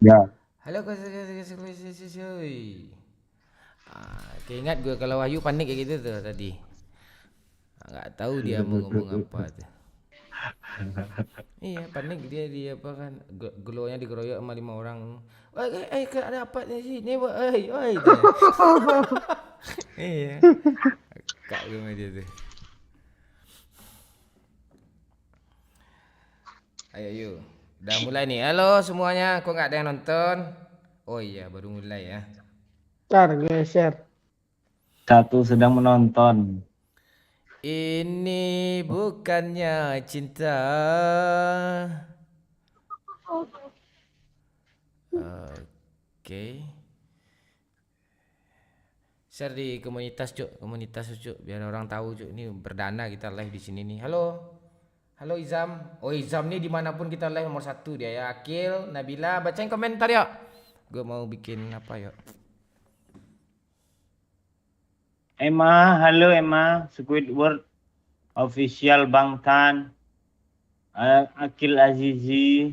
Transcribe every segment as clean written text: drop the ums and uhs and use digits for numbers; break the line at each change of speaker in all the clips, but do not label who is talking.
Ya.
Halo keingat gue kalau Wahyu panik kayak gitu tuh tadi. Nggak tahu dia mau ngomong apa tuh. Iya panik dia apa kan gelonya dikeroyok sama 5 orang. Ada apa di sini? Woi itu. Iya. Kak gue sama dia tuh. Ayo yuk. Udah mulai nih. Halo semuanya. Kok nggak ada yang nonton? Oh iya baru mulai ya.
Ntar gue share.
Satu sedang menonton.
Ini bukannya cinta. Oke. Share di komunitas cuk, biar orang tahu cuk. Ini berdana kita live di sini nih. Halo, halo Izam. Oh Izam nih dimanapun kita live nomor 1 dia ya. Akil, Nabila, bacain komentar ya. Gue mau bikin apa ya?
Emma, halo Emma, Squidward, official Bang Tan, Akil Azizi,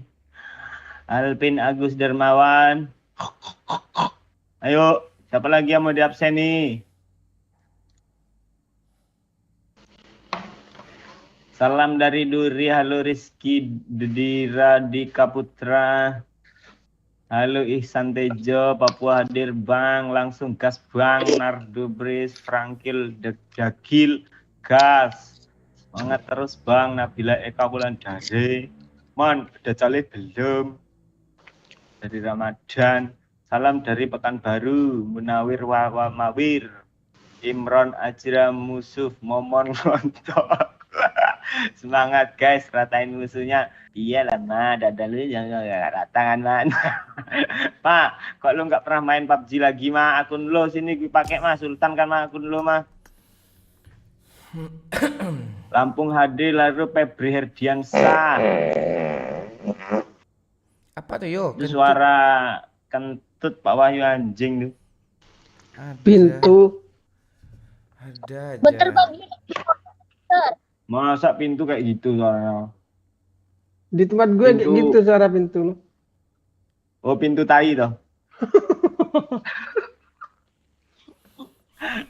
Alvin Agus Dermawan. Ayo, siapa lagi yang mau di absen nih? Salam dari Duri, halo Rizky Dedira Dika Putra. Halo Ihsan Tejo, Papua hadir Bang, langsung gas Bang, Nardo Bris, Frankil, Dagil, gas. Semangat terus Bang, Nabila Eka Wulandari. Mon, udah cali belum? Dari Ramadan. Salam dari Pekanbaru, Munawir Mawir, Imron Ajra Musuf, Momon Ngontok. Semangat guys, ratain musuhnya. Iyalah mah, dada lu jangan ratangan man. Pak, kok lu nggak pernah main PUBG lagi mah? Akun lo sini gue pakai mah, Sultan kan mah akun lo mah. Lampung HD lalu Febri Herdiansyah.
Apa tuh yo?
Itu suara kentut Pak Wahyu anjing tuh.
Pintu.
Ada aja.
Bener bang,
Masa pintu kayak gitu suaranya?
Di tempat gue kayak gitu suara pintu lo.
Oh pintu tai toh.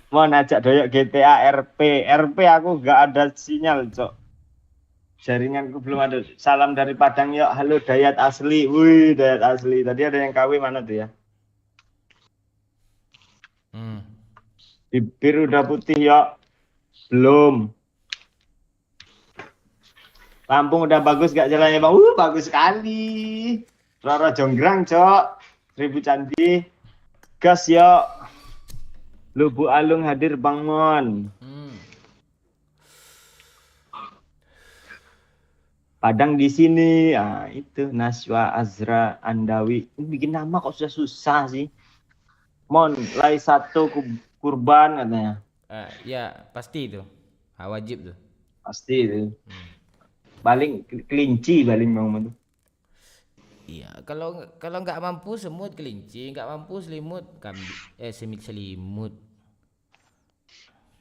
Mau ngajak doyok GTA RP aku gak ada sinyal cok, jaringanku belum ada. Salam dari Padang yuk, halo Dayat asli. Wih Dayat asli, tadi ada yang KW mana tuh ya? Bibir udah putih yuk, belum. Lampung udah bagus gak jalannya bang? Bagus sekali. Roro Jonggrang cok, 1000 candi. Gas yuk. Lubu Alung hadir Bang Mon. Padang di sini. Ah itu Naswa Azra Andawi. Ini bikin nama kok susah sih. Mon, lai satu kurban katanya.
Ya pasti itu. Wajib tuh.
Pasti itu. Paling kelinci paling mau tuh.
Iya, kalau nggak mampu semut kelinci, nggak mampu selimut kambing, selimut.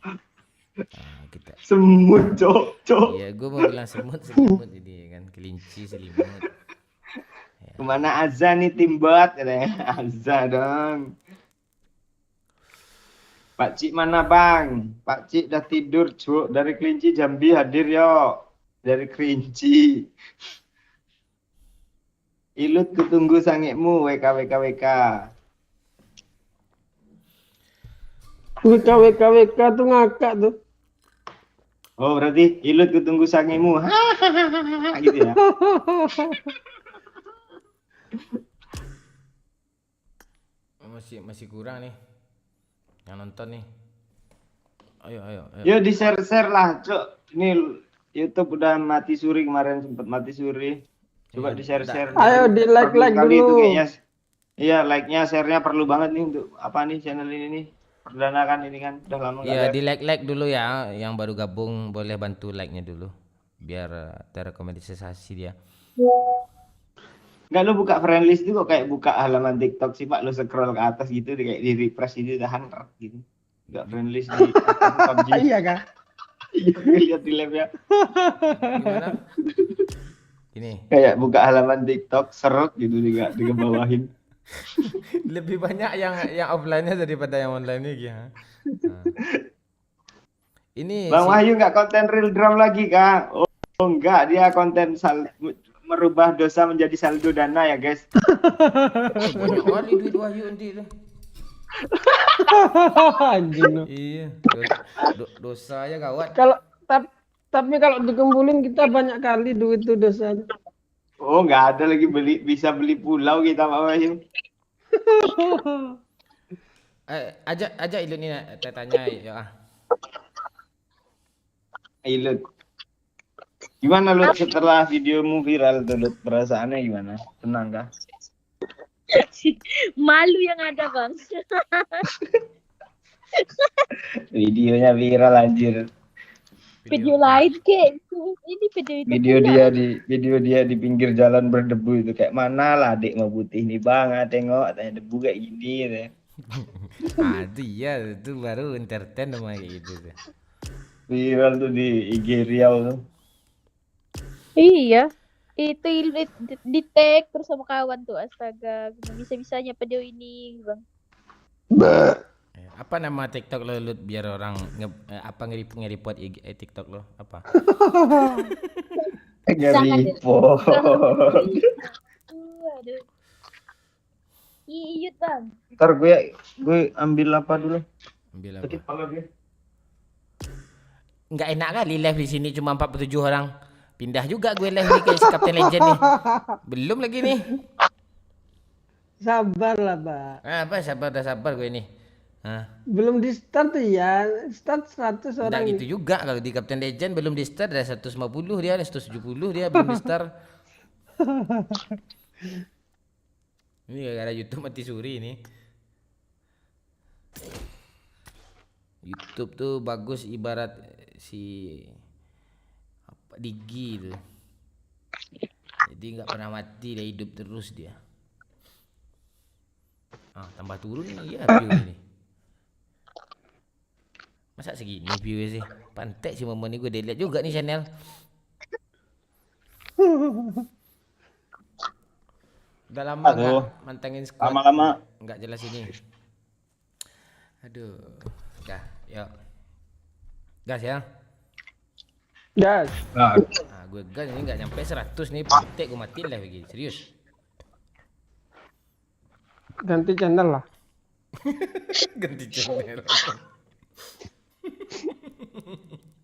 Nah, kita.
Semut cok.
Iya, gue mau bilang selimut ini kan kelinci selimut. Ya.
Kemana Azza nih timbat katanya. Azza dong. Pak Cik mana bang? Pak Cik udah tidur cuk. Dari kelinci Jambi hadir yo. Dari kelinci. Ilut kutunggu sangekmu WK.
WK tuh ngakak tuh.
Oh berarti Ilut kutunggu sangekmu. Hahaha gitu ya.
Masih kurang nih yang nonton nih. Ayo.
Yo di share lah cuk. Ini YouTube udah mati suri kemarin, sempat mati suri. Coba di share.
Ayo di like dulu.
Itu kayaknya. Iya like-nya, share-nya perlu banget nih untuk apa nih channel ini nih. Perdana kan ini kan udah lama nggak
Ya
ada.
di like dulu ya, yang baru gabung boleh bantu like-nya dulu biar terrekomendasi dia.
Enggak, lu buka friend list itu kok kayak buka halaman TikTok sih Pak, lu scroll ke atas gitu kayak di refresh gitu tahan gitu. Enggak friend list di PUBG.
Iya kan?
Iya lihat di live ya.
Gimana? Ini
Kayak buka halaman TikTok seret gitu juga dibawahin.
lebih banyak yang offline-nya daripada yang online nih ya. Nah. Ini
Bang
si
Wahyu nggak konten real drum lagi kak? Oh enggak, dia konten merubah dosa menjadi saldo dana ya guys.
banyak kali duit Wahyu nanti tuh.
Anjing lu.
Iya, dosanya gawat.
Kalau tapi kalau dikumpulin kita banyak kali duit tuh dosanya.
Oh nggak ada lagi bisa beli pulau kita Pak Wahyu.
Ajak Ilun ini tanya ya.
Ilut. Gimana Lut setelah videomu viral tuh Lut? Perasaannya gimana? Tenang kah?
Malu yang ada bang.
Videonya viral anjir.
Video lain kek. Ini video itu
Video dia di pinggir jalan berdebu itu kayak mana lah adik mau putih nih bang, tengok tanya debu kayak gini gitu.
Dia itu baru entertain sama kayak gitu tuh.
Viral tuh di IG Riau tuh.
Iya. Itu di tag terus sama kawan tuh, astaga, bisa-bisanya video ini bang.
Apa nama TikTok lo Lut biar orang nge-report TikTok lo apa?
Nge-report.
Aduh. Iyut bang.
Ntar gue ambil apa dulu?
Ambil
Sakit
apa?
pala gue.
Nggak enak kali live di sini cuma 47 orang. Pindah juga gue live nih kayak si Captain Legend nih. Belum lagi nih.
Sabar lah, Pak.
Apa sabar gue nih. Hah?
Belum di start tuh ya. Start 100
Nggak
orang.
gitu juga kalau di Captain Legend belum di start ada 150 dia ada 170 dia belum di start. Ini gara-gara YouTube mati suri ini. YouTube tuh bagus ibarat si apa Digi itu. Jadi nggak pernah mati, dia hidup terus dia. Tambah turun nih ya view ini. Masa segini view sih? Pantek sih momen ini gue delete juga nih channel. Udah lama nggak mantengin squad.
Lama-lama
Nggak jelas ini. Aduh. Dah, yuk. Gas ya.
Gas.
nah,
Gue gas ini nggak nyampe 100 nih, pantek gue matiin lah begini, serius.
Ganti channel lah.
Ganti channel.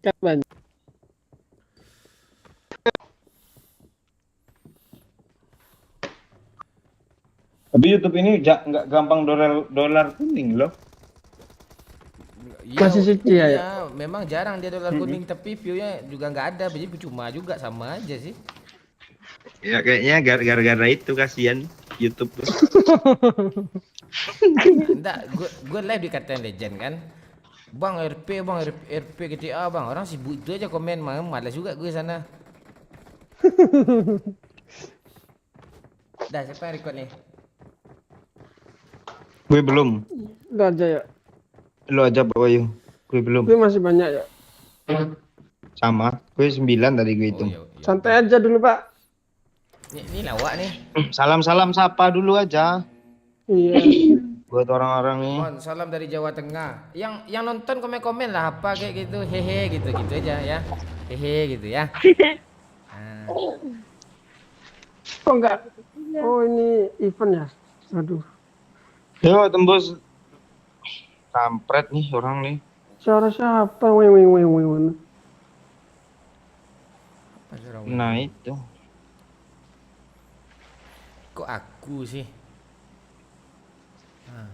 Kan banyak.
tapi YouTube ini nggak gampang dolar kuning loh.
Masih suci ya, ya?
Memang jarang dia dolar kuning tapi view-nya juga nggak ada, jadi cuma juga sama aja sih.
Ya kayaknya gara-gara itu kasihan YouTube tuh.
Enggak, gue live di Captain Legend kan. Bang RP GTA bang, orang sibuk itu aja komen, malas juga gue sana. Dah siapa yang record nih?
Gue belum.
Udah aja ya.
Lo aja Pak Wahyu. Gue belum.
Gue masih banyak ya.
Sama. Gue 9 tadi gue hitung.
Iya.
Santai aja dulu, Pak.
Ini lawak nih.
Salam-salam sapa dulu aja.
Iya.
Buat orang-orang nih.
Mohon salam dari Jawa Tengah. Yang nonton komen-komen lah apa kayak gitu, hehe gitu aja ya. Hehe gitu ya. Nah,
Kok enggak? Oh, ini event ya. Aduh.
Yo tembus. Kampret nih orang nih.
Suara siapa? Wing.
apa suara wih?
Nah itu.
Kok aku sih? Nah.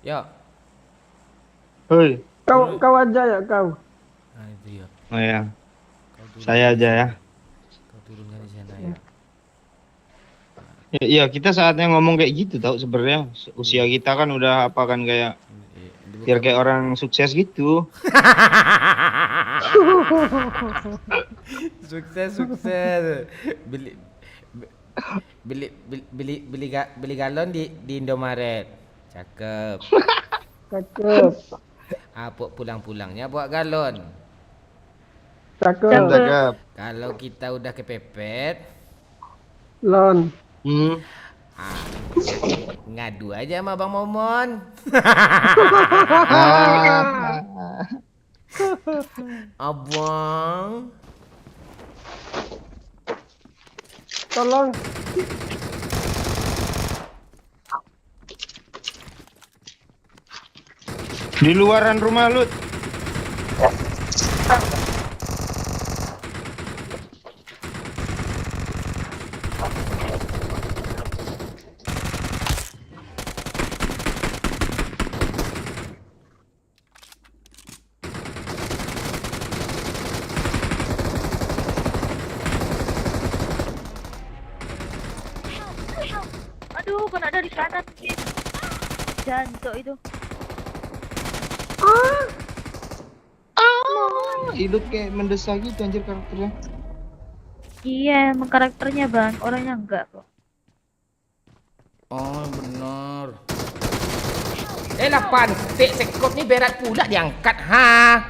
Yuk.
Hoi.
Kau aja ya, kau.
Nah itu ya.
Oh ya.
Kau turun,
Saya aja ya.
kau turunkan di sana ya.
Iya kita saatnya ngomong kayak gitu tau sebenarnya. Usia kita kan udah apa kan kayak biar kayak orang sukses gitu.
Sukses. Beli galon di Indomaret. Cakep.
Cakep.
Pulang-pulangnya bawa galon.
Cakep.
Cakep.
Kalau kita udah kepepet,
Lon.
ah, ngadu aja sama Bang Momon.
Ah.
Abang.
Tolong.
Di luaran rumah lu.
Aduh, kena dari kanan. Jancok itu.
Hidup kayak mendesak gitu anjir karakternya.
Iya, emang karakternya bang, orangnya enggak kok.
Oh benar. Lah pantik sekop nih berat pula diangkat ha.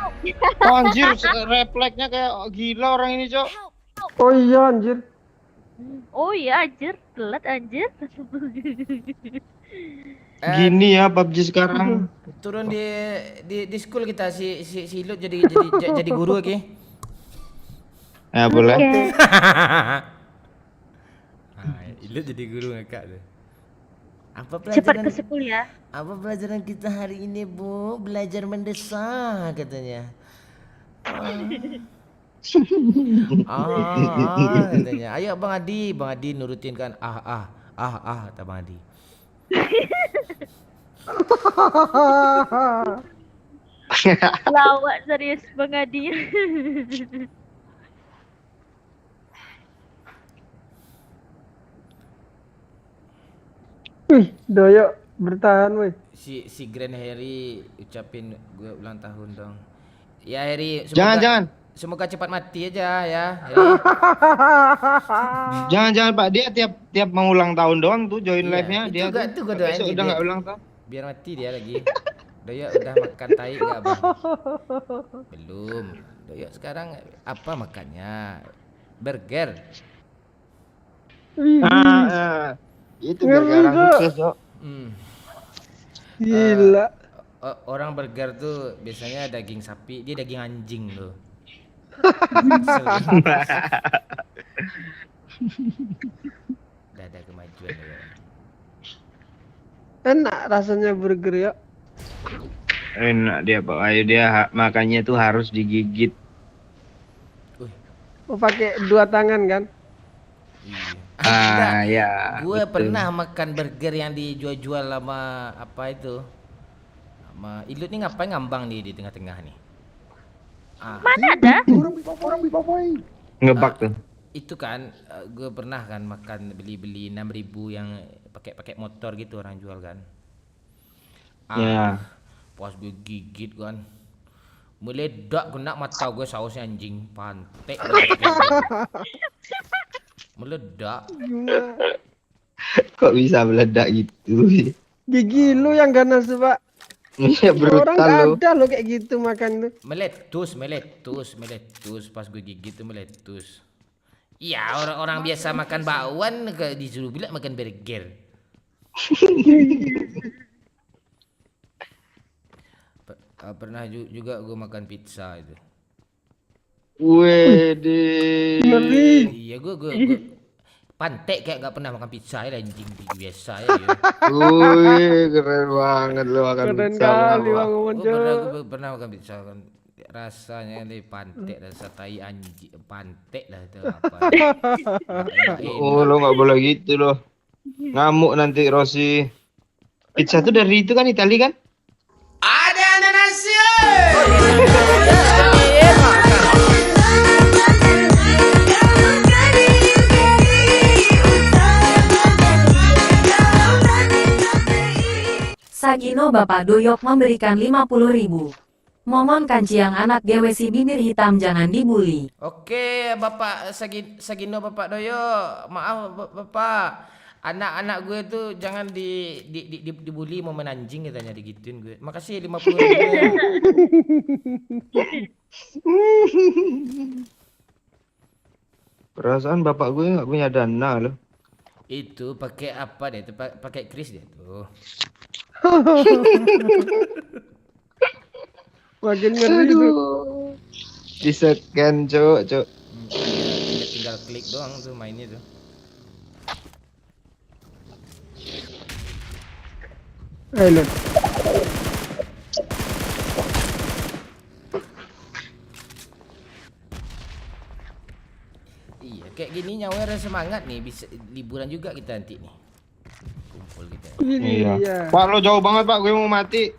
Oh, anjir, refleksnya kayak gila orang ini, Cok.
Oh iya anjir.
Oh iya anjir, telat anjir.
Gini ya PUBG sekarang.
Turun di school kita si Lut jadi guru oke.
Ya boleh.
Oke.
Lut jadi guru ngakak tuh. Apa
Cepat
pelajaran
ke sekolah ya.
apa pelajaran kita hari ini, Bu? Belajar mendesak katanya. Katanya. Ayo Bang Adi nurutin kan. Kata Bang Adi.
Lawak serius Bang Adi.
Wih, Doyo bertahan weh.
Si Grand Harry ucapin gue ulang tahun dong. Ya Harry,
Jangan.
semoga cepat mati aja ya.
Jangan Pak, dia tiap mau ulang tahun doang tuh join
Iya,
live-nya
itu
dia.
gua doain
Besok
dia.
udah enggak ulang tahun.
Biar mati dia lagi. Doyo udah makan tai enggak, Bang? Belum. Doyo sekarang apa makannya? Burger.
Wih,
Itu biar
Ngeri,
orang
Cok.
sukses, Cok.
gila.
Orang burger tuh biasanya daging sapi, dia daging anjing tuh. Udah ada kemajuan ya.
Enak rasanya burger ya.
Enak dia, Pak. Ayo dia makannya tuh harus digigit.
Oh, pakai dua tangan kan?
Iya.
Ya.
Gue
betul.
pernah makan burger yang dijual-jual sama apa itu? Sama Ilut nih ngapain ngambang nih di tengah-tengah nih?
Mana ada?
Ngebak tuh.
Itu kan gue pernah kan makan beli 6.000 yang pakai motor gitu orang jual kan.
Ya.
Pas gue gigit kan meledak kena mata gue sausnya anjing pantek. Meledak.
Kok bisa meledak gitu?
Gigi lu yang ganas tuh, Pak.
Iya
Orang
brutal lu.
ada lo kayak gitu makan tuh.
Meletus pas gue gigit tuh meletus. Iya orang-orang biasa makan bakwan disuruh bilang makan burger. Pernah juga gue makan pizza itu.
Wede.
Ngeri.
Iya gue pantek kayak gak pernah makan pizza ya anjing biasa ya.
Wih, keren banget lu makan
Keren
pizza.
kali
Bang.
Bang Monjo.
Gue pernah makan pizza kan rasanya nih pantek rasa tai anjing pantek lah itu apa.
Oh, lo nggak boleh gitu loh. Ngamuk nanti Rossi. Pizza tuh dari itu kan Itali kan?
Ada ananasnya.
Sagino Bapak Doyok memberikan 50.000. Momon kanciang anak gewesi bibir hitam jangan dibully.
Oke, Bapak Sagino Bapak Doyo. Maaf Bapak. Anak-anak gue tuh jangan dibully mau main anjing katanya digituin gue. Makasih 50.000.
Perasaan bapak gue nggak punya dana loh.
Itu pakai apa deh? Itu pakai kris dia tuh.
Makin ngeri tuh.
Di scan cok.
Tinggal klik doang tuh mainnya tuh.
Ayo,
Iya, kayak gini nyawer semangat nih, bisa liburan juga kita nanti nih. Kumpul kita.
Iya.
Pak lo jauh banget pak, gue mau mati.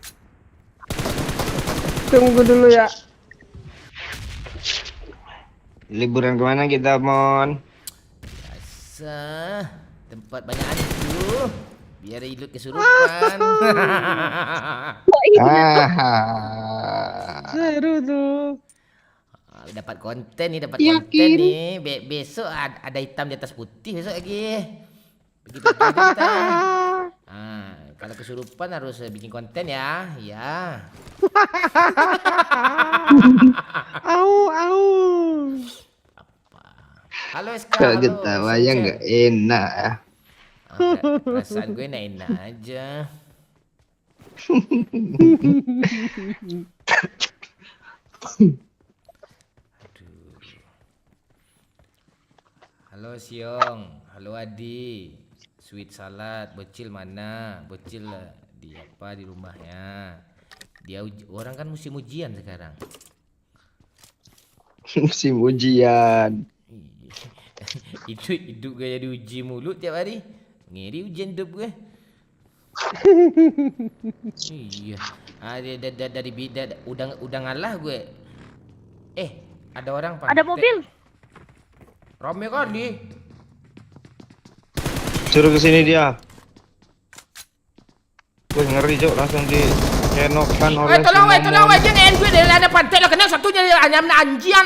Tunggu dulu ya.
Liburan kemana kita Mon?
Biasa, tempat banyak hantu. Biar hidup kesurupan.
Seru tuh.
Dapat konten konten nih. Besok ada hitam di atas putih besok lagi. Begitu aja kita. Kalau kesurupan harus bikin konten ya. Ya.
Au.
Halo Eska.
Kalau ketawanya nggak enak ya.
Perasaan gue enak aja. Halo Siong, halo Adi, sweet salad, bocil mana? Bocil di apa di rumahnya? Dia orang kan musim ujian sekarang.
Musim ujian.
Hidup gue jadi uji mulu tiap hari. Ngeri ujian hidup gue. Iya. Dari bida udah ngalah gue. Ada orang pantai.
Ada mobil.
Rame kali.
Suruh kesini dia. Gue ngeri cok, langsung di kenokkan oleh
tolong jangan gue dari ada pantai lo kena satunya anjian.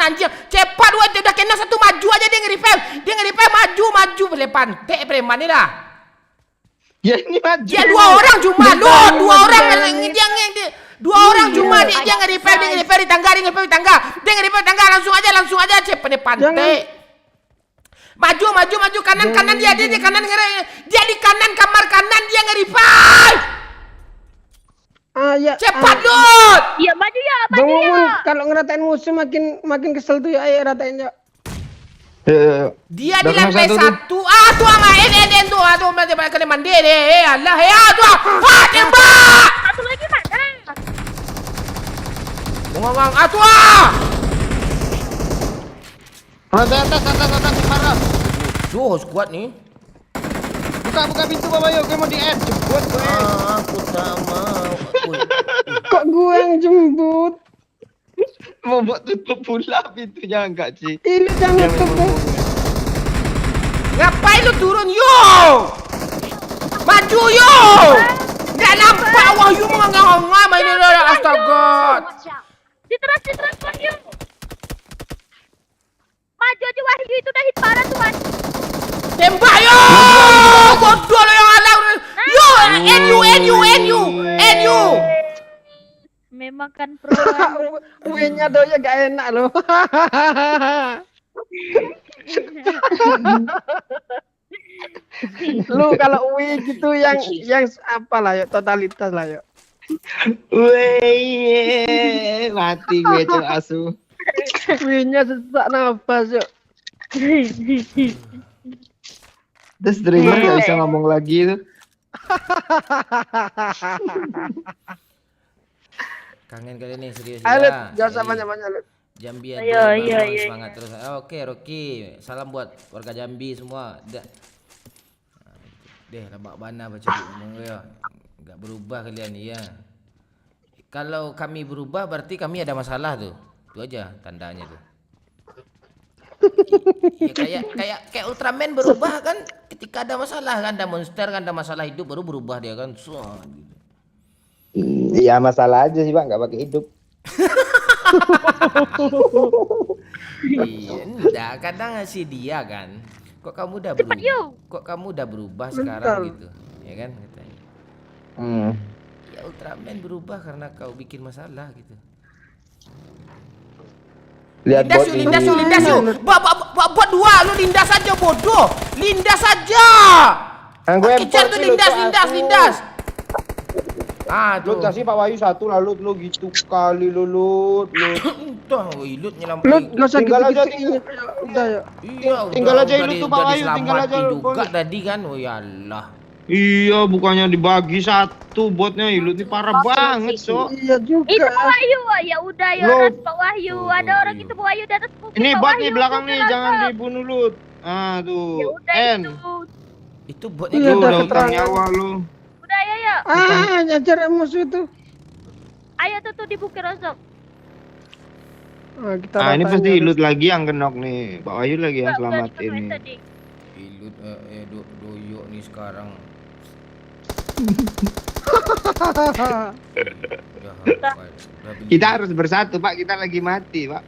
Cepat gue udah kena satu maju aja dia nge-revive maju boleh pantai preman ini dah.
Ya ini maju.
Dia dua orang cuma dia nge-revive di tangga dia nge-revive tangga langsung aja cepat deh pantai. Maju kanan dia di kanan dia di kanan kamar kanan dia nge-revive.
Ya.
Cepat Dut.
Iya maju ya.
Kalau ngeratain musuh makin kesel tuh ya, ayo ratain ya.
Dia di lantai satu. Tuh sama Eden tuh. Tuh macam kena mandi deh. Allah ya tuh. Tembak.
Satu lagi mana?
Ngomong tuh.
Atas parah.
Duh, kuat nih.
Buka pintu Bapak yuk, gue mau di-add. Jemput gue.
Aku tak mau.
Kok gue yang jemput?
Mau buat tutup pula pintunya enggak sih?
Ini jangan tutup.
Ngapain lu turun yo? Maju yo. Gak nampak Wahyu menganga-nganga ini astaga.
Diteras Wahyu. Maju aja Wahyu itu udah hit parah tuh Wahyu.
Tembak yo. Bodoh lo yang alam. Yo, NU.
Memang kan pro.
W-nya doya gak enak loh. Lu kalau W gitu yang apa lah yuk, totalitas lah yuk.
Weh, mati gue cok asu.
W-nya sesak nafas yuk.
Terus streamer gak bisa ngomong lagi tuh.
Kangen kali nih serius
Ayo,
ya.
jangan banyak-banyak lu.
Jambi
Iya.
semangat terus. Oke, Rocky. Salam buat warga Jambi semua. Deh, labak bana baca ngomong ya. Enggak berubah kalian ya. Kalau kami berubah berarti kami ada masalah tuh. Itu aja tandanya tuh. Ya, kayak Ultraman berubah kan ketika ada masalah kan, ada monster kan, ada masalah hidup baru berubah dia kan. Gitu.
Iya masalah aja sih Pak, nggak pakai hidup.
Iya, enggak, kadang sih dia kan Kok kamu udah
Cepet
berubah?
yuk.
Kok kamu udah berubah
Bentar.
sekarang gitu? Ya kan katanya.
Hmm.
Ya Ultraman berubah karena kau bikin masalah gitu.
Lihat
Lindas
bot
yuk,
ini.
lindas yuk, lindas yuk. Buat dua, lu lindas aja bodoh. Lindas aja.
Yang gue
Kejar tuh lindas, lindas, lindas. Ah
Lut
tuh.
kasih Pak Wahyu satu lah Lut, lu gitu kali lu Lut.
Tuh, Lut nyelam.
Lut, gak usah
Tinggal aja,
gitu-gitu. Udah ya.
Iya,
tinggal aja
udah
Lut tuh,
udah
Pak Wahyu, tinggal aja,
diselamatin juga
boleh.
tadi kan. Oh ya Allah.
Iya, bukannya dibagi satu botnya Ilut ini parah banget, Sok.
Iya juga.
Itu Pak Wahyu. Ya udah ya
Loh.
Ras Pak Wahyu. Ada orang itu Pak Wahyu di atas bukit.
Ini
Pak
bot
Wahyu,
nih belakang
bukit
nih,
Ras.
jangan dibunuh Lut. Ah,
Ya
tuh.
udah
N.
itu.
Itu botnya
Iya,
Lu
udah
udah utang
keterangan.
nyawa lu.
Udah ya.
Nyajar musuh itu.
Ayo tuh di bukit Rozok.
Kita
Ah, ini
ratain
pasti
ya,
Ilut lagi yang kenok nih. Pak Wahyu lagi yang
Udah
selamatin
diketawain
nih.
tadi.
Ilut doyok nih sekarang. Udah beli.
Kita harus bersatu, Pak. Kita lagi mati, Pak.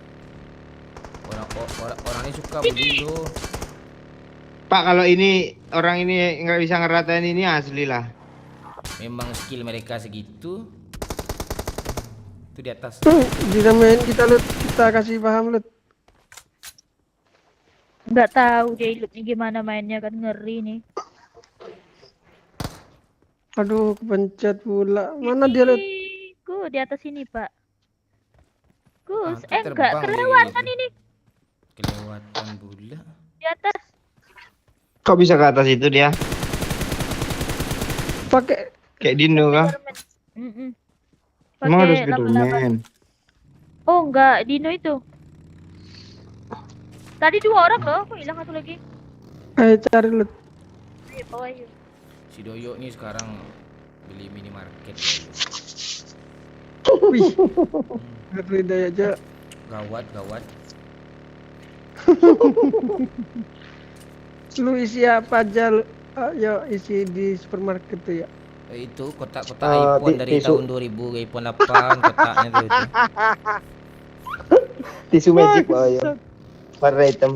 Orang ini suka begitu.
Pak, kalau ini orang ini nggak bisa ngeratain ini asli lah.
Memang skill mereka segitu. Itu di atas.
Dinamain kita Lut, kita kasih paham Lut.
Nggak tahu dia ilutnya gimana mainnya kan ngeri nih.
Aduh, kepencet pula. Mana dia Lut?
Gus di atas ini Pak. Gus,
Ah,
enggak
terbang
kelewatan
dia.
ini
Kelewatan pula.
di atas.
Kok bisa ke atas itu dia?
Pakai
Kayak Dino kah?
Mm-mm.
Emang harus
Pakai laba-laba.
Spiderman.
Oh enggak, Dino itu. Tadi 2 orang loh, kok hilang satu lagi?
ayo cari Lut.
Ayo Pak Wahyu.
Si Doyok nih sekarang beli minimarket.
Wih. Ngeri daya aja.
Gawat, gawat.
Lu isi apa aja Lut? Ayo isi di supermarket tuh ya.
Itu kotak-kotak iPhone dari
tisu.
tahun 2000, iPhone 8 kotaknya tuh itu.
Tisu magic Pak Wahyu. Warna hitam.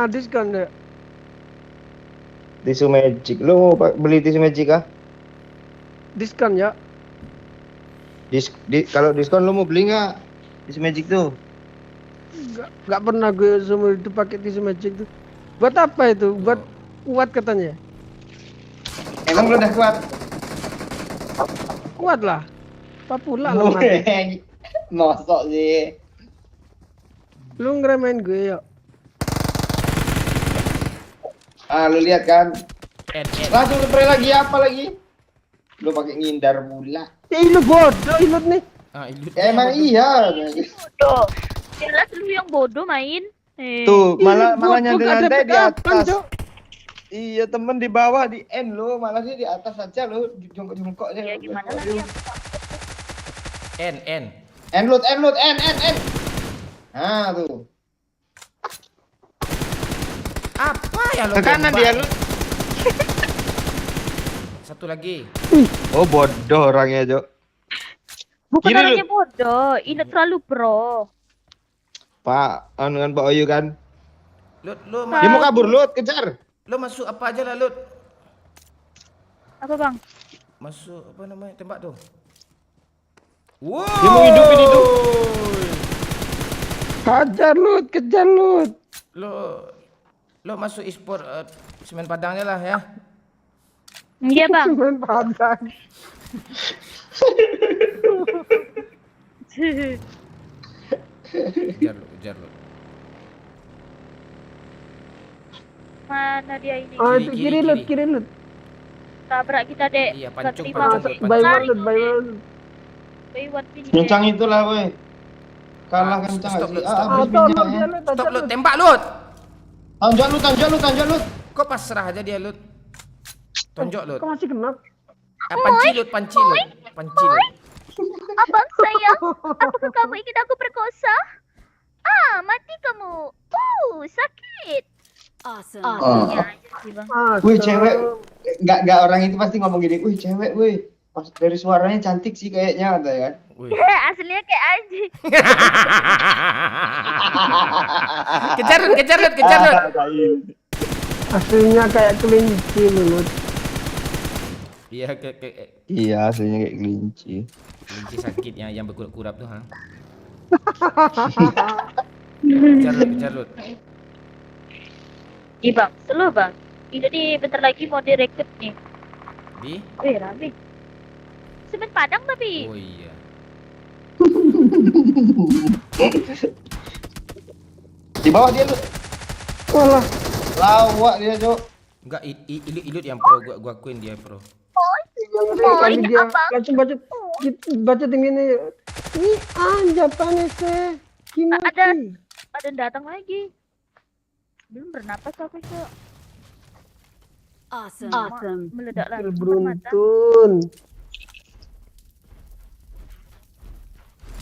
Diskon ya.
Tisu magic. Lu mau beli tisu magic kah?
Diskon ya.
Kalau diskon lu mau beli nggak? Tisu magic tuh.
Gak pernah gue seumur itu pakai tisu magic tuh. Buat apa itu? Buat kuat katanya.
Emang lu udah kuat?
Kuat lah. Apa pula lemah.
Mosok sih.
Lu ngeremehin gue ya.
Ah, lu lihat kan?
N.
Langsung spray lagi apa lagi? Lu pakai ngindar pula.
Lu bodoh Ilut nih.
Ah, ilut.
Emang iya.
Bodoh. Jelas lu yang bodoh main.
Tuh, malah
Bodoh,
nyantai-nyantai
gak
di
ada backupan,
atas.
Cok.
Iya, temen di bawah di N lo, malah dia di atas aja lo, jongkok-jongkok aja.
Ya gimana lagi ya?
N.
N loot, N. Nah, tuh.
Apa ya lo?
Ke kanan dia lu.
Satu lagi.
Oh, bodoh orangnya, Jok.
Bukan
Kiri,
orangnya
Lut.
bodoh, ini terlalu pro.
Pak, dengan Pak Oyu kan.
Lut,
Dia mau kabur, Lut, kejar.
lo masuk apa aja lah, Lut?
Apa bang?
Masuk apa namanya? Tembak tuh. Wow.
Dia mau hidupin itu.
Hajar Lut, kejar Lut.
Lo masuk e-sport semen Padangnya lah ya.
Iya bang.
Main padang.
Kejar lo.
Mana dia ini?
Itu
Kiri,
kiri
kiri.
Lut, kiri Lut.
Tabrak kita dek.
Iya,
Bukan
pancung,
terima.
pancung.
By one Lut, by one.
By one pin, dek.
Kencang itulah, woi. Kalah kencang
Stop,
sih.
Lut, stop.
Habis
Atau
minyak
Lut,
ya.
dia Lut,
Stop,
hajar
Lut.
Lut.
Tembak, Lut.
Tanjak Lut.
Kok pasrah aja dia, Lut. Tonjok, Lut.
Kok masih kena?
Panci, Lut. Panci, Lut.
Abang sayang, apakah kamu ingin aku perkosa? Mati kamu. Sakit.
Awesome.
Ya aja sih bang.
Wih, cewek. Enggak orang itu pasti ngomong gini. Wih, cewek, wih. Pas dari suaranya cantik sih kayaknya, kata ya.
Wih.
Aslinya kayak anjing.
Kejar, Lut.
Aslinya kayak kelinci Lulut.
Iya
Iya, aslinya kayak kelinci.
kelinci sakitnya yang berkurap-kurap tuh, ha. Carlut.
Ih bang, slow bang. Ini nih bentar lagi mau direkrut nih.
Di?
Wih rame. Semen Padang tapi.
Oh iya.
Di bawah dia lu.
Walah,
Lawak dia, Cok.
Enggak, Ilut yang pro, gua akuin dia pro.
kali dia langsung baca tingginya. Ini Japanes Kimochi.
Ada yang datang lagi. Belum bernapas aku cok.
Awesome.
Meledak lagi.
Beruntun.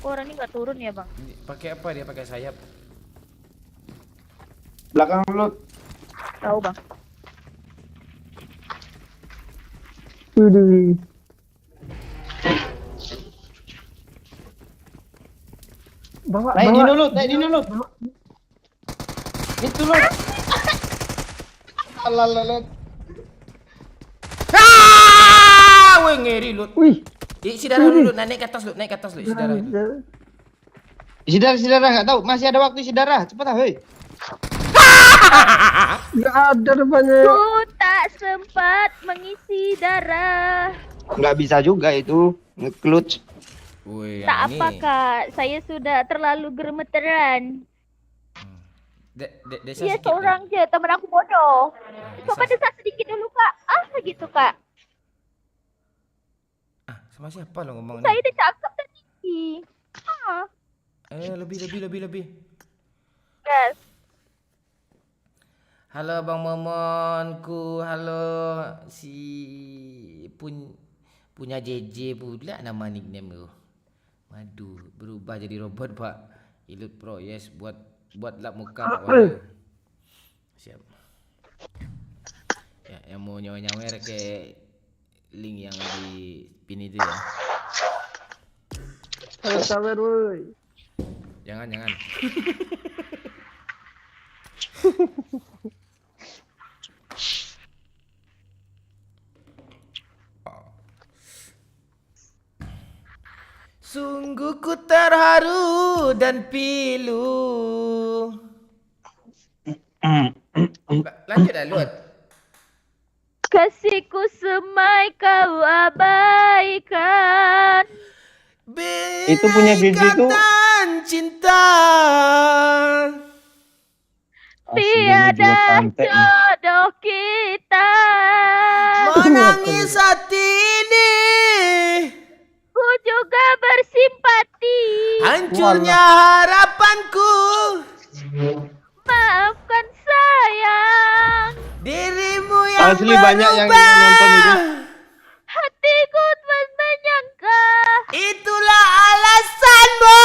Orang ini nggak turun ya bang?
Pakai apa dia? Pakai sayap.
Belakang lu.
Tahu bang.
Widih. Bawa.
Naik dulu. Itu lu. Alalat.
Weh ngeri Lut.
Wih.
Si darah dulu, naik ke atas Lut, si darah.
Isi darah enggak tahu. Masih ada waktu isi darah. Cepat ah, hei.
Gak ada rupanya.
Ku tak sempat mengisi darah.
Enggak bisa juga itu. Nge-clutch.
Woi,
Tak
yang
apa
ini.
kak, saya sudah terlalu gemeteran.
Desa
Dia
sikit.
seorang je, temen aku bodoh. Coba
Desa.
desa sedikit dulu kak. Gitu kak.
Sama siapa lo ngomong
Saya
ni?
udah cakep tadi.
Lebih.
Yes.
Halo Bang Momonku, halo punya JJ pula nama nickname tu. Waduh, berubah jadi robot Pak. Ilut Pro, yes, buat lap muka Pak Wahyu. Siap. Ya, yang mau nyawer ke link yang di pin itu ya.
Sabar woi.
Jangan. Sungguh ku terharu dan pilu. Lanjut dah Lut.
Kasihku semai kau abaikan.
Itu punya JJ tuh.
Ikatan cinta.
Aslinya juga
Tiada
pantai.
jodoh kita.
Menangis saat ini.
Ku juga bersimpati.
Hancurnya harapanku.
Maafkan sayang.
Dirimu yang
Asli banyak yang nonton itu.
Hatiku terus menyangka.
Itulah alasanmu.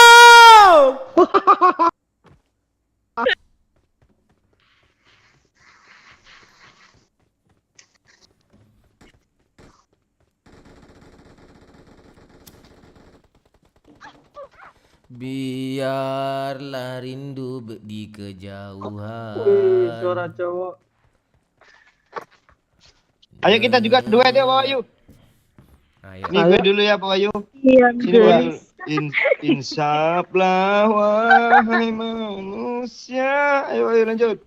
Biarlah rindu di kejauhan.
Wih, suara cowok.
Ayo kita juga duet ya, Pak Wahyu.
Ayo.
Ini gue dulu ya, Pak Wahyu.
Iya
Sini Pak Wahyu. Insaplah wahai manusia. Ayo lanjut.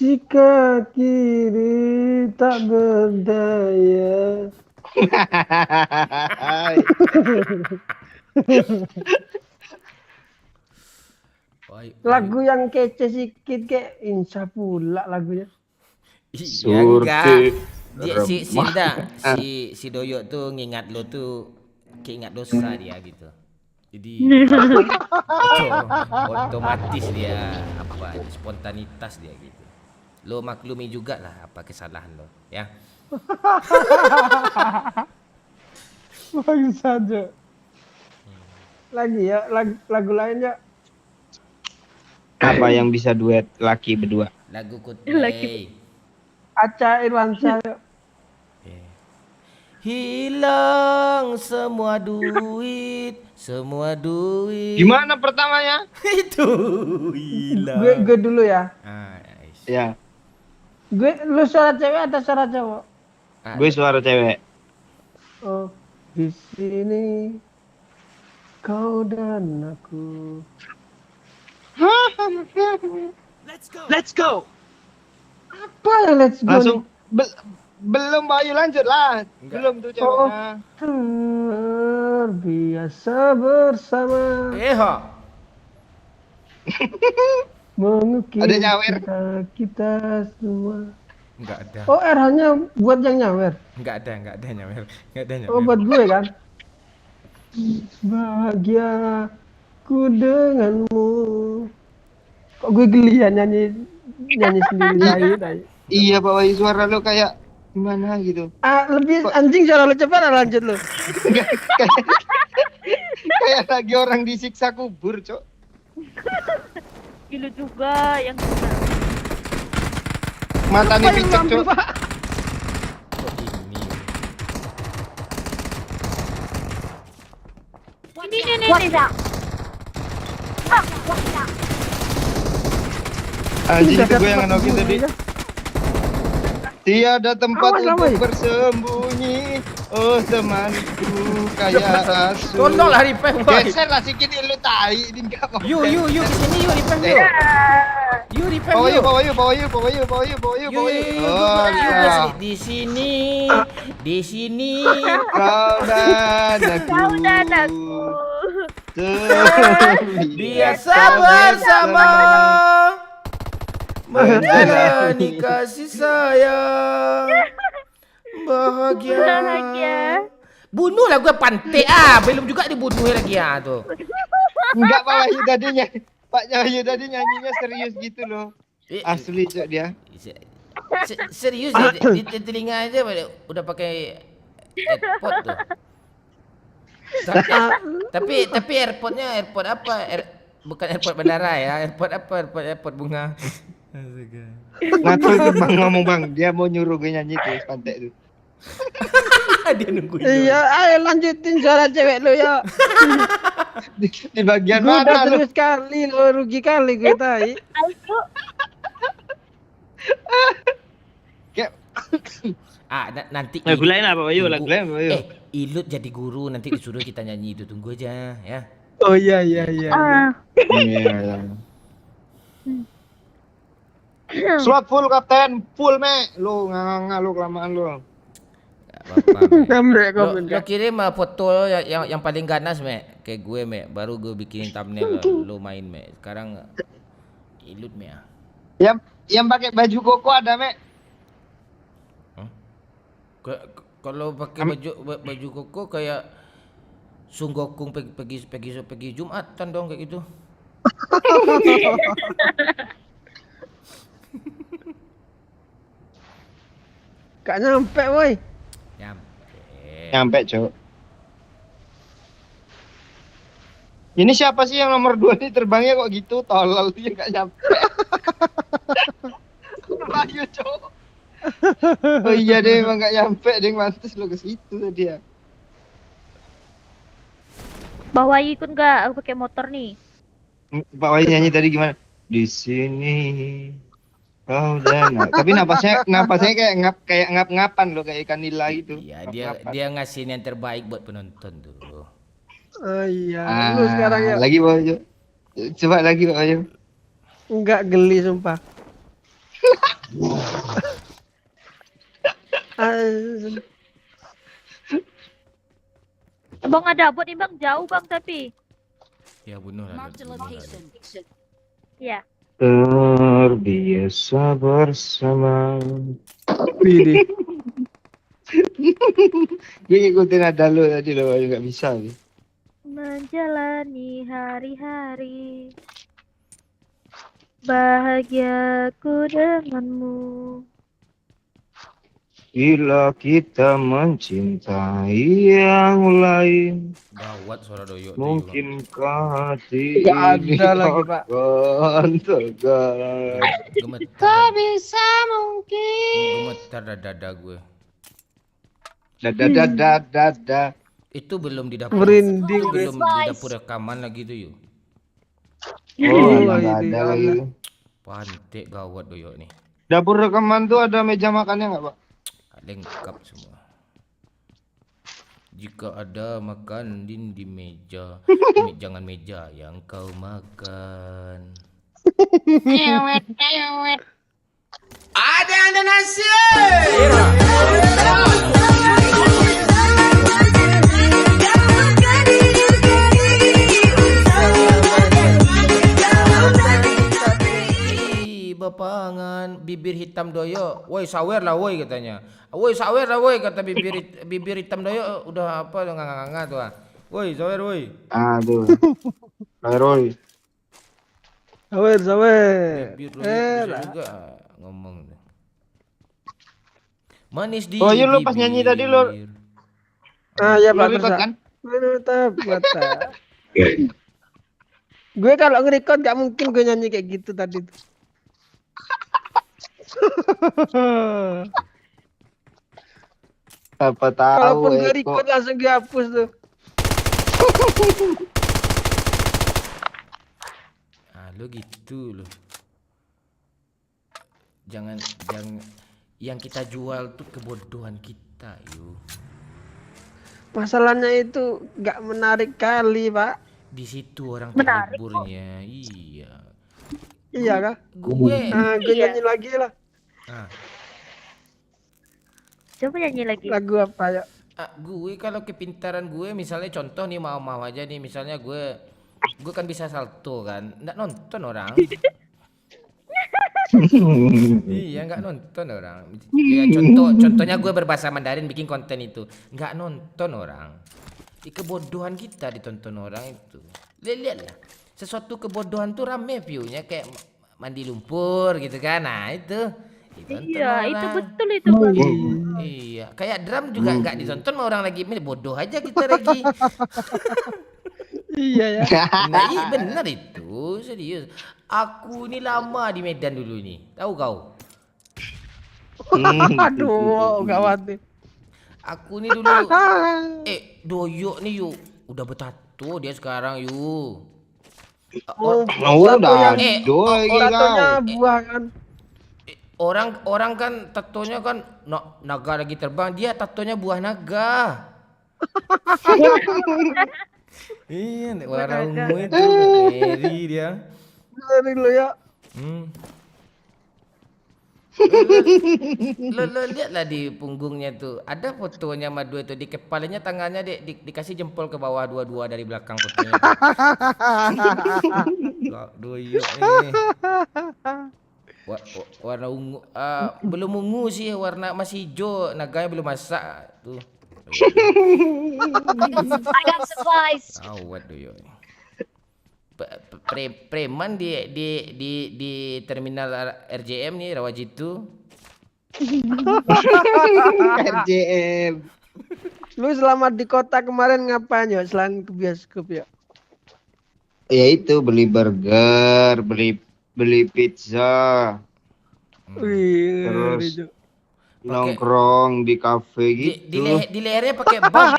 Jika kiri tak berdaya. Lagu yang kece sikit kayak insya pula lagunya.
Iya enggak. Dia si Doyok tuh ngingat lo tuh keingat dosa dia gitu. Jadi otomatis dia spontanitas dia gitu. Lo maklumi juga lah apa kesalahan lo, ya.
Bagus saja. Lagi ya, lagu lainnya.
Apa yang bisa duet laki berdua?
Lagu Coldplay.
Aca Irwansyah.
Hilang semua duit.
Gimana pertamanya?
Itu hilang.
Gue dulu ya.
Ah, nice.
Ya.
Lu suara cewek atau suara cowok?
Gue suara cewek.
Oh, di sini kau dan aku.
Let's go.
Apa yang let's go?
Langsung belum Bayu lanjut lah. Belum tuh ceweknya.
Terbiasa bersama mengukir
Ada nyawer.
kita semua.
Enggak ada.
Oh, R hanya buat yang nyawer.
Enggak ada nyawer. Enggak ada nyawer.
Oh, buat gue kan. Bahagia ku denganmu. Kok gue geli ya nyanyi sendiri aja.
Iya Pak Bayu, suara lo kayak gimana gitu.
Lebih anjing suara lu cepat lanjut lu.
Kayak lagi orang disiksa kubur, Cok.
Ilu juga yang kena.
Mata nih picek, Cok.
Kok ini?
Ini.
Anjing itu gue yang ngenokin tadi. Tiada tempat untuk bersembunyi. Oh temanku kayak asu.
Tolong lah repair boy.
Geser lah sedikit lu tai ini enggak mau.
Yuk kesini yuk repair yuk. Yuk repair yuk.
Bawa yuk. Oh,
Di sini.
Kau dan aku.
Biasa bersama menjalani kasih sayang bahagia. Bunuhlah gue pantai belum juga dibunuh lagi tuh.
Enggak Pak Wahyu tadinya. Pak Wahyu tadi nyanyinya serius gitu loh. Asli Cok dia.
Serius di telinga aja udah pakai AirPod tuh. Tapi AirPodnya AirPod apa? Bukan AirPod bandara ya. AirPod apa? AirPod bunga.
Ngatur tuh Bang ngomong Bang, dia mau nyuruh gue nyanyi tuh pantai tuh.
Dia nungguin.
Iya, ayo lanjutin suara cewek lu ya.
Di bagian
Gue udah
mana lu?
terus kali lu rugi kali gue tai.
Kayak
Nanti
lagu lain apa Bayu? Lagu lain apa Bayu?
Ilut jadi guru nanti disuruh kita nyanyi itu, tunggu aja ya.
Oh iya.
Iya. Slot full kapten, full me. Lu nganga lu kelamaan lu.
Lo kirim foto yang paling ganas kayak gue baru gue bikinin thumbnail lo main sekarang ilut
Yang pakai baju koko ada
kalau pakai baju koko kayak Sunggokung pergi Jumatan dong kayak gitu.
Gak nyampe woi.
Nyampe Cok. Ini siapa sih yang nomor 2 nih terbangnya kok gitu? Tolol dia gak nyampe. Bayu Cok. Oh iya deh emang gak nyampe deh, mantes lo ke situ tadi ya.
Bawa ikut nggak? Aku pakai motor nih.
Pak Wahyu nyanyi tadi gimana? Di sini kau dan tapi napasnya kayak ngap-ngapan loh, kayak ikan nila gitu.
Iya, dia ngasihin yang terbaik buat penonton tuh.
Oh iya, lu sekarang ya.
Lagi Pak Wahyu. Coba lagi Pak Wahyu.
Enggak geli sumpah.
Bang ada bot nih bang, jauh bang tapi.
Ya bunuh lah.
Ya.
Terbiasa bersama.
Pilih.
Gue ngikutin ada lu tadi loh, nggak bisa nih.
Menjalani hari-hari bahagiaku denganmu.
Bila kita mencintai yang lain,
Gawat suara Doyok.
mungkinkah hati
Nggak
ini
ada lagi, Pak.
akan tegar?
Gemetar.
Bisa mungkin.
Gemetar dada gue.
Dada.
Itu belum di dapur.
Merinding,
Belum di dapur rekaman lagi tuh yuk.
Oh,
Iya,
nggak ada
iya.
lagi.
Pantek gawat Doyok nih.
Dapur rekaman tuh ada meja makannya nggak, Pak?
Lengkap semua. Jika ada makan di meja, jangan meja yang kau makan. Ada nasi. Bapangan bibir hitam doyo, woi sawer lah woi katanya, woi sawer lah woi kata bibir hitam doyo udah apa nganga tuh, woi sawer woi.
Aduh. Roy.
Sawer.
Bibir doyo bisa juga ngomong. Manis di
Oh iya lo pas nyanyi tadi lo.
Ya
Lo
Pak
record
Kersa.
kan?
Mantap. Gue kalau nge-record gak mungkin gue nyanyi kayak gitu tadi tuh.
Apa tahu
Kalaupun gue
Eko.
record langsung dihapus tuh.
Lo gitu lo. Jangan yang kita jual tuh kebodohan kita, yuk.
Masalahnya itu gak menarik kali, Pak.
Di situ orang
Menarik
terhiburnya. Iya.
Iya kah?
Gue
Gue
Iya.
nyanyi lagi lah.
Coba nyanyi lagi.
Lagu apa ya?
Gue kalau kepintaran gue misalnya contoh nih mau aja nih misalnya gue kan bisa salto kan. Nggak nonton orang. Iya nggak nonton orang. Ya, contohnya gue berbahasa Mandarin bikin konten itu nggak nonton orang. Kebodohan kita ditonton orang itu. Lihatlah sesuatu kebodohan tuh rame viewnya kayak mandi lumpur gitu kan. Nah itu ditonton
Iya,
orang.
itu betul itu Bang.
Iya kayak drum juga nggak ditonton sama orang lagi bodoh aja kita lagi.
Iya ya.
Nah, iya benar itu serius. Aku ini lama di Medan dulu nih, tahu kau?
Aduh, gawat nih.
Aku ini dulu, Doyok nih yuk, udah bertato dia sekarang yuk.
udah. Doi
Tatonya
gila.
buah kan.
Orang kan tatonya kan naga lagi terbang, dia tatonya buah naga. Iya, warna ungu itu, Mary dia.
Dari lo ya.
Lo lihatlah di punggungnya tuh ada fotonya sama dua itu di kepalanya tangannya dikasih jempol ke bawah dua-dua dari belakang fotonya. Doyok nih. Warna ungu, belum ungu sih, warna masih hijau, naganya belum masak tuh.
I got supplies.
Awet Doyok. Preman di terminal RJM nih Rawajitu.
RJM.
Lu selama di kota kemarin ngapain ya selain ke bioskop ya?
Ya itu beli burger, beli pizza,
Wih,
terus
ngeri, Cuk.
nongkrong di kafe gitu.
Di lehernya pakai bau,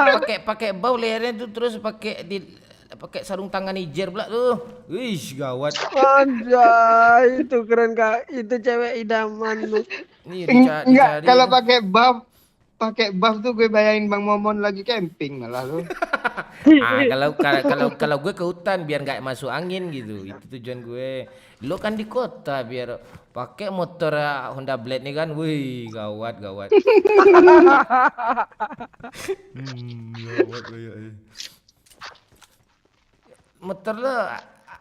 pakai bau lehernya tuh terus pakai sarung tangan Niger pula tuh. Wih, gawat.
Anjay, itu keren Kak. Itu cewek idaman lu.
Nih
Enggak,
dicari.
kalau pakai buff tuh gue bayangin Bang Momon lagi camping malah lu.
Kalau gue ke hutan biar nggak masuk angin gitu. Itu tujuan gue. Lo kan di kota biar pakai motor Honda Blade nih kan. Wih, gawat. Gawat kayak. Motor lo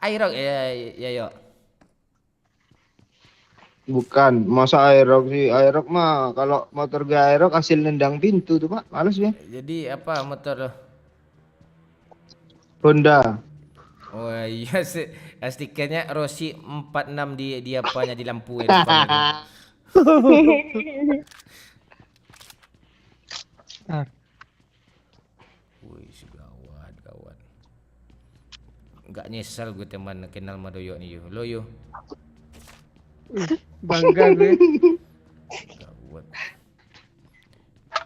Aerox ya yo.
Bukan, masa Aerox sih? Aerox mah kalau motor gue Aerox hasil nendang pintu tuh, Pak. Males ya.
Jadi apa motor lo?
Honda.
Oh iya stikernya Rossi 46 di apanya di lampu ya depannya. Wih, gawat. Enggak nyesal gue teman kenal sama Doyok nih yo. Lo yo.
Bangga gue.
Gawat.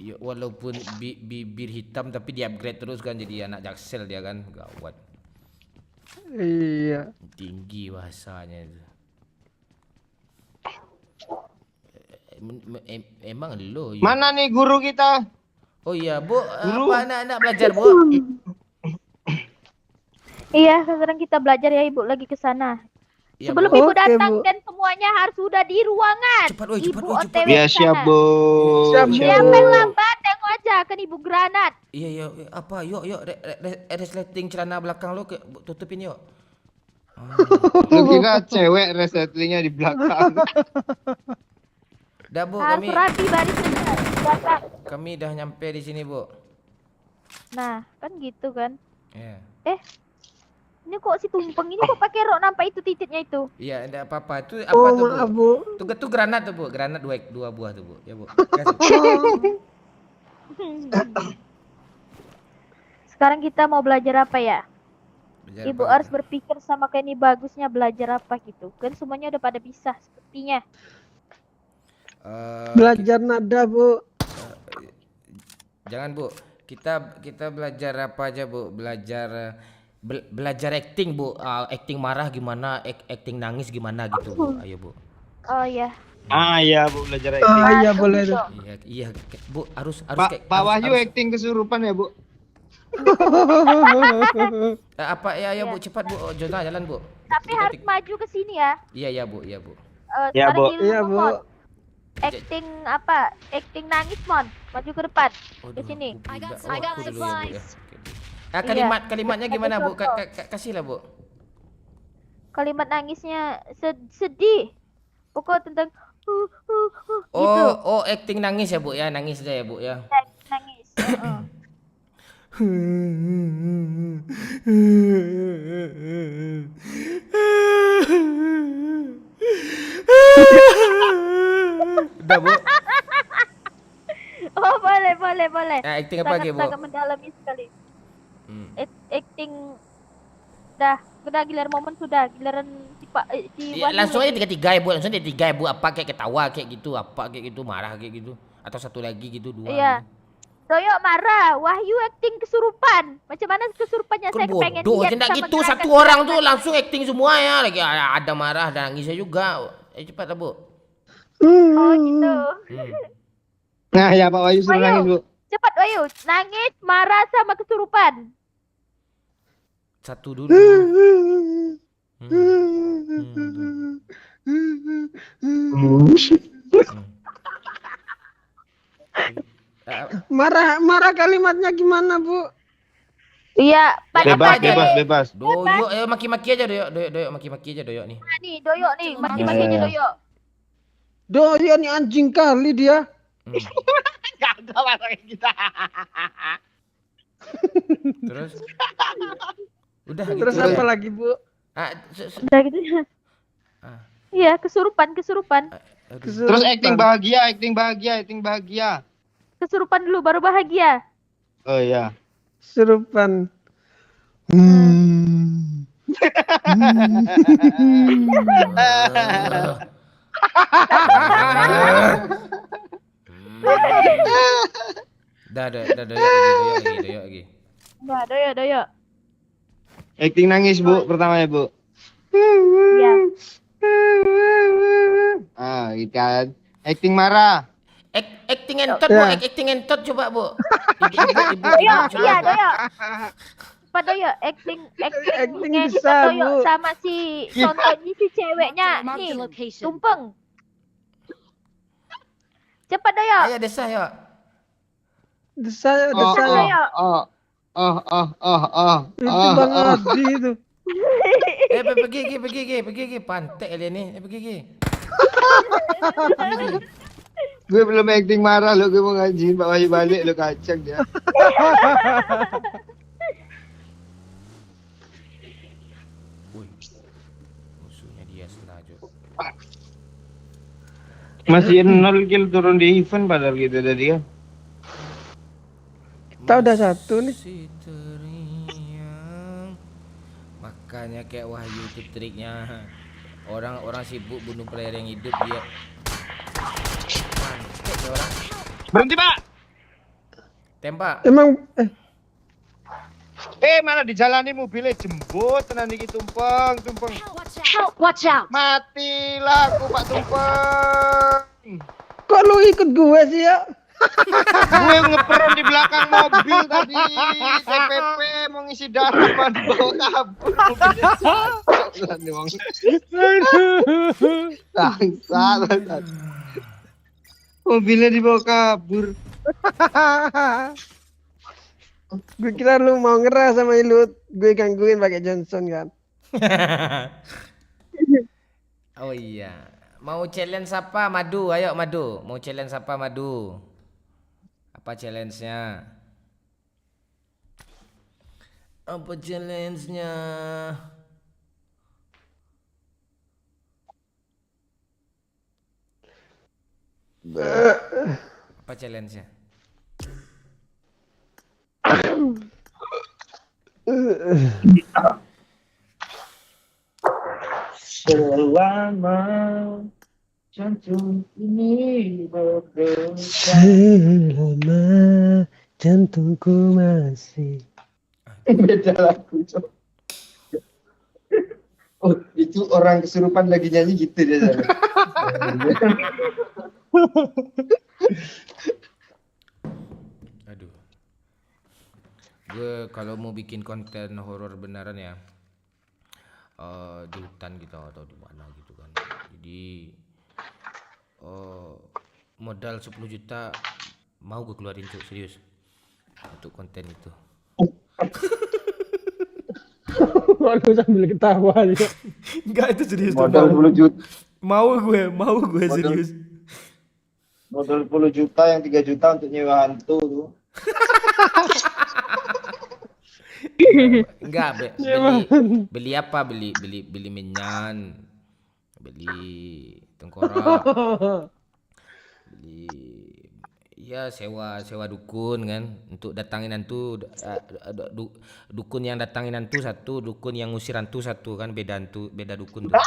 Ya, walaupun bibir hitam tapi di upgrade terus kan jadi anak Jaksel dia kan. Gawat.
Iya.
Tinggi bahasanya itu. Emang lo. Ya.
Mana nih guru kita?
Oh iya, Bu.
Guru.
Apa anak-anak belajar, Bu?
Iya, sekarang kita belajar ya Ibu lagi ke sana.
Iya,
Sebelum
Bu.
Ibu
Oke,
datang
Bu.
dan semuanya harus sudah di ruangan.
Cepat, woy,
Ibu
cepat, woy, cepat.
OTW
Ya
ke
siap
sana.
bu.
Siap, Bu.
Siapa yang lambat tengok aja kan Ibu granat.
Iya, iya, apa? Yuk, resleting celana belakang lo tutupin yuk.
Lu kira cewek resetlingnya di belakang?
Dah, Bu,
Harus rapi barisnya. Belakang.
kami dah nyampe di sini, Bu.
Nah, kan gitu kan.
Ya.
Ini kok si tumpeng ini kok pakai rok nampak itu titiknya itu.
Iya, enggak apa-apa. Itu apa
Oh
tuh,
maaf
Bu?
Bu.
Tuh granat tuh, Bu. Granat dua buah tuh, Bu. Ya, Bu. Kasih.
Sekarang kita mau belajar apa ya?
Belajar
Ibu
apa
harus
kita?
berpikir sama kayak ini bagusnya belajar apa gitu. Kan semuanya udah pada bisa sepertinya.
Belajar nada Bu.
Jangan, Bu. Kita belajar apa aja, Bu? Belajar acting, Bu. Acting marah gimana, acting nangis gimana gitu, Bu. Ayo, Bu.
Oh ya.
Ah iya bu belajar acting.
Iya boleh tuh.
Iya, Bu, harus
Pak Wahyu acting kesurupan ya bu.
apa ya,
Iya.
Bu, cepat, Bu. Jonah jalan, Bu.
Tapi harus maju ke sini ya.
Iya, Bu. Iya, Bu.
Ya,
Sekarang
Bu.
giliran
Iya Bu.
Mon. Acting apa? Acting nangis Mon. Maju ke depan. Ke sini.
I got
I got
dulu ya, Bu, ya.
supplies.
Kalimatnya gimana, Bu? Kasihlah, Bu.
Kalimat nangisnya sedih. Pokok tentang gitu.
Oh, acting nangis ya, Bu ya. Nangis aja ya, Bu ya.
Nangis. Heeh.
Udah, Bu.
Oh boleh.
Acting apa lagi, Bu?
Sangat mendalami sekali.
Hmm.
Acting udah giliran momen sudah giliran si
Ya,
Wahyu
langsung aja
lagi.
tiga ya, Bu. Langsung aja tiga ya, Bu. Apa kayak ketawa kayak gitu, apa kayak gitu, marah kayak gitu. Atau satu lagi gitu, dua.
Iya.
Gitu.
Doyok marah, Wahyu acting kesurupan. Macam mana kesurupannya
Kan
saya pengen
bodoh,
lihat
tidak
sama
gitu.
gerakan
Satu orang tuh
gerakannya.
langsung acting semua ya. Lagi ada marah, ada nangisnya juga. Cepat lah, Bu.
Oh gitu.
Nah ya Pak Wahyu suruh
Wahyu.
nangis bu.
Cepat Wahyu, nangis, marah sama kesurupan.
Satu dulu.
Marah kalimatnya gimana Bu?
Iya, pada
Bebas.
Doyok, maki-maki aja doyok, maki-maki aja doyok nih.
nih, Doyok nih, maki-maki aja Doyok.
Doya nih anjing kali dia.
Gak ada kayak kita.
Terus? Udah
Terus
gitu
apa
ya.
lagi Bu?
Udah gitu ya.
Ah.
Iya, kesurupan.
Aduh.
Terus acting bahagia.
Kesurupan dulu baru bahagia.
Oh iya.
Kesurupan.
Dah doyok lagi.
Enggak, Doyok.
Acting nangis bu pertama ya bu.
Iya.
Ah gitu kan. Acting marah.
Acting entot, Bu. Acting entot coba, Bu. Ibu.
Doyok,
coba.
iya Doyok. Cepat Doyok, acting
Acting
ngentot
bisa,
Doyok
Bu.
sama si contohnya si ceweknya
Mark
nih,
the location.
tumpeng. Cepat Doyok.
Ayo desah, yuk.
Desaya.
Doyok.
Itu Bang Adi itu.
Pergi. Pantek kalian nih. Pergi.
Gue belum acting marah lo, gue mau ngajiin Pak Wahyu balik lo kacang dia.
Woi. Musuhnya dia sengaja.
Masih 0 kill turun di event padahal gitu tadi kan.
Kita udah satu nih.
Masih teriang. Makanya kayak Wahyu itu triknya. Orang sibuk bunuh player yang hidup dia. Pantek dia orang.
Berhenti Pak.
Tembak.
Emang
Malah dijalani mobilnya jembut tenan iki tumpeng.
Watch out!
Matilah aku Pak Tumpeng.
Kok lu ikut gue sih ya?
Gue ngeperon di belakang mobil tadi. TPP mau ngisi data baru bawa kabur. Mobilnya cocok lah nih, Bang. Bangsat. Mobilnya dibawa kabur.
Gue kira lu mau ngeras sama Ilut. Gue gangguin pakai Johnson kan.
Oh iya. Mau challenge apa Madu? Ayo Madu. Mau challenge apa Madu? Apa challenge-nya? Apa challenge-nya? Apa challenge-nya?
Selama jantung ini berdetak.
Selama jantungku masih.
Beda lagu, Cok. Oh, itu orang kesurupan lagi nyanyi gitu dia. Cok.
Aduh. Gue kalau mau bikin konten horor beneran ya, di hutan gitu atau di mana gitu kan. Jadi modal 10 juta mau gue keluarin Cuk, serius untuk konten itu.
Waduh sambil ketawa aja.
Enggak, itu serius tuh,
Modal 10 juta.
mau gue serius.
Modal 10 juta yang 3 juta untuk nyewa hantu tuh.
Enggak, beli apa? Beli menyan, beli tengkorak, beli ya sewa dukun kan untuk datangin hantu. Dukun yang datangin hantu satu, dukun yang ngusir hantu satu kan, beda dukun tuh.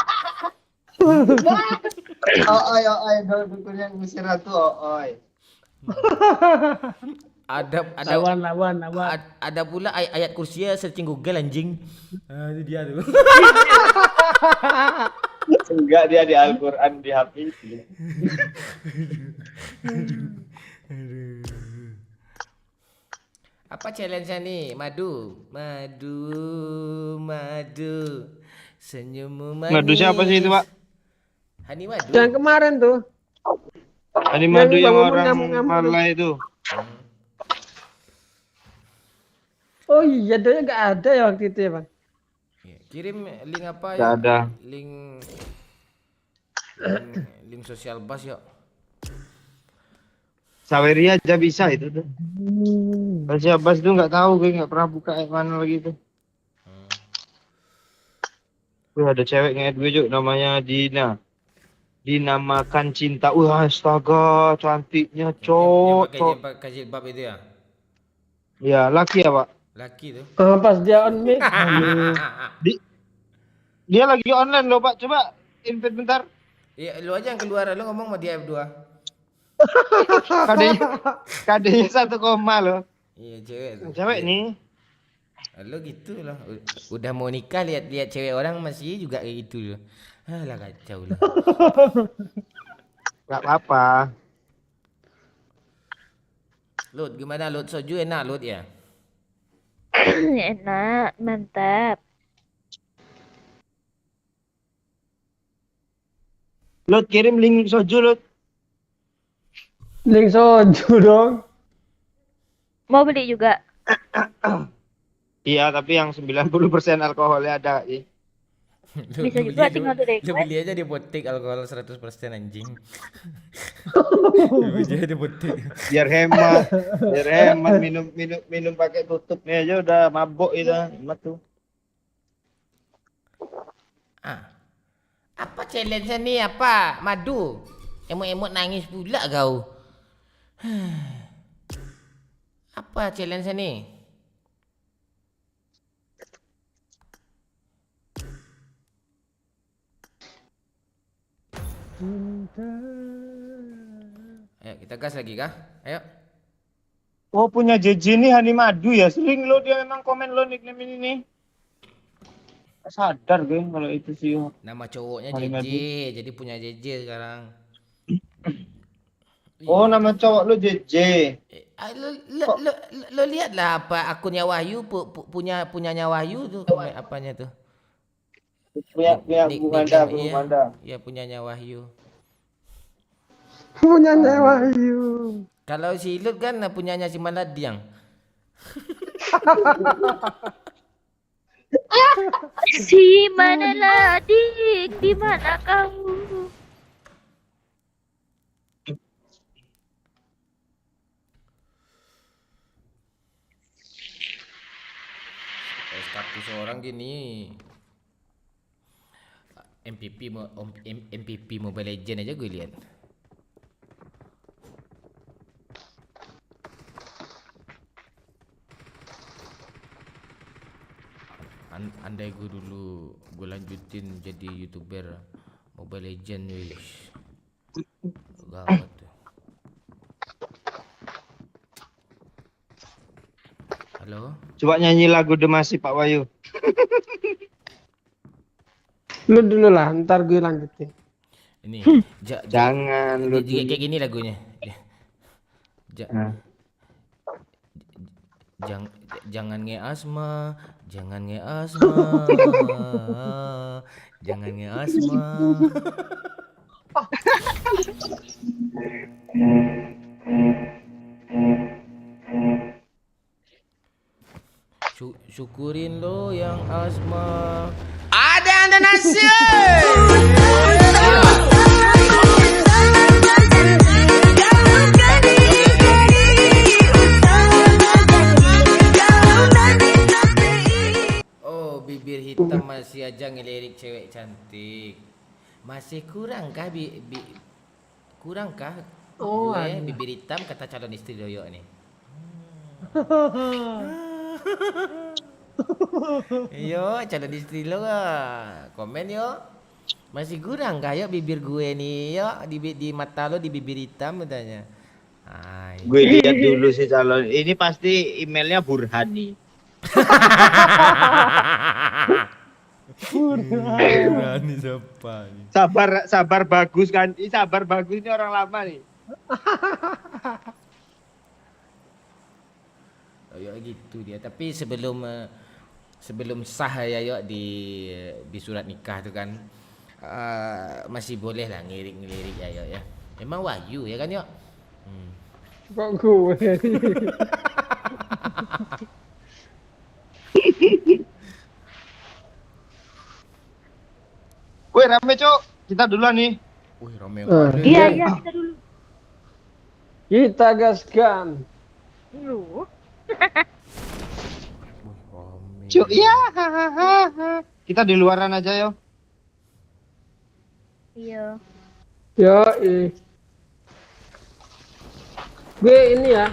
Oi, dukun yang ngusir hantu, oi.
Ada
Lawan.
ada pula ayat kursi searching Google anjing. Itu dia tuh.
Enggak, dia di Al-Quran di HP.
Apa challenge-nya nih? Madu. Senyummu manis.
Madu siapa sih itu, Pak?
Hani Madu.
Yang kemarin tuh.
Ini madu yang
bangun
orang
ngamuk-ngamuk.
Malay itu.
Oh iya, dia nggak ada ya waktu itu ya bang.
Iya, kirim link apa
Nggak
ya?
ada.
Link sosial bus yuk.
Saweria aja bisa itu tuh. Kalau si Abbas tuh nggak tahu, gue nggak pernah buka yang mana lagi tuh. Wih, ada cewek nge-add gue juga namanya Dina. Dinamakan cinta. Wah, astaga, cantiknya,
Yang
cok.
pakai jilbab itu ya?
Ya, laki ya, Pak.
Laki tuh.
Pas dia on mic.
Dia lagi online loh, Pak. Coba invite bentar.
Iya, lu aja yang keluar, lu ngomong sama dia F2.
KD-nya 1 koma loh.
Iya, cewek tuh.
Cewek nih.
Lo gitu lah. Udah mau nikah lihat cewek orang masih juga kayak gitu loh. Alah kacau lah.
Gak apa-apa.
Lut, gimana Lut? Soju enak Lut ya?
Enak, mantap.
Lut, kirim link soju, Lut.
Link soju dong.
Mau beli juga?
Iya, tapi yang 90% alkoholnya ada.
Bisa juga tinggal di
Lu
request.
beli aja di botik alkohol 100% anjing. Lu beli aja di botik.
Biar hemat. Minum pakai tutupnya aja udah mabok itu. Hemat tuh.
Apa challenge-nya nih apa? Madu. Emot-emot nangis pula kau. Apa challenge-nya nih? Ayo kita gas lagi kah? Ayo.
Oh, punya JJ nih Hani Madu ya. Sering lo dia memang komen lo nickname ini nih. Sadar gue kalau itu sih.
Nama cowoknya
Hani
JJ,
Madu.
jadi punya JJ sekarang.
Oh, nama cowok lu JJ.
Lo lihatlah apa akunnya Wahyu punyanya Wahyu tuh apanya tuh.
Punya Bung
Iya,
Manda.
iya punyanya Wahyu.
Punya Wahyu.
Kalau si Lut kan punyanya si Maladiang.
Si manalah dik, di mana kau?
Status orang gini. MVP Mobile Legend aja gue lihat. Andai gue dulu gue lanjutin jadi YouTuber Mobile Legend wis. Gawat tuh. Halo?
Coba nyanyi lagu Demasi Pak Wahyu.
Lu dulu lah, ntar gue lanjutin.
Ini
Jangan lu
kayak gini lagunya.
Nah.
Jangan ngeasma, jangan ngeasma, jangan ngeasma. Syukurin lo yang asma. Ada nasi. Bibir hitam masih aja ngelirik cewek cantik. Masih kurangkah kurangkah gue bibir hitam kata calon istri Doyo nih. Yo calon istri lo komen yo. Masih kurang kayak bibir gue nih yo di mata lo di bibir hitam katanya.
Gue lihat dulu sih calon. Ini pasti emailnya Burhani.
Burhani siapa nih?
Sabar bagus kan? Ini sabar bagus ini orang lama nih.
Oh, ya gitu dia. Tapi sebelum sah ya yo di surat nikah tuh kan masih boleh lah ngelirik ya yo ya. Emang Wahyu ya kan yo.
Kok gue?
Woi rame cok, kita duluan nih.
Wih rame
Iya, kita dulu.
Kita gaskan.
Lu.
Cok, ya. Kita di luaran aja yo.
Iya.
Yo, gue ini ya.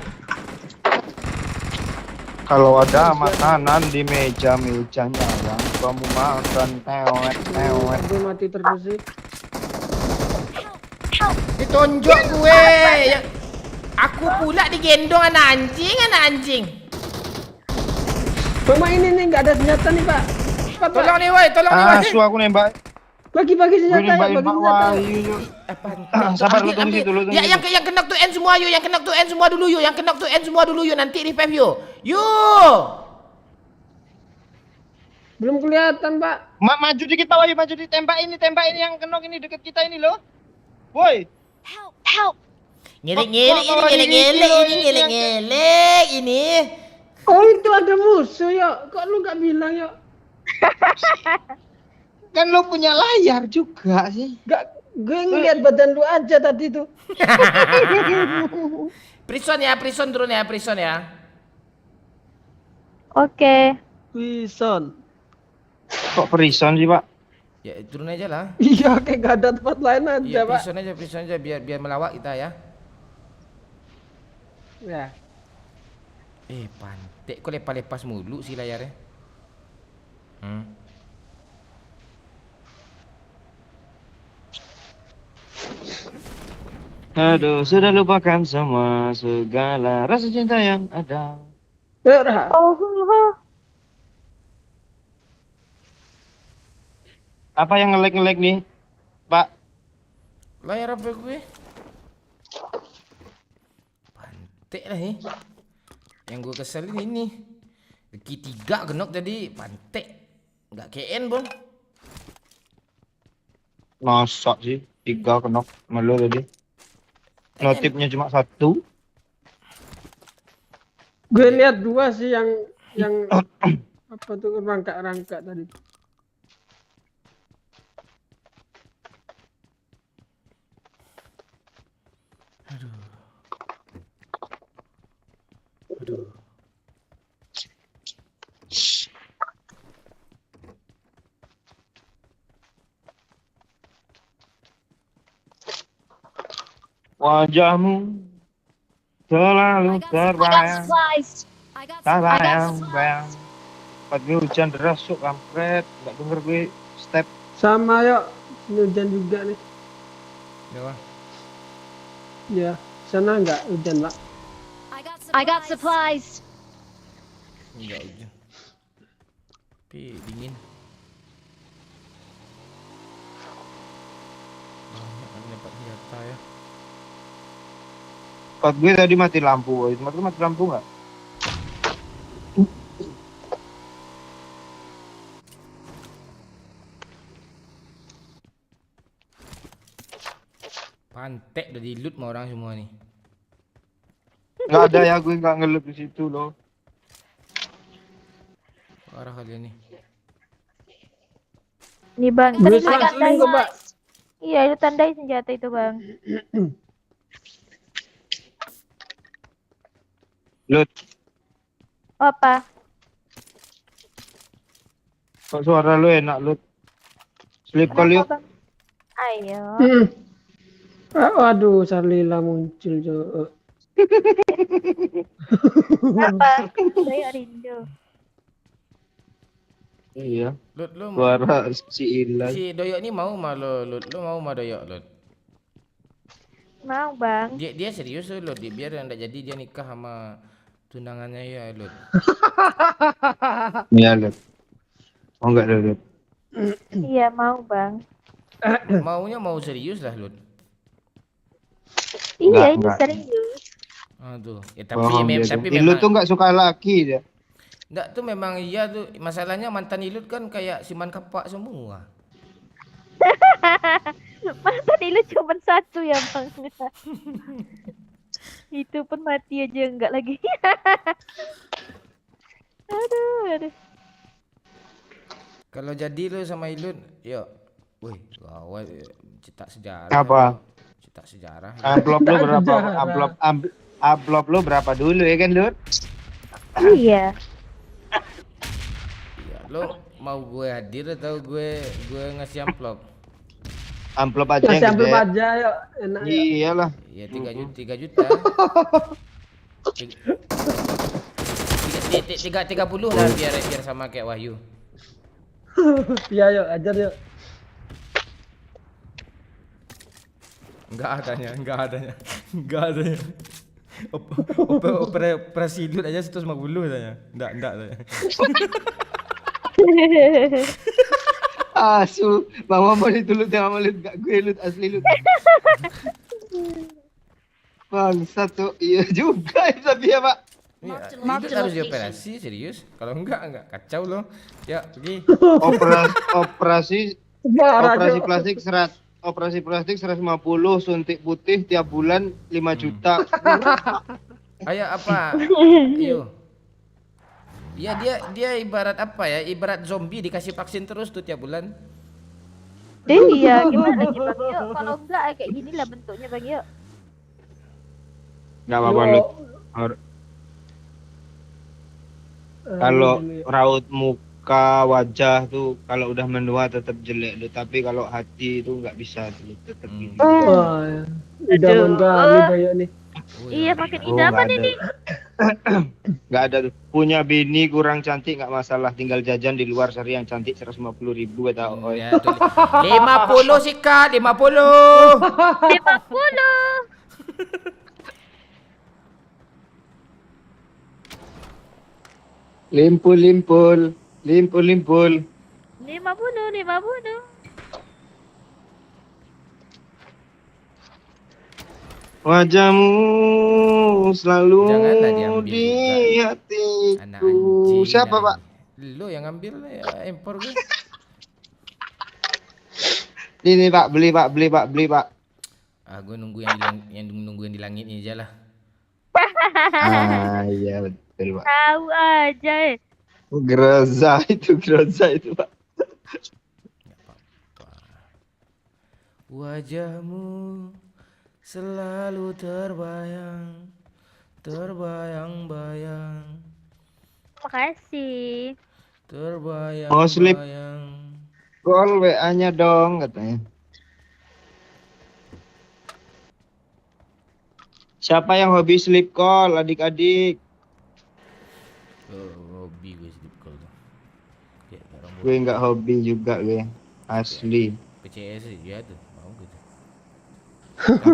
Kalau ada makanan di meja-mejanya yang kamu makan tewet.
Gue mati terus sih.
Ditonjok gue ya. Aku pula digendong anak anjing.
Cuma ini nih nggak ada senjata nih pak.
Tolong nih woi.
Asu aku nembak.
Bagi senjata ya,
Nembakin
bagi
Pak
senjata.
Wahyu. Sabar lu tunggu situ lu.
Ya yang kena tuh N semua yuk, yang kena tuh N semua dulu yuk, yang kena tuh N semua dulu yuk, nanti revive yuk. Yuk.
Belum kelihatan pak.
Maju dikit Pak Wahyu, maju ditembak ini yang kenok ini deket kita ini loh. Woi.
Help.
Ngelek ini.
Oh itu ada musuh ya. Kok lu nggak bilang ya?
Kan lu punya layar juga sih.
Gak, gue ngeliat badan lu aja tadi tuh.
Prison turun ya.
Oke.
Wison.
Kok prison sih Pak?
Ya turun aja lah.
Iya kayak gak ada tempat lain aja
Iya
pak.
prison aja biar melawak kita ya.
Ya.
Pantek kok lepas mulu sih layarnya.
Aduh, sudah lupakan semua segala rasa cinta yang ada. Apa yang ngelek nih, Pak?
Layar apa gue? Pantek lah ni. Yang gue kesel ini. Deki 3 genok jadi pantek. Enggak KN bang.
Masak sih 3 kenok malu tadi. Notifnya cuma 1.
Gue lihat 2 sih yang apa tuh rangka-rangka tadi.
Aduh.
Wajahmu selalu terbayang, terbayang. Pagi hujan deras, sok kampret. Nggak denger gue step.
Sama yuk, ini hujan juga nih.
Ya bang.
Ya, sana enggak hujan, Pak.
I got supplies.
Enggak hujan. Tapi dingin. Banyak kan dapat senjata ya.
Tempat gue tadi mati lampu, woy. Tempat gue mati lampu nggak?
Pantek udah di loot sama orang semua nih.
Nggak ada ya, gue nggak ngelup di situ loh.
Parah kalian nih.
Nih bang,
Gue
itu
salah
tandai.
selingkuh, Pak.
Iya, itu tandai senjata itu bang.
Lut,
Oh, apa?
kok suara lu enak, Lut? Sleep call yuk.
Kenapa bang? Ayo.
Waduh, Sarlila muncul jo.
Apa? Saya rindu.
Iya,
Lut lu
suara si Ilan.
si Doyok ini mau mah lo Lut. Lu mau mah Doyok Lut.
Mau bang.
Dia serius Lut. Dia biar enggak jadi dia nikah sama tunangannya ya Lut.
Iya, Lut. Oh enggak, Lut.
Iya mau bang.
Maunya mau serius lah Lut.
Iya ini
Enggak.
serius.
Ah tuh. Ya
Bohong dia
tapi
tuh. Ilu
memang
tuh nggak suka laki dia.
enggak tuh memang iya tuh. Masalahnya mantan Ilut kan kayak siman kapak semua.
Masa lu cuma satu ya bang? Itu pun mati aja enggak lagi. aduh.
Kalau jadi lu sama Ilut, yuk. Wih, gawat cetak sejarah.
Apa?
Cetak sejarah.
Amplop lu berapa?
Sejarah.
Amplop lu berapa dulu ya kan, Lut?
Iya.
Iya, lu mau gue hadir atau gue ngasih amplop?
Amplop aja yang
Kasih ambil
gede.
aja yuk, enak yuk.
Iyalah.
Iya 3 juta. 30 lah biar sama kayak Wahyu.
Iya yuk, ajar yuk.
Enggak adanya. Operasi Lut aja 150 katanya. Enggak katanya.
Asu, mama mau ditulut ya, mama Lut gak gue Lut asli Lut. Bangsat tuh, iya juga ya, tapi ya Pak.
Iya, Lut harus dioperasi serius. Kalau enggak kacau loh. Ya, pergi.
Operasi
Sejarah yuk.
plastik operasi plastik 150, suntik putih tiap bulan 5 juta.
Ayo apa? Ayo. Ya dia ibarat apa ya? Ibarat zombie dikasih vaksin terus tuh tiap bulan.
Iya gimana sih bang yuk? Kalau enggak kayak gini lah bentuknya bang yuk.
Enggak apa-apa Lut. Kalau raut muka wajah tuh kalau udah menua tetap jelek Lut, tapi kalau hati itu nggak bisa Lut, tetap gini.
Wah, ya. Idaman kali kayak nih.
Iya makin
Oh,
idaman
nggak ada.
ini.
Nggak ada tuh. Punya bini kurang cantik nggak masalah, tinggal jajan di luar sehari yang cantik 150.000 kata Oi.
Ya, tuh. 50 sih Kak, 50.
50.
Limpul.
50.
Wajahmu selalu
Janganlah diambil
di
juga.
hatiku.
Anak anjing.
Siapa, Pak?
Lu yang ngambil ya, impor gue.
Ini Pak, beli Pak, beli Pak.
Ah, gue nunggu nunggu yang di langit ini aja lah.
Ah, iya betul Pak.
Tahu aja
Groza itu Pak.
Nggak apa-apa. Wajahmu selalu terbayang-bayang.
Makasih.
Mau slip?
Terbayang-bayang.
Call WA-nya dong katanya. Siapa yang hobi sleep call adik-adik?
Oh, hobi gue sleep call tuh. Ya, orang
Gue nggak hobi juga gue. Asli.
PCS ya tuh, mau gitu.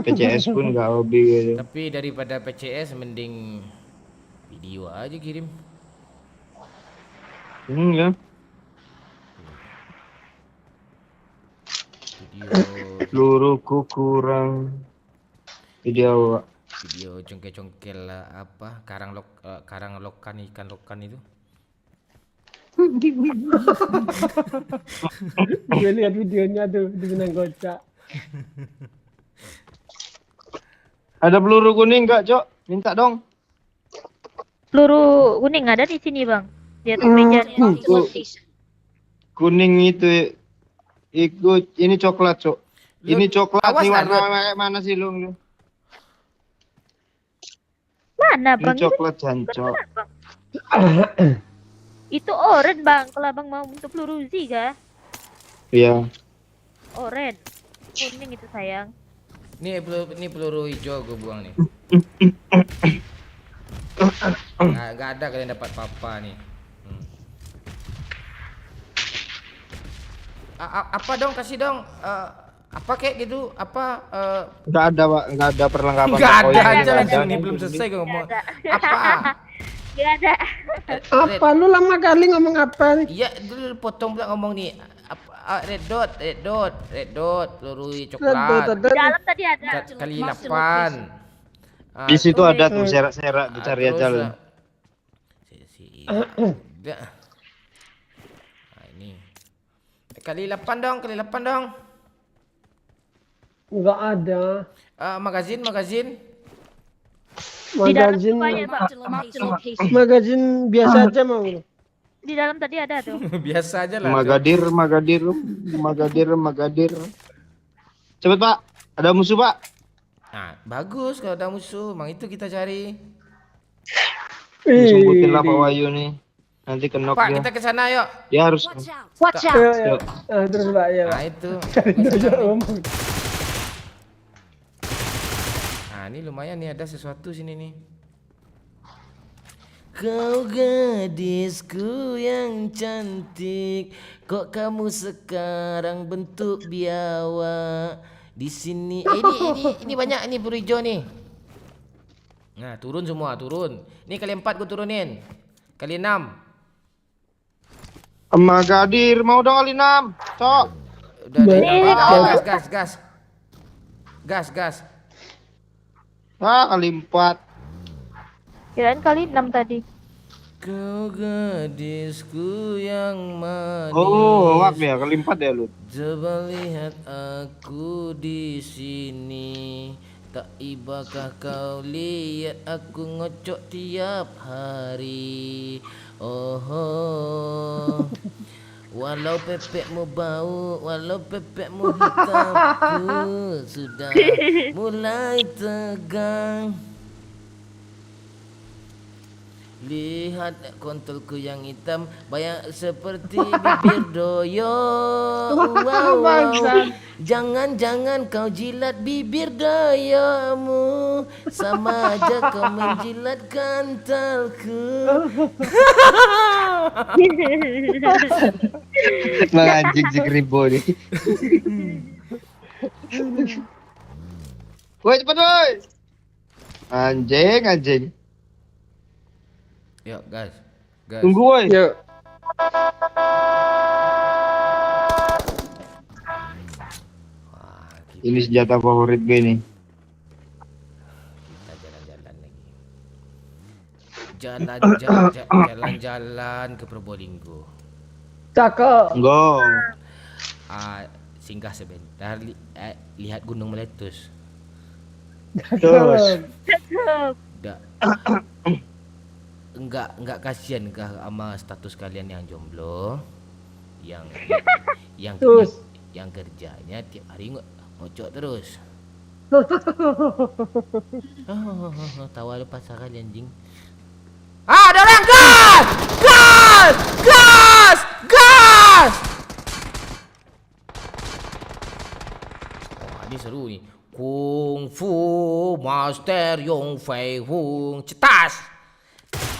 PCS pun nggak hobi gitu.
Tapi daripada PCS mending video aja kirim.
Ya. Peluruku kurang. Video
Congkel-congkel apa karang lokan ikan lokan itu.
Gue lihat videonya tuh di benang kocak.
ada peluru kuning nggak, Cok? Minta dong.
Peluru kuning ada di sini, Bang. Di atas meja nih.
Kuning itu ikut ini coklat, Cok. Ini coklat nih warna kayak mana sih lu?
Mana,
Ini
Bang?
coklat jancok.
Bang. Itu oren, Bang. Kalau Bang mau untuk peluru Uzi kah?
Iya.
Oren. Kuning itu, sayang.
Ini peluru hijau gue buang nih. Gak ada kalian dapat apa-apa nih. Apa dong, kasih dong. Apa kayak gitu? Apa?
Nggak ada, Pak. Nggak ada perlengkapan.
Nggak ada
koin.
aja
Nggak
langsung
ada.
nih, belum selesai gue ngomong.
Nggak ada.
Apa?
Gak ada.
Apa lu lama kali ngomong apa nih?
Iya, dulu potong pula ngomong nih. Red dot, peluru coklat.
Di dalam tadi ada.
Kali 8.
Di situ ada tuh serak-serak, dicari aja lu.
Udah. Nah, ini. Kali 8 dong.
Enggak ada.
Magazin.
Di dalam
Magazin
banyak, Bang.
Marked a location.
magazin biasa aja mau lu.
Di dalam tadi ada tuh.
Biasa aja lah.
Magadir. Cepet, Pak. Ada musuh, Pak.
Nah, bagus kalau ada musuh. Mang itu kita cari.
Sumbutin lah Pak Wahyu nih. Nanti kenok
Pak,
dia.
kita ke sana yuk.
Dia harus
Watch out.
Watch out.
Ayo. Terus Pak ya.
Nah,
Pak.
itu.
Ngomong.
Nah, ini lumayan nih ada sesuatu sini nih. Kau gadisku yang cantik, kok kamu sekarang bentuk biawak di sini. Ini banyak ini peluru hijau nih. Nah, turun semua, turun. Ini kali 4 gue turunin. Kali 6.
Magadir mau dong kali 6. Cok.
Udah, gas.
Kali 4.
Kirain kali 6 tadi.
Kau gadisku yang manis.
Oh, wak ya kali 4 ya lu.
Coba lihat aku di sini. Tak ibakah kau lihat aku ngocok tiap hari. Oh. Walau pepekmu bau, walau pepekmu hitam, ku sudah mulai tegang. Lihat kontolku yang hitam, banyak seperti bibir doyo. Wow. Jangan kau jilat bibir doyomu, sama aja kau menjilat kantalku.
Bang anjing si Kribo nih. Woi cepet woi. Anjing.
Yuk, gas.
Tunggu woi.
Yuk.
Ini senjata favorit gue nih.
jalan-jalan ke Probolinggo.
Cakep.
Go.
Singgah sebentar lihat Gunung Meletus.
Terus.
Enggak enggak kasihan kah sama status kalian yang jomblo yang
Terus.
yang kerjanya tiap hari ngocok terus. Tawa lu pasal kali anjing. Ada orang gas! Gas! Gas! Gas! Wah, ini seru nih. Kung Fu Master Yong Fei Hung. Cetas!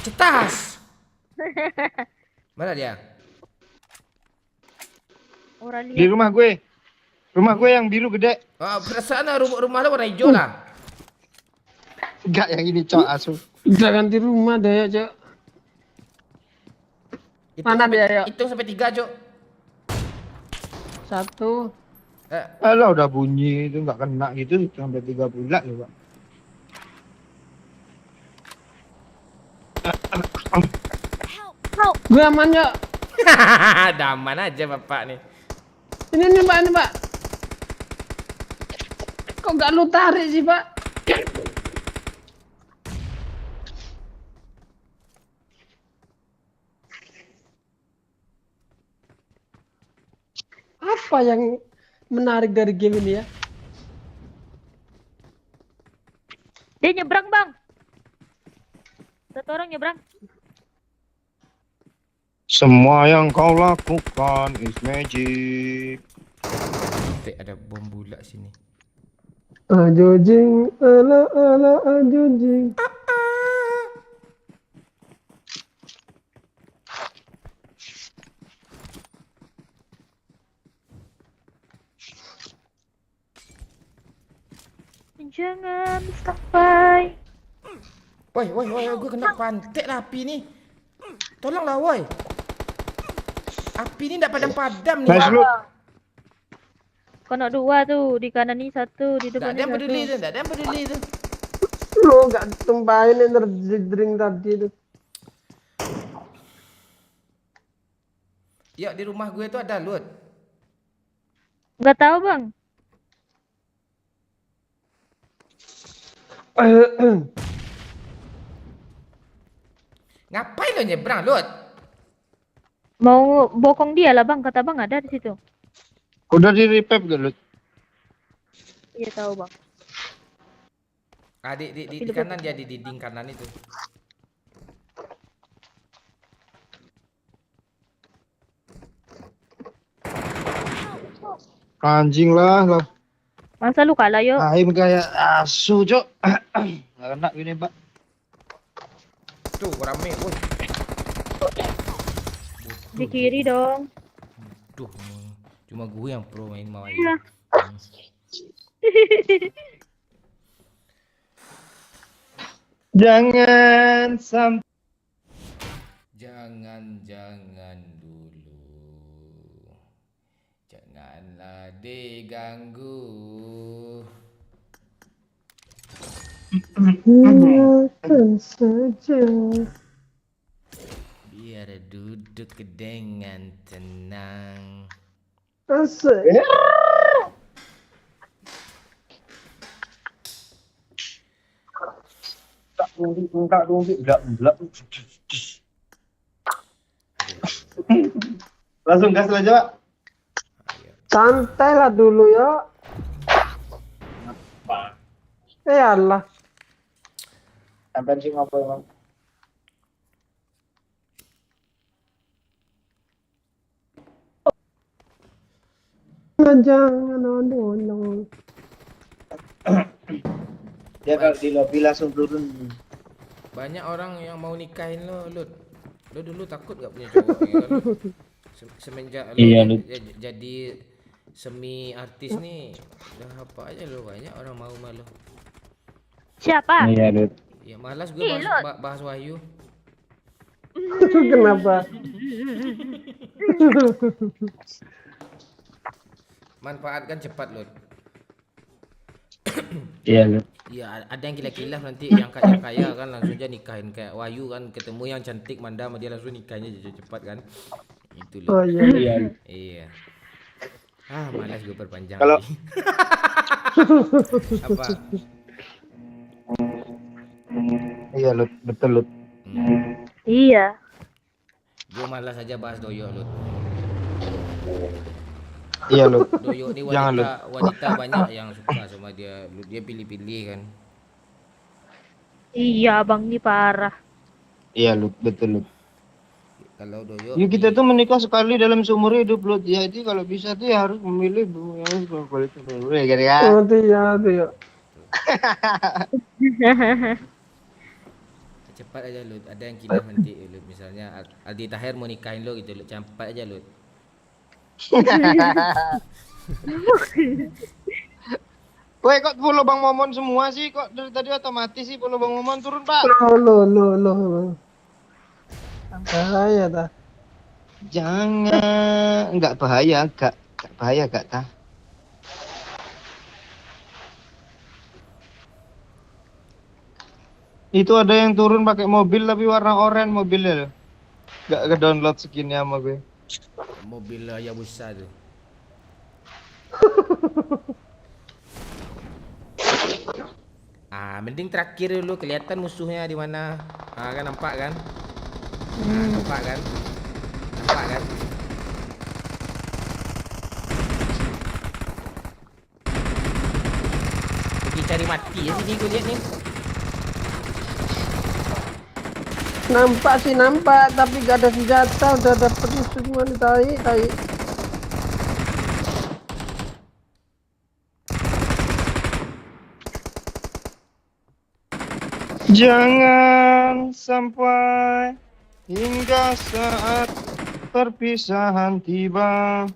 Cetas! Mana dia?
Orang
Di
lihat.
rumah gue. Rumah gue yang biru gede.
Perasaan rumah lu warna hijau lah.
Enggak yang ini cok asu.
Udah ganti rumah deh ya, Cok. Mana dia, ya?
Hitung sampai 3, Cok.
1.
Alah udah bunyi itu nggak kena gitu sampai 3 bulan loh, Pak.
Gue aman ya.
Daman aja bapak nih.
Ini Pak. Kok gak lu tarik sih, Pak? Apa yang menarik dari game ini ya?
Dia nyebrang, Bang. Satu orang nyebrang.
Semua yang kau lakukan is magic.
Ada bom bulat sini.
Ajojing, ala ajojing.
Jangan sampai.
Woi, gue kena pantek lah api ni. Tolonglah, woi. Api ni tak padam-padam ni.
Nice
Wak.
loot.
Kono 2 tuh, di kanan ni 1, di
Tak
depan
ada yang peduli
ni 1.
tu, tak ada yang peduli tu.
Lu gak tumpahin energy drink tadi tuh.
Ya, di rumah gue tu ada loot.
Enggak tahu, Bang.
Ngapain lo nyebrang, loot?
Mau bokong dia lah, Bang. Kata Bang ada di situ.
Udah di repair gak loot?
Iya tahu, Bang.
Di kanan dia, di dinding kanan itu.
Anjing lah lo.
Masa lu kalah, yuk.
Aim kayak asu cok. Nggak kena gini pak.
Tuh, rame, woi.
Di kiri dong.
Duh, cuma gue yang pro main mau
Iya.
Jangan sampai.
Jangan dulu. Janganlah diganggu.
Biarkan saja.
Biar duduk dengan tenang.
Asik.
Tak tunggu, belak. Langsung gas aja pak.
Santai lah dulu ya. Allah.
Sampai sih ngapain emang?
Jangan no.
Dia kalau di lobby langsung turun.
Banyak orang yang mau nikahin lo, Lut. Lo dulu takut gak punya cowok ya kan? Semenjak lo jadi semi artis nih, udah apa aja lo, banyak orang mau sama lo.
Siapa?
Iya Lut.
Ya malas gue
Ih, Lut.
bahas Wahyu.
Kenapa?
Manfaatkan cepat, Lut.
Iya Lut.
Iya, ada yang kilaf-kilaf nanti yang kaya kan langsung aja nikahin kayak Wahyu kan ketemu yang cantik Manda sama dia langsung nikahnya cepat kan. Itu
Oh
loh.
iya.
Iya.
Iya. Ah, malas gue perpanjang
Kalau-
lagi. Apa?
Iya Lut, betul Lut.
Iya.
Gue malas aja bahas Doyok, Lut.
Iya Lut.
Doyok ini
Jangan, Lut.
wanita banyak yang suka sama dia. Lut, dia pilih-pilih kan.
Iya, abang nih parah.
Iya Lut, betul Lut.
Kalau Doyok
Ya kita tuh menikah sekali dalam seumur hidup Lut. Jadi kalau bisa tuh ya harus memilih yang kualitas dulu ya kan ya.
Oh itu ya.
cepat aja, Lut. Ada yang kilaf nanti, Lut. Misalnya Aldi Tahir mau nikahin lo gitu, Lut. Cepat aja, Lut.
Woi kok follow Bang Momon semua sih? Kok dari tadi otomatis sih follow Bang Momon turun Pak?
Lo. Bahaya dah.
Jangan, enggak bahaya, enggak bahaya enggak tah. Itu ada yang turun pakai mobil tapi warna oranye mobilnya loh. Enggak ke download skinnya sama gue.
Mobil Hayabusa tuh. Mending terakhir dulu kelihatan musuhnya di mana. Kan nampak kan? Nampak kan? Nampak kan? Pergi cari mati ya sini gue lihat nih.
Nampak tapi gak ada senjata, udah dapet musuh semua nih, tai.
Jangan sampai hingga saat perpisahan tiba.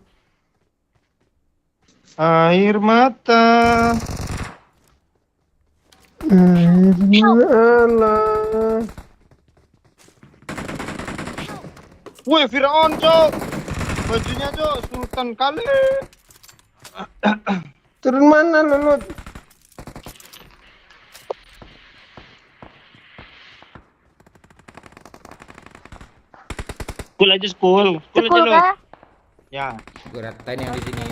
Air mata.
Allah.
Wih, Firaun, Cok. Bajunya, Cok, sultan kali.
Turun mana lu, Lut?
School aja, school. School aja,
Sekul
lu.
kah?
Ya.
Gue ratain yang di sini.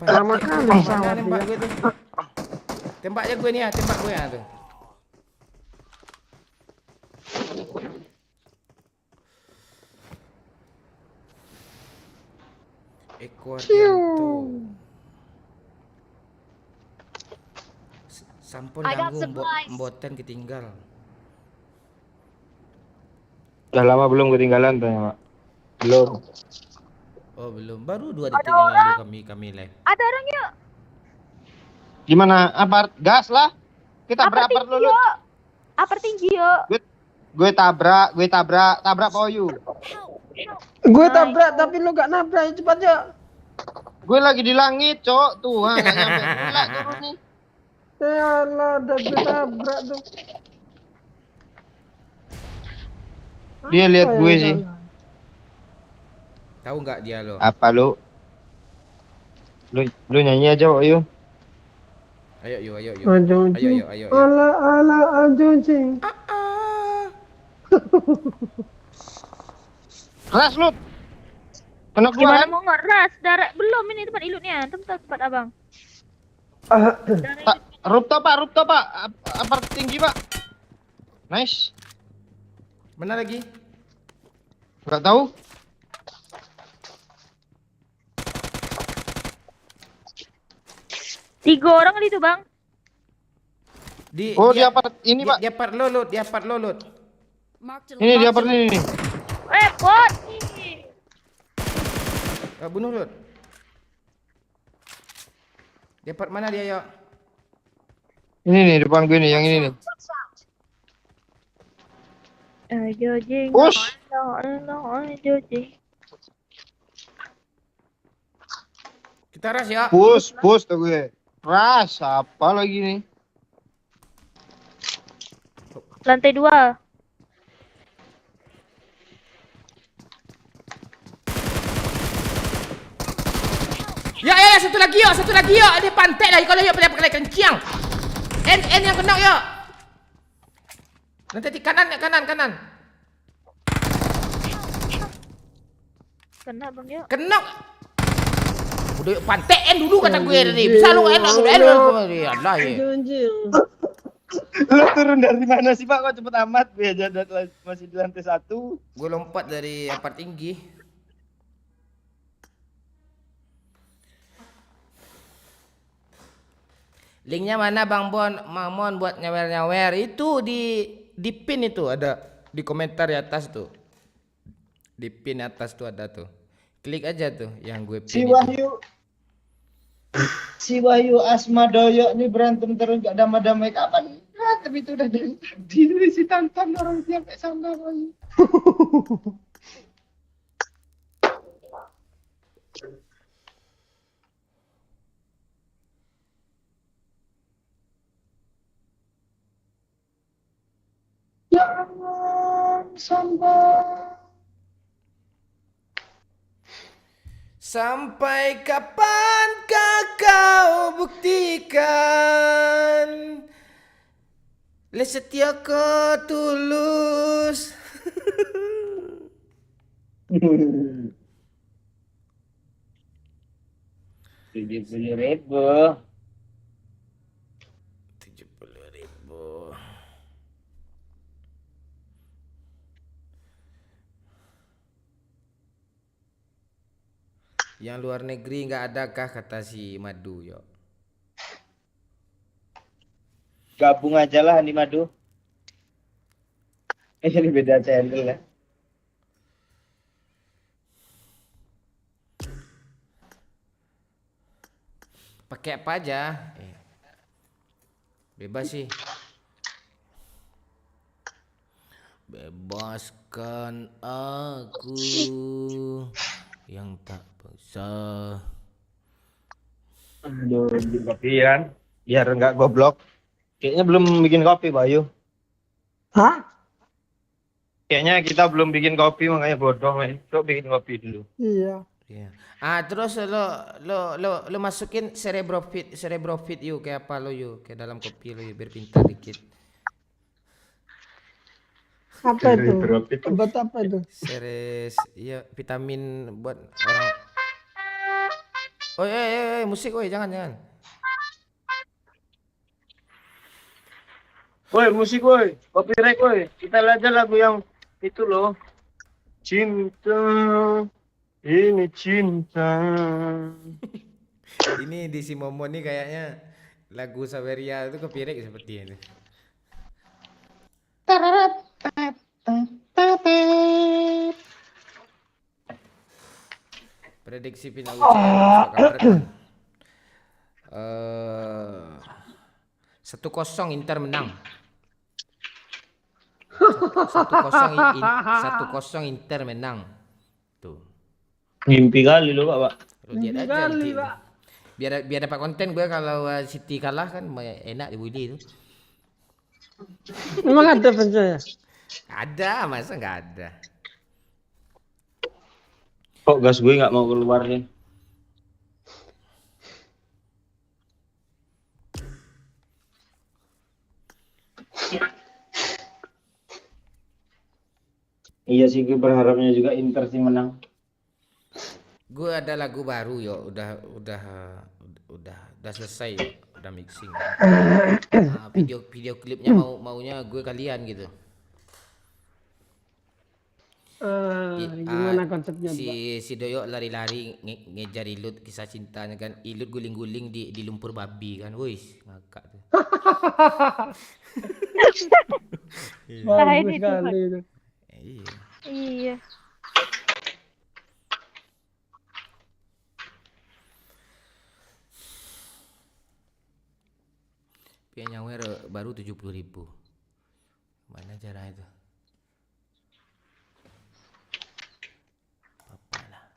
Lama kali
Mana
pesawat
nembak
dia.
gue tuh. Tembak aja gue nih ya, tembak gue ya tuh. Eko Ardianto. Sampun
I got
ganggu
supplies.
mboten ketinggal.
Udah lama belum ketinggalan tanya, Pak. Belum.
Oh belum, baru 2 detik yang lalu kami live.
Ada orang yuk.
Gimana? Apart gas lah. Kita
Apa
berapart
tinggi
dulu.
yuk? Apa tinggi yuk?
Gue tabrak Poyu.
Gue tabrak tapi lu gak nabrak, cepat ya.
Gue lagi di langit, Cok. Tuh, nggak nyampe. Gila, turun nih.
Ya Allah, udah gue tabrak tuh.
Dia lihat
Apa
gue
yang
sih.
salah?
Tahu nggak dia lo?
Apa lu? Lu nyanyi aja, Poyu.
Ayo yuk, ayo yuk.
Ayo,
Ayo.
ala anjing.
Keras lu. Kena gua
Gimana
kan?
mau ngeras? Darah belum ini tempat ilutnya. Tempat abang.
Rooftop, Pak. Apart tinggi, Pak. Nice.
Mana lagi?
Enggak tahu.
Tiga orang kali itu bang.
Di
Apart ini, Pak.
Di apart lo, Lut.
Marked a
Ini di apart ini nih.
Bot.
Bunuh Lut. Di apart mana dia ya?
Ini nih depan gue nih, yang ini nih.
Ayo jing.
Push.
Ayo jing.
Kita ras ya.
Push tuh gue. Ras, apa lagi nih?
Lantai 2.
satu lagi yuk. Dia pantai lah kalau yuk pakai kencang. N yang kena yuk. Nanti kanan.
Kena bang yuk.
Kena. Udah yuk pantai N dulu kata gue tadi. Bisa lu N. Alah ya.
Anjir.
Lu turun dari mana sih Pak? Kok cepet amat? Gue aja masih di lantai 1.
Gue lompat dari apart tinggi. Linknya mana Bang Bon? Mamon buat nyawer-nyawer itu di pin itu ada di komentar di atas tuh. Di pin atas tuh ada tuh. Klik aja tuh yang gue pin.
Si Wahyu Asma Doyok nih berantem terus gak damai-damai kapan? Tapi itu udah dari tadi si Tantan orang tiap sana lagi. Jangan
Sampai kapankah kau buktikan setiaku tulus.
70.000.
70.000. Yang luar negeri nggak adakah kata si Madu yo?
Gabung aja lah nih Madu. Ini beda channel ya.
Pakai apa aja? Bebas sih. Bebaskan aku yang tak bisa.
Aduh, bikin kopi kan? Biar nggak goblok. Kayaknya belum bikin kopi, Bayu.
Hah?
Kayaknya kita belum bikin kopi makanya bodoh, men. Coba bikin kopi dulu.
Iya.
Iya. Terus lo masukin cerebrofit yuk kayak apa lo yuk ke dalam kopi lo yuk biar pintar dikit.
Apa itu? Obat apa itu?
Iya vitamin buat orang. Oh musik jangan.
Woi, musik woi. Copyright woi. Kita aja lagu yang itu loh. Cinta. Ini cinta.
Ini di si Momo nih kayaknya lagu Saweria itu copyright seperti ini. Prediksi final UCL 1-0 Inter menang. 1-0 Inter menang. Tuh.
Mimpi kali lo Pak.
Lu lihat aja nanti. Biar dapat konten gue kalau City kalah kan enak dibully itu.
Memang ada fansnya?
Ada, masa nggak ada?
Kok gas gue nggak mau keluar nih? Iya sih, gue berharapnya juga Inter sih menang.
Gue ada lagu baru yo, udah selesai yo, udah mixing. Video klipnya maunya gue kalian gitu.
Gimana konsepnya?
Si Doyok lari-lari ngejar Ilut kisah cintanya kan. Ilut guling-guling di lumpur babi kan. Wih, ngakak tuh.
Bagus sekali itu.
Iya.
Pian nyawer baru 70.000. Mana cara itu? Apalah.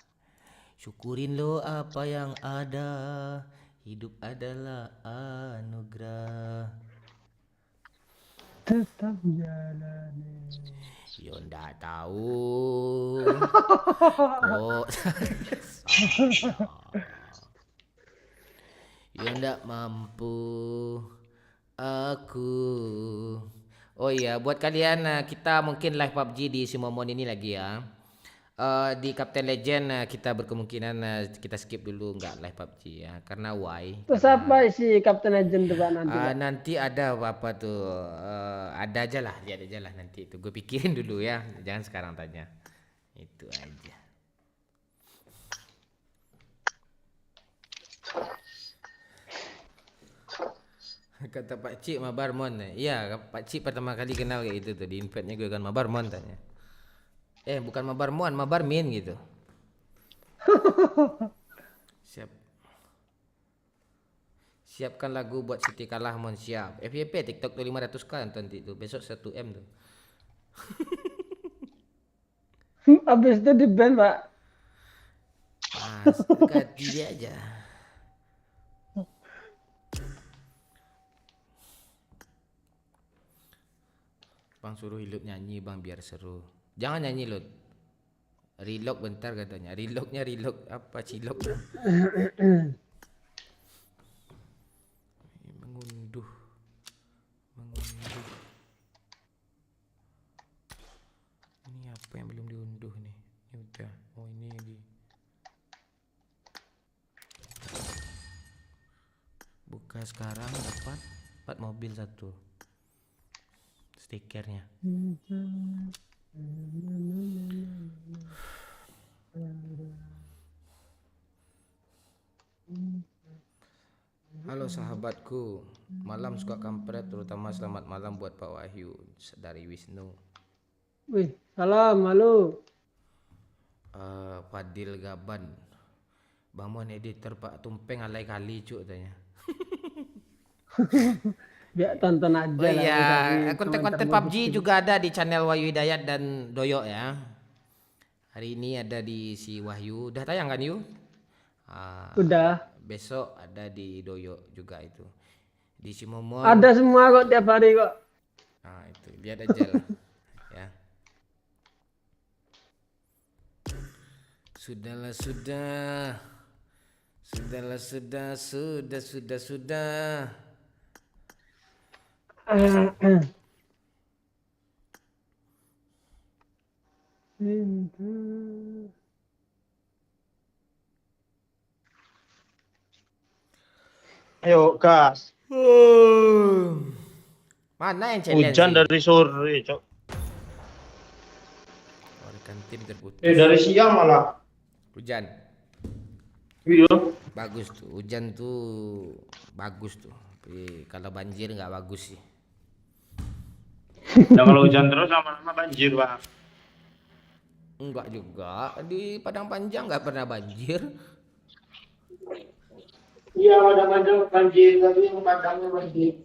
Syukurin lo apa yang ada. Hidup adalah anugerah.
Tetap jalani.
Yo ndak tahu. Oh. Ya ndak mampu aku. Oh iya, buat kalian kita mungkin live PUBG di si Momon ini lagi ya. Di Captain Legend kita berkemungkinan kita skip dulu nggak live PUBG ya. Karena why?
Terus
Karena,
apa isi Captain Legend tuh Pak nanti? Pak?
nanti ada apa tuh? Ada aja lah, lihat aja lah nanti itu. Gue pikirin dulu ya, jangan sekarang tanya. Itu aja. Kata Pak Cik Mabar Mon. Iya, Pak Cik pertama kali kenal kayak gitu tuh. Di invite-nya gue kan Mabar Mon tanya. Bukan Mabar Mon, Mabar Min gitu. Siapkan lagu buat Siti kalah Mon, siap. FYP TikTok tuh 500k nanti itu. Besok 1M tuh.
Abis itu di band Pak.
Ganti dia aja. Bang suruh Ilut nyanyi bang biar seru. Jangan nyanyi Lut. Reload bentar katanya. Reloadnya reload apa cilok? Mengunduh. Ini apa yang belum diunduh nih? Ini udah. Oh ini di. Buka sekarang dapat mobil satu. Stikernya. Halo sahabatku, malam suka kampret, terutama selamat malam buat Pak Wahyu dari Wisnu.
Wih, salam, halo.
Fadil Gaban, Bang Mon editor Pak Tumpeng alay kali cuk tanya.
Biar tonton aja
Oh
lah.
iya, konten-konten PUBG juga ada di channel Wahyu Hidayat dan Doyok ya. Hari ini ada di si Wahyu, udah tayang kan Yu?
Udah.
Besok ada di Doyok juga itu. Di si Momon.
Ada semua kok tiap hari kok.
Nah itu, lihat aja lah. Ya. Sudahlah sudah. Sudahlah sudah.
Ayo gas.
Mana yang challenge?
Hujan
sih?
dari sore, Cok.
Oh, rekan tim terputus.
Dari siang malah.
Hujan.
Iya.
Bagus tuh. Hujan tuh bagus tuh. Tapi kalau banjir nggak bagus sih.
Nah, kalau hujan terus lama-lama banjir, Pak.
Enggak juga. Di Padang Panjang nggak pernah banjir.
Iya, ada banjir, tapi yang Padangnya banjir.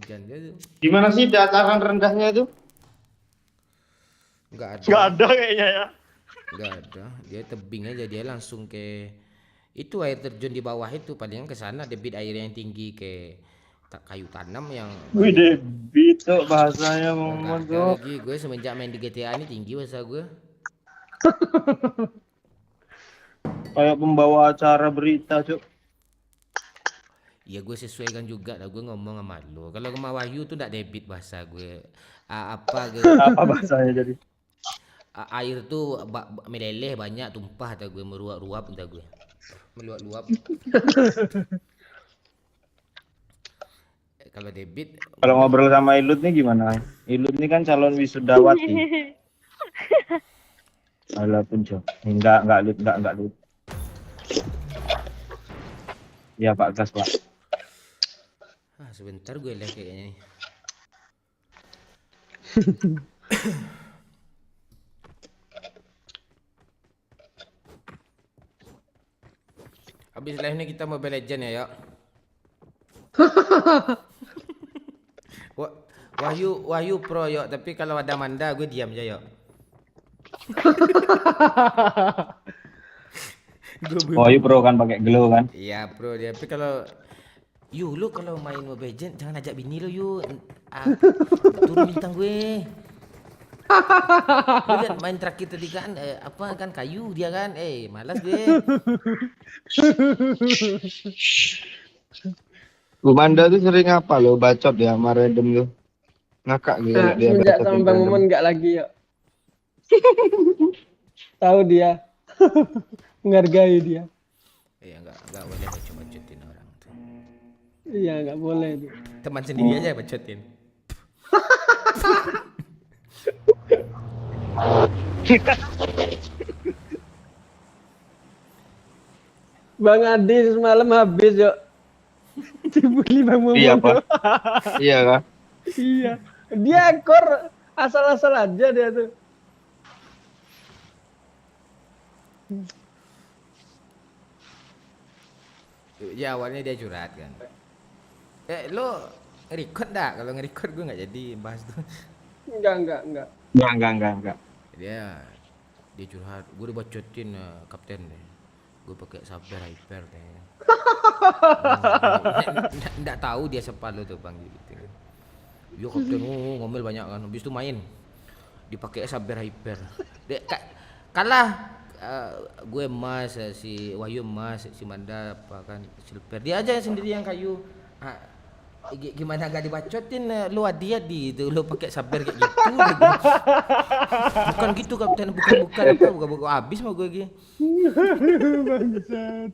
Hujan dia tuh.
Gimana sih dataran rendahnya itu?
Nggak ada.
Nggak ada kayaknya ya.
Nggak ada. Dia tebing aja, dia langsung ke itu air terjun di bawah itu, palingan ke sana debit air yang tinggi ke kayu tanam yang.
Wih, debit tuh bahasanya
Nggak
Momon
ada
tuh.
lagi. Gue semenjak main di GTA ini tinggi bahasa gue.
Kayak pembawa acara berita, Cok.
Ya gue sesuaikan juga lah, gue ngomong sama lo. Kalau sama Wahyu tuh nggak debit bahasa gue.
Apa bahasanya jadi?
Air tuh meleleh banyak tumpah kata gue, meruap-ruap kata gue. Meluap-luap. Kalau debit.
Kalau ngobrol sama Ilut nih gimana? Ilut nih kan calon wisudawati. Alah pun Cok. Enggak Lut. Ya Pak Gas Pak.
Sebentar gue lihat kayaknya nih. Habis live ini kita Mobile Legend ya, yuk. Wahyu pro yuk, tapi kalau ada Manda gue diam aja yuk.
Wahyu pro kan pakai glow kan?
Iya pro dia, tapi kalau lu kalau main Mobile Legend jangan ajak bini lu yuk. Turun bintang gue. Lu lihat main terakhir tadi kan apa kan kayu dia kan. Malas gue.
Gumanda tuh sering apa lo bacot ya sama random tuh. Ngakak gitu
Nah,
dia
semenjak
bacotin
sama Bang
random.
Momon nggak lagi ya. Tahu dia. Menghargai dia.
Enggak boleh bacot-bacotin orang tuh.
Iya, nggak boleh tuh.
Teman sendiri aja bacotin.
Bang Adi semalam habis yuk. Dibully Bang Momon.
Iya pak.
tuh.
Iya kak.
Iya. Dia ekor asal-asal aja dia tuh.
Ya awalnya dia curhat kan. Lo nge-record dah? Kalau nge-record gue nggak jadi bahas tuh.
Enggak.
Enggak.
Dia curhat, gue udah bacotin kapten deh. Gue pakai sabar hyper deh. Nggak tahu dia siapa lo tuh bang gitu. Yo kapten, ngomel banyak kan. Habis itu main dipakai sabar hyper. Kalah gue emas, si Wahyu emas, si Manda apa kan silver. Dia aja sendiri yang kayu. Gimana gak dibacotin lu dia di itu lu pakai sabar kayak gitu. Bukan gitu kapten, bukan habis mau gue gini.
Bangsat.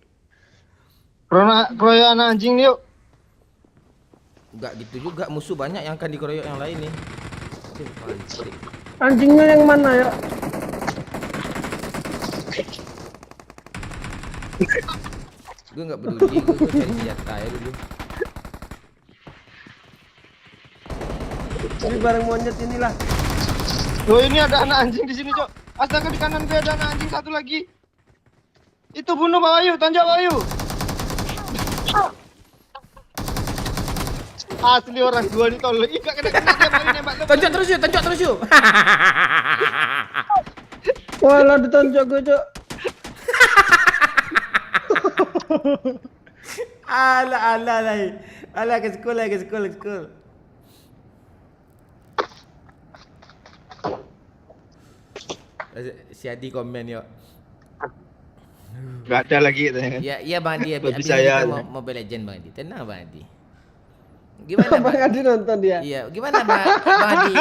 Kroyo anak anjing nih yuk.
Enggak gitu juga, musuh banyak yang akan dikeroyok yang lain nih.
Anjingnya yang mana ya?
Gue nggak peduli, gue cari senjata ya dulu.
Ini bareng monyet inilah.
Oh ini ada anak anjing di sini cok. Astaga di kanan gue ada anak anjing satu lagi. Itu bunuh Pak Wahyu, tonjok Pak Wahyu. Asli orang gua nih tolong. Ih gak kena dia paling nembak lu.
Tonjok terus yuk.
Walah ditonjok gue, Cok.
Alah ke sekolah. Si Adi komen yuk.
Gak ada lagi katanya.
Iya Bang Adi,
Lebih
habis
saya.
kita Mobile Legend Bang Adi. Tenang Bang Adi. Gimana
Bang Adi nonton dia.
Iya, gimana Bang Adi?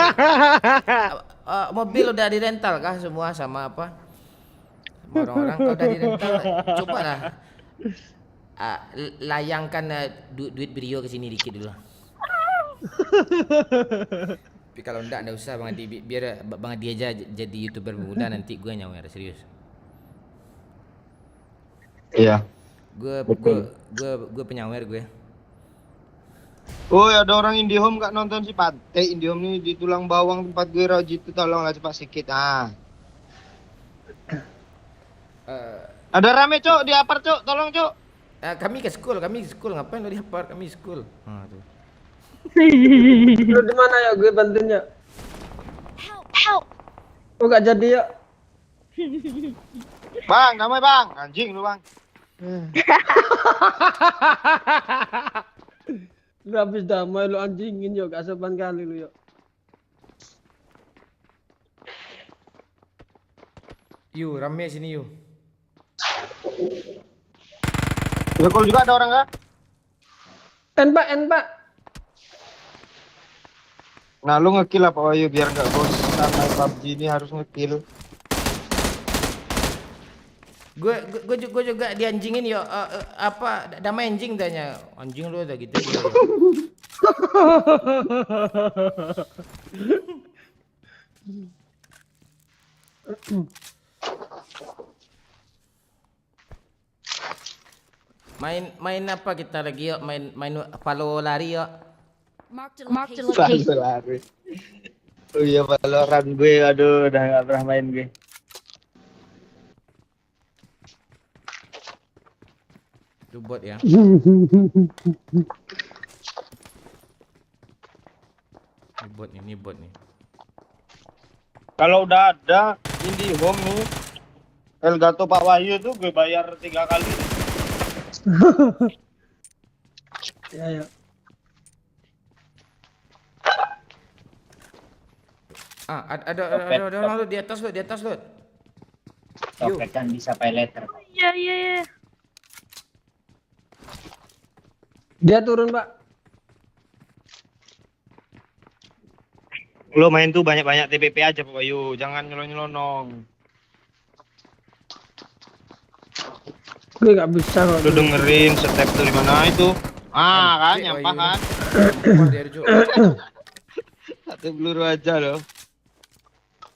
Mobil udah di rental kah semua sama apa? Sama orang-orang kalau udah di rental, cobalah layangkan duit Brio ke sini dikit dulu. Tapi kalau enggak usah Bang Adi, biar Bang Adi aja jadi YouTuber muda nanti gue nyawer serius.
Iya.
Gue penyawer gue.
Oh ada orang Indihome gak nonton si Pate. Indihome nih di tulang bawang tempat gue Roji itu tolonglah cepat sikit. Ada rame cok di apart cok, tolong cok.
Kami ke school ngapain lo di apart, kami school. Tuh.
Lu di mana ya? Gue bantuin ya.
Help!
Oh gak jadi ya.
Bang, damai bang. Anjing lu bang.
Lu habis damai lu anjingin yuk, gak sopan kali lu yuk.
Yu, rame sini Yu.
Ya kalau juga ada orang kah?
En pak.
Nah lu ngekill apa Wahyu biar gak bosan main PUBG ini harus ngekill.
Gue juga dianjingin yo apa damai anjing tanya. Anjing lu udah gitu. Main apa kita lagi yuk? Main follow lari yuk.
Marked a
Marked a
location.
location.
Lari. Oh iya Valorant gue, aduh udah gak pernah main gue.
Itu bot ya. Ini bot nih.
Kalau udah ada Indihome nih, Elgato Pak Wahyu tuh gue bayar 3 kali.
Ya.
Ada orang lu di atas lu, Yuk.
Copet kan bisa pay letter.
Iya.
Dia turun, Pak.
Lo main tuh banyak-banyak TPP aja Pak Bayu, jangan nyelonong.
Gue nggak bisa kok.
Lu dengerin step tuh di mana itu? Kan nyampah kan.
Nyampah dia, Cuk.
Satu peluru aja loh.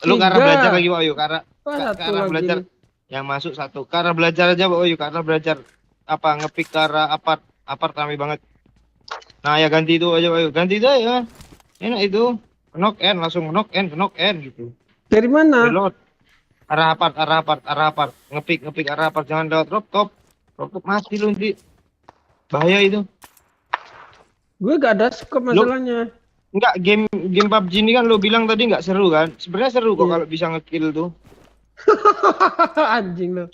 Lu karena
Tiga.
belajar lagi Pak Bayu, karena
Satu
karena
lagi
belajar
nih.
yang masuk satu. Karena belajar aja Pak Bayu, karena belajar apa ngepick ke arah apart rame banget. Nah, ya ganti itu aja Pak Bayu. Ganti itu ya. Enak itu. Knock end langsung knock end gitu.
Dari mana?
Reload. Arah apart. Ngepick arah apart, jangan lewat drop top. Drop top mati lu nanti. Bahaya itu.
Gue gak ada scope masalahnya.
Enggak, game PUBG ini kan lo bilang tadi nggak seru kan? Sebenarnya seru kok
Iya.
kalau bisa ngekill tuh.
Anjing lo.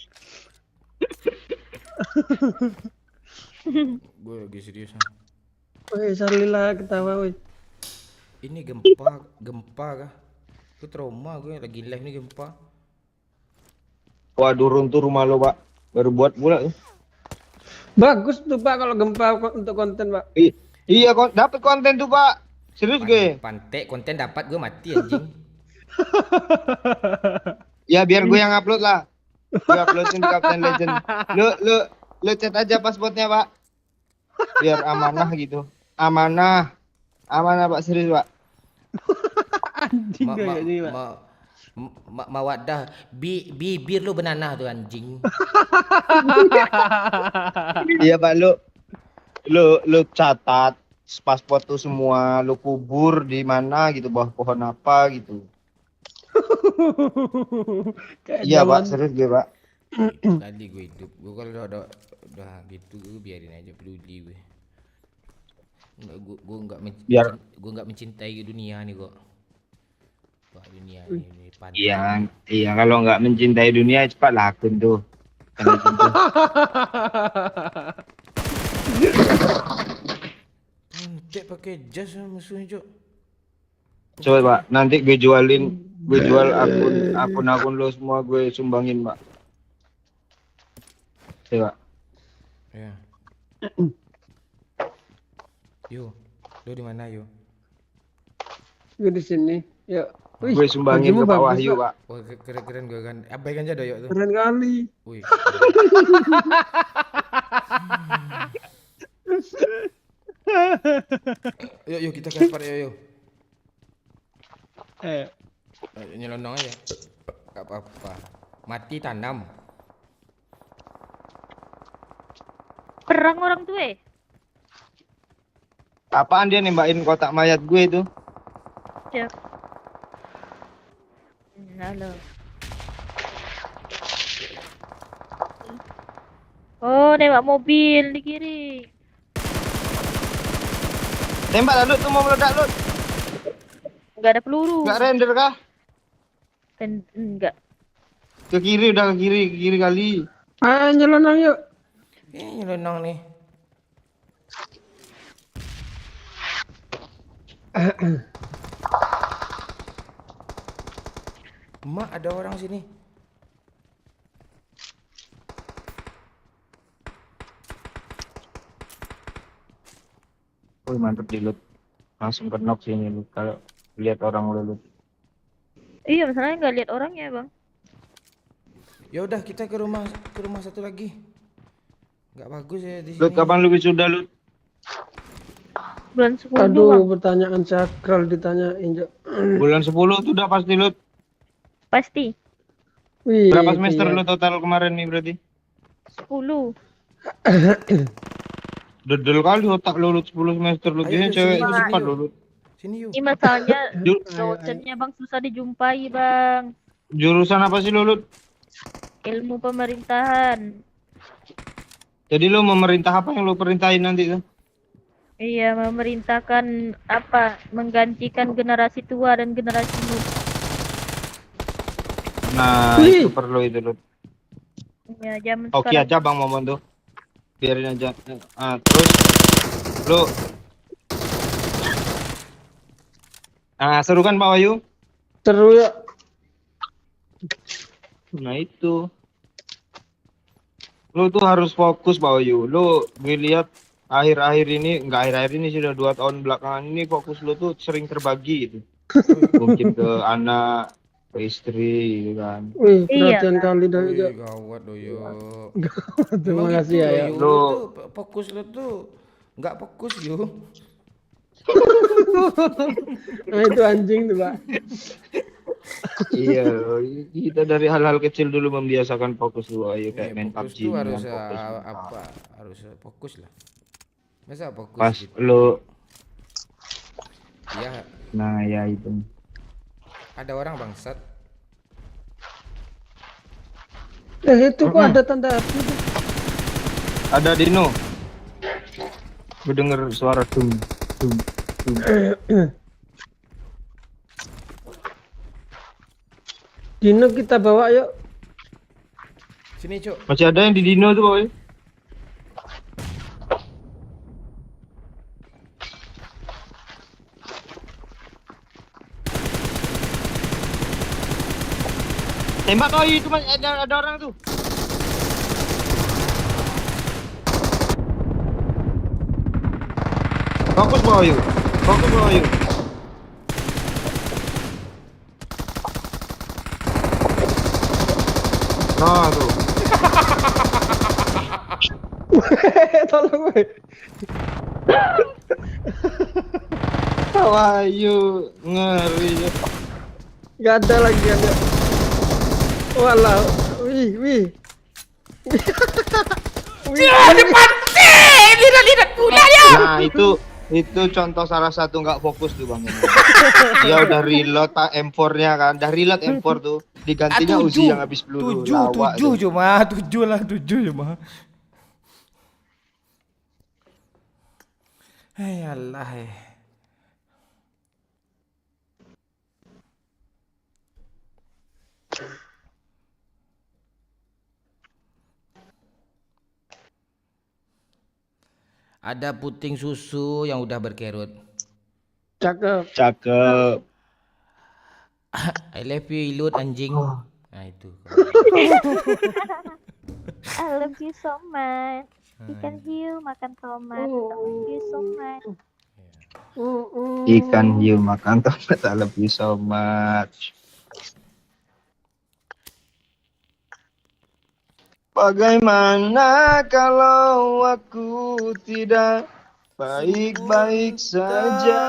Gue lagi serius.
Woi, Sarlila ketawa, woi.
Ini gempa kah? Gue trauma, gue lagi live nih gempa.
Waduh, runtuh rumah lo Pak. Baru buat pula tuh.
Bagus tuh, Pak, kalau gempa untuk konten, Pak.
Iya kok dapat konten tuh Pak. Serius gue.
Pantek konten dapat, gue mati anjing.
Ya biar gue yang upload lah. Gue uploadin di Captain Legend. Lu chat aja pasportnya Pak. Biar amanah gitu. Amanah Pak, serius Pak.
Anjing kayaknya, Pak.
Mawadah bibir lu benanah tuh anjing.
Iya Pak, lu catat paspor tuh semua, lu kubur di mana gitu, bawah pohon apa gitu.
Kayak
Iya Pak,
zaman-
serius gue Pak.
Kali gue hidup, gue kalau udah gitu gue biarin aja, peduli gue. Gue nggak mencintai dunia nih kok. Wah, dunia ini pantai.
Iya kalau nggak mencintai dunia cepat lakun tuh. Karena gitu.
Pantek pakai jas musuhnya, Cok.
Coba Pak, nanti gue jual akun lo semua, gue sumbangin Pak. Coba.
Ya. Yo, lo di mana yo?
Gue di sini. Yuk. Wih,
Gue sumbangin
bajumu
ke Pak
bagus,
Wahyu
Pak.
Pak.
Wah, keren gue kan. Abaikan aja doyok tuh.
Keren kali.
Wih. Yuk kita ke apart yuk. Nyelonong aja. Gak apa-apa. Mati tanam.
Perang orang tuh
Apaan dia nembakin kotak mayat gue itu?
Siap. Halo. Oh, nembak mobil di kiri.
Tembak lah Lut, tuh mau meledak Lut.
Enggak ada peluru.
Nggak render kah?
Enggak.
Ke kiri kali.
Ayo nyelonong yuk.
Nyelonong nih. Mak, ada orang sini.
Wih mantep di Lut. Langsung ke knock sini Lut kalau lihat orang lu Lut.
Iya, masalahnya nggak lihat orangnya, Bang.
Ya udah kita ke rumah satu lagi. Nggak bagus ya di sini.
Lut kapan lu wisuda Lut?
Bulan 10,
Aduh,
Bang.
pertanyaan sakral ditanyain, Jok.
Bulan 10 tuh udah pasti Lut.
Pasti.
Wih,
Berapa semester
iya.
lu total kemarin nih berarti?
10.
Dedel kali otak lu Lut 10 semester lu.
Ayo,
Kayaknya
yuk,
cewek
sini,
itu
yuk.
cepat lu Lut.
Sini yuk.
Ini masalahnya
Ju-
dosennya Bang susah dijumpai, Bang.
Jurusan apa sih lu Lut?
Ilmu pemerintahan.
Jadi lu memerintah apa yang lu perintahin nanti tuh?
Iya, memerintahkan apa? Menggantikan generasi tua dan generasi muda.
Nah,
Wih.
itu perlu itu Lut.
Ya, zaman
Oke
sekarang.
aja Bang Momon tuh. Biarin aja. Terus lu seru kan Pak Wahyu?
Seru ya.
Nah itu. Lu tuh harus fokus Bayu. Lu gue lihat akhir-akhir ini, enggak akhir-akhir ini sudah 2 tahun belakangan ini fokus lu tuh sering terbagi gitu. Mungkin ke anak, ke istri gitu kan.
Wih,
Iya,
perhatian
Kak.
kali dari
Wih, gawat Doyo.
Terima
Memang
kasih
gitu
ya.
Doyo.
Lu-
Lu tuh fokus lu tuh nggak fokus yo.
Nah itu anjing tuh, Pak.
Iya, kita dari hal-hal kecil dulu membiasakan fokus dulu ayo kayak
Ya,
main
fokus
PUBG
tuh
ini
harus
kan, fokus.
apa? Harus fokus lah. Masa fokus
Pas
gitu?
lu,
Ya,
nah ya itu.
ada orang bangsat.
Itu kok ada tanda api tuh.
Ada Dino. Gue denger suara tung, tung, tung.
Dino kita bawa yuk.
Sini, Cuk.
Masih ada yang di Dino tuh boy. Tembak boy, itu ada orang tuh. Fokus boy, fokus boy. Nah tuh.
Tolong gue.
Wahyu ngeri ya.
Gak ada lagi ada. Walah, wih.
Lihat pula ya.
Nah itu contoh salah satu nggak fokus tuh bang. Dia udah reload M4-nya kan, udah reload M4 tuh, digantinya Uzi yang habis peluru. Lawak
Tujuh
tuh.
cuma, tujuh cuma. Hei Allah. Ada puting susu yang udah berkerut.
Cakep.
Cakep.
I love you Ilut anjing. Nah itu.
I love you so much. Ikan hiu makan tomat. I love you so much.
Ikan hiu makan tomat, I love you so much. Bagaimana kalau aku tidak baik-baik saja?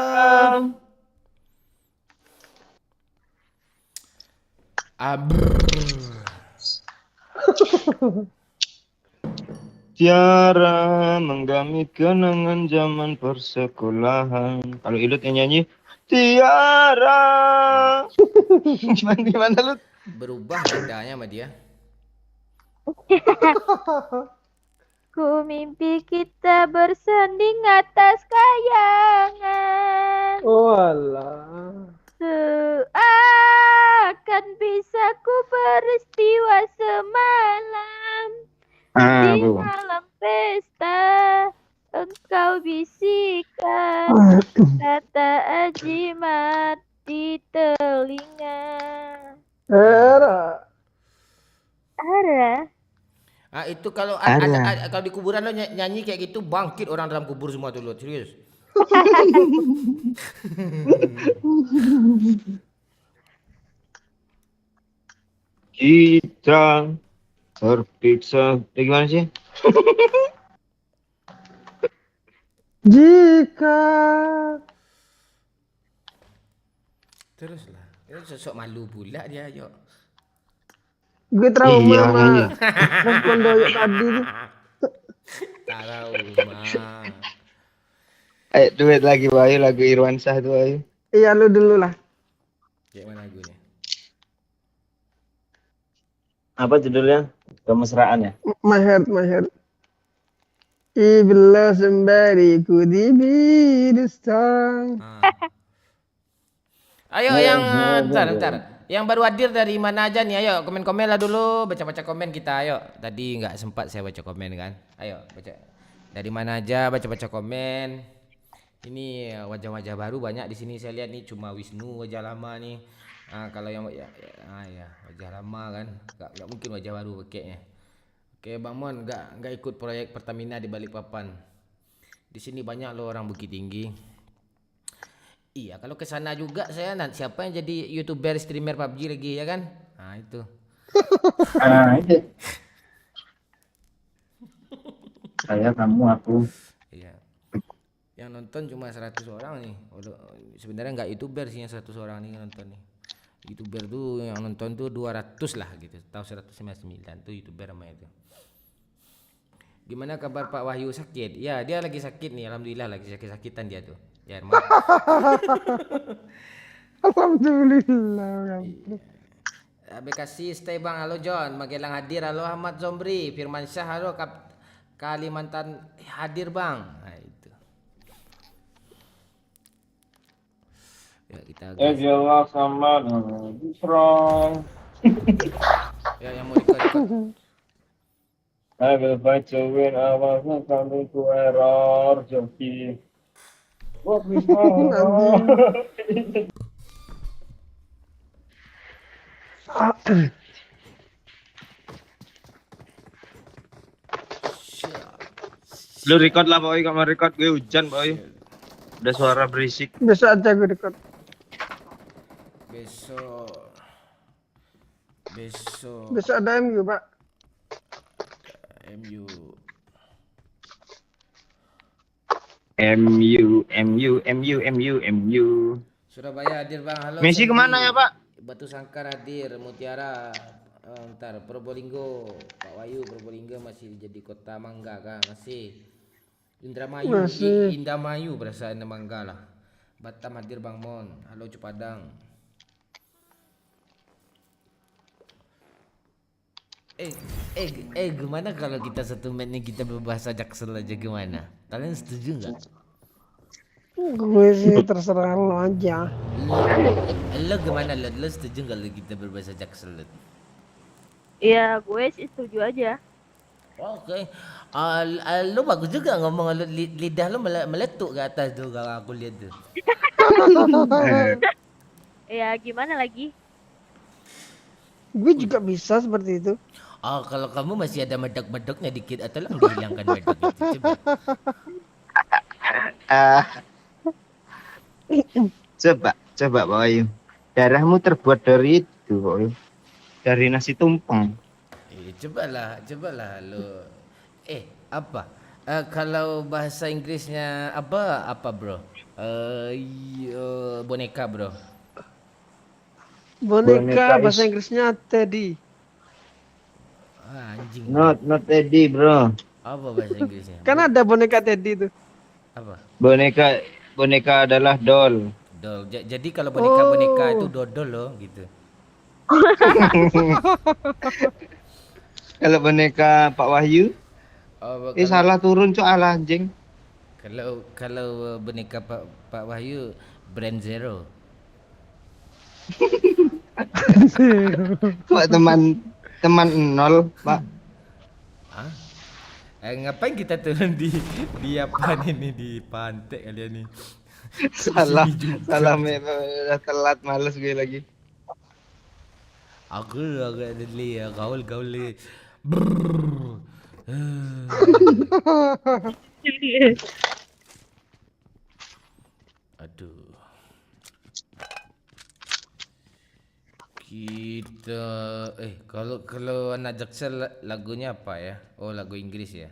Tiara menggamit kenangan zaman persekolahan. Kalau Ilut yang nyanyi Tiara. Gimana lu?
Berubah nadanya sama dia.
Ku mimpi kita bersanding atas kayangan.
Walah.
Seakan bisa ku peristiwa semalam. Di
Bu.
malam pesta engkau bisikan kata ajimat di telinga.
Era.
Ara.
Itu kalau kalau di kuburan lo nyanyi kayak gitu bangkit orang dalam kubur semua tuh lo, serius.
Kita terpiksa. Gimana sih?
Jika
Terus lah. Itu sosok malu pula dia, yuk.
gue trauma
Iya,
sama
iya.
respon doyok tadi tuh.
Tak tahu mah.
Ayo duet lagi Bayu, lagu Irwansyah tuh Bayu.
Iya lu dulu lah.
Kayak mana lagunya?
Apa judulnya? Kemesraan ya?
My heart. If you love somebody, could it be this time?
Ayo yang bentar. Yang baru hadir dari mana aja nih? Ayo komen-komen lah dulu, baca-baca komen kita. Ayo. Tadi nggak sempat saya baca komen kan. Ayo baca. Dari mana aja baca-baca komen. Ini wajah-wajah baru banyak di sini saya lihat nih, cuma Wisnu wajah lama nih. Kalau yang ya wajah lama kan, nggak mungkin wajah baru pakainya. Oke Bang Mon, nggak ikut proyek Pertamina di Balikpapan. Di sini banyak loh orang Bukit Tinggi. Iya, kalau ke sana juga saya nanti siapa yang jadi YouTuber streamer PUBG lagi ya kan? Nah, itu.
Itu. Saya, kamu, aku.
Iya. Yang nonton cuma 100 orang nih. Sebenarnya nggak YouTuber sih yang 100 orang nih nonton nih. YouTuber tuh yang nonton tuh 200 lah gitu. Tahu 199 tuh YouTuber namanya itu. Gimana kabar Pak Wahyu, sakit? Ya, dia lagi sakit nih. Alhamdulillah lagi sakit-sakitan dia tuh. Ya, maaf.
Alhamdulillah.
Bekasi stay Bang. Halo John, Magelang hadir. Halo Ahmad Zombri, Firman Syah. Halo Kalimantan hadir Bang. Nah, itu. Ya, kita
jelas sama strong.
Ya, yang mau record.
I will fight to win. I wasn't coming to error. Joki. What we
Lu record lah boy, kamu record gue hujan boy. Udah suara berisik.
Besok aja gue record. Besok ada MU, Pak.
MU.
Surabaya hadir Bang. Halo.
Messi
Sandy.
kemana ya Pak?
Batu Sangkar hadir. Mutiara. Ntar Probolinggo. Pak Wahyu Probolinggo masih jadi kota mangga kan? Masih. Indramayu.
Masih.
Indramayu berasa mangga lah. Batam hadir Bang Mon. Halo Cupadang. Gimana kalau kita satu menit nih kita berbahasa Jaksel aja gimana? Kalian setuju nggak?
Gue sih terserah lo aja.
Lo gimana lo? Lo setuju nggak lo kita berbahasa Jaksel?
Iya, gue sih setuju aja.
Oke. Lo bagus juga ngomong, lo lidah lo meletup ke atas tuh kalau aku lihat tuh.
Ya, gimana lagi?
Gue juga bisa seperti itu.
Kalau kamu masih ada medok-medoknya dikit, tolong dihilangkan medok itu coba.
Coba boy. Darahmu terbuat dari itu boy. Dari nasi tumpeng.
Cobalah lo. Apa? Kalau bahasa Inggrisnya apa bro? Boneka bro.
Boneka bahasa Inggrisnya Teddy.
Anjing.
Not Teddy bro.
Apa bahasa Inggrisnya?
Kan ada boneka Teddy tuh.
Apa?
Boneka adalah doll.
Jadi kalau boneka itu dodol loh gitu.
Kalau boneka Pak Wahyu? Salah turun alah anjing.
Kalau boneka Pak Wahyu brand zero.
Pak teman nol Pak.
Hah? Ngapain kita turun di apa ini di pantai kalian nih?
Salah udah telat, males gue lagi.
Aku agak deli ya gaul. Aduh. Kita kalau anak Jaksel lagunya apa ya? Oh, lagu Inggris ya.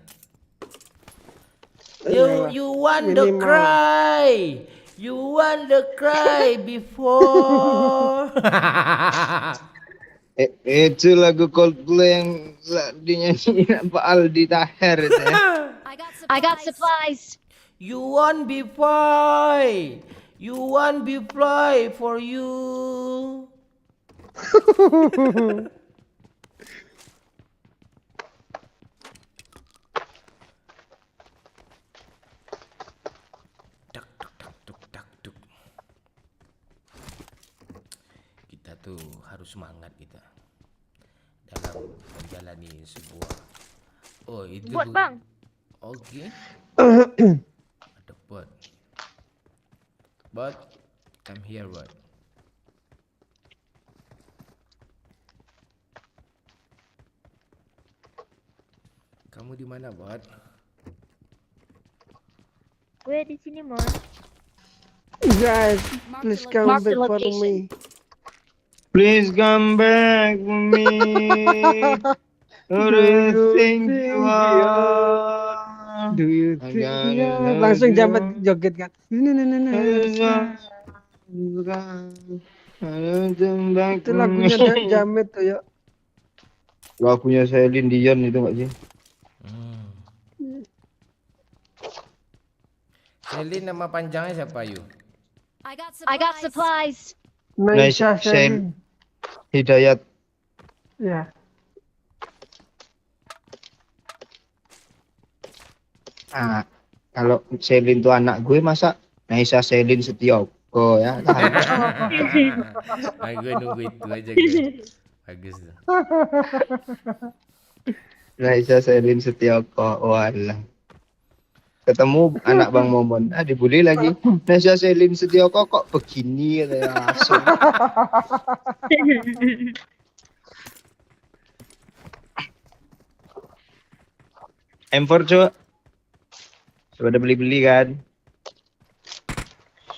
You want the cry. You want the cry before.
Itu lagu Coldplay yang dinyanyiin Pak Aldi Taher itu ya.
I got supplies.
You want be fly. You want be fly for you. Duk. Kita tuh harus semangat kita dalam menjalani sebuah. Oh itu.
Buat Bang.
Oke. Ada but I'm here what? di mana, Bot?
Gue di sini, Mon.
Guys, please come
Mark the
back for
location.
me.
Please come back to me. Who do you think you are?
Do you
I
think
gotta
ya?
love
Langsung
you.
jamet joget kan. Itu lagunya Jamet tuh ya.
Lagunya Celine Dion itu nggak sih?
Celine nama panjangnya siapa, Yu?
I got supplies.
Naisha
Shell.
Sherin.
Hidayat.
Ya.
Ah, kalau Celine itu anak gue masa Naisa Celine Setioko ya.
Ah, gue nunggu itu aja gue. Bagus tuh.
Naisa Celine Setioko. Walah. Ketemu anak Bang Momon. Ah, dibully lagi. Naisa Celine Setioko kok begini katanya langsung. M4 cok. Sudah beli-beli kan?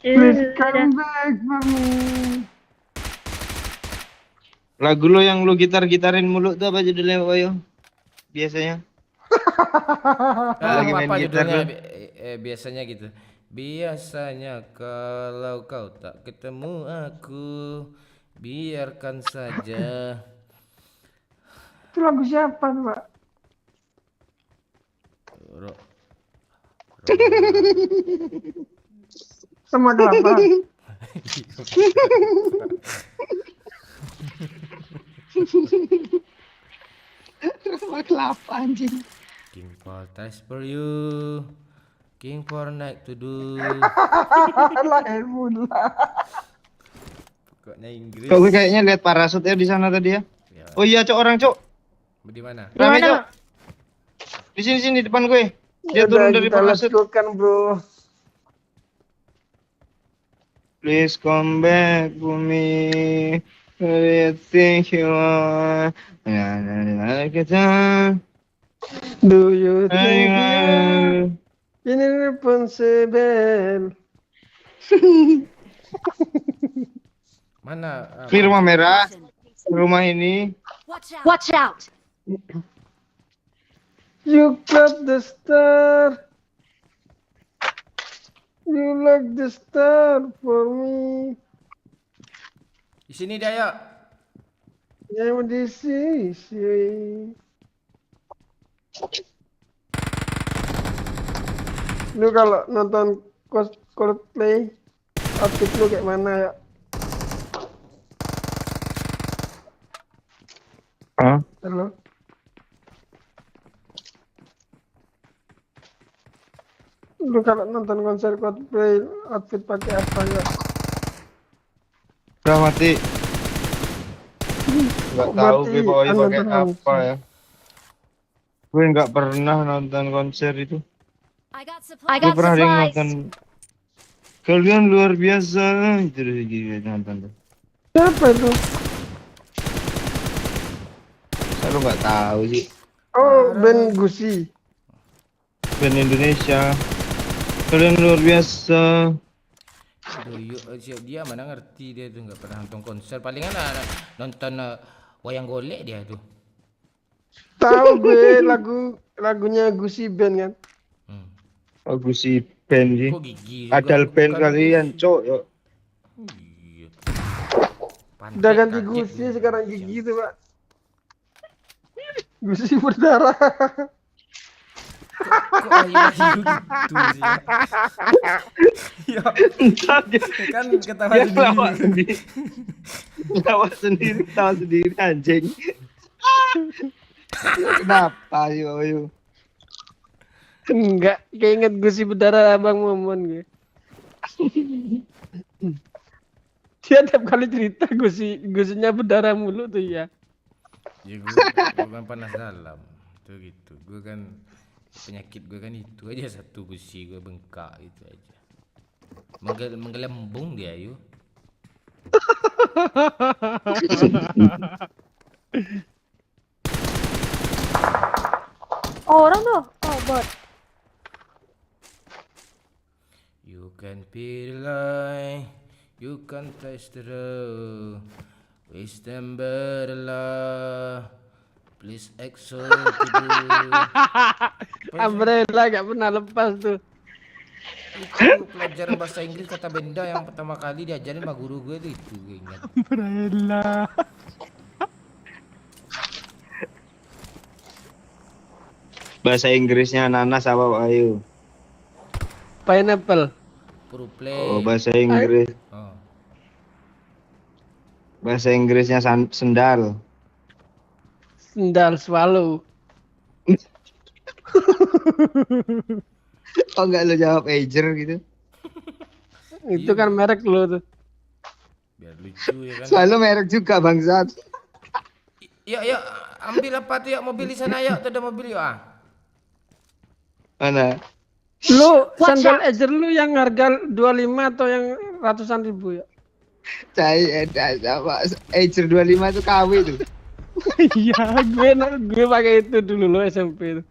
Please
Sudah.
come back for me.
Lagu lo yang lo gitar-gitarin mulu tuh apa judulnya Pak Bayu? Biasanya. Lagi main
Apa
gitar
judulnya?
tuh.
Biasanya gitu. Biasanya kalau kau tak ketemu aku, biarkan saja.
Itu lagu siapa, Pak?
Ro-
Sama kelapa.
Sama kelapa anjing.
King for test for you, King for night to do.
Lahir mula.
Pokoknya Inggris.
Kok gue kayaknya lihat parasut ya di sana tadi ya.
Ya.
Oh iya cok, orang cok.
Di mana?
Rame
Gimana,
cok. Di sini depan gue. Dia
Udah,
turun dari
kita let's
parasut.
go kan, bro.
Please come back to me. Who do you think you are? Kita.
Do you think you're irresponsible?
Mana?
Ini rumah merah. Rumah ini.
Watch out.
You got the star. You like the star for me.
Di sini dia ya.
Yang di sisi. Lu kalau nonton Coldplay, outfit lu kayak mana ya?
Hah?
Halo? Lu kalau nonton konser Coldplay, outfit pakai apa ya?
Udah mati. Nggak tahu
Berarti
gue bawain
anu
pakai
nonton
apa ya. Gue nggak pernah nonton konser itu.
I
Gue
got
pernah ada yang
supplies.
nonton. Kalian luar biasa. Itu udah gitu nonton tuh.
Siapa itu?
Saya lu nggak tahu sih.
Oh, band Gusi.
Band Indonesia. Kalian luar biasa.
Aduh, dia mana ngerti dia tuh nggak pernah nonton konser. Palingan nonton wayang golek dia tuh.
Tahu gue lagunya Gusi band kan.
Aku si band sih.
Kok gigi? juga?
Adal band
Bukan
kalian, cok. Yuk.
Iya. Pantai
Udah ganti
kaget
Gusi
nih.
sekarang gigi tuh, Pak. Gusi berdarah.
Kok ayu-ayu gitu sih? Ya,
Entar dia
kan ketawa
dia lawak
sendiri.
sendiri. Lawak sendiri, ketawa sendiri anjing. Kenapa ayo?
Enggak, keinget Gusi berdarah Abang Momon gue. Dia tiap kali cerita Gusinya berdarah mulu tuh ya.
Ya gue kan panas dalam. Tuh gitu. Gue kan penyakit gue kan itu aja, satu gusi gue bengkak itu aja. Menggelembung dia yuk.
Oh, orang tuh. Oh, bot.
You can feel like you can taste the road. Wisdom berlah. Please exalt to do.
Umbrella gak pernah lepas tuh.
Itu pelajaran bahasa Inggris kata benda yang pertama kali diajarin sama guru gue tuh itu gue ingat.
Umbrella.
Bahasa Inggrisnya nanas apa Pak Ayu?
Pineapple.
Pro play.
Oh, bahasa Inggris.
Oh.
Bahasa Inggrisnya sendal.
Sendal swallow.
Oh enggak lo jawab Ager gitu.
Itu kan merek lo tuh.
Biar lucu ya kan.
Selalu merek juga bangsat.
Yuk, yuk, ambil apa tuh yuk mobil di sana yuk, tuh ada mobil yuk ah.
Mana?
Lu sandal Ager lu yang harga 25 atau yang ratusan ribu ya?
Saya sama Ager 25 itu KW tuh.
Iya, gue pakai itu dulu lo SMP itu.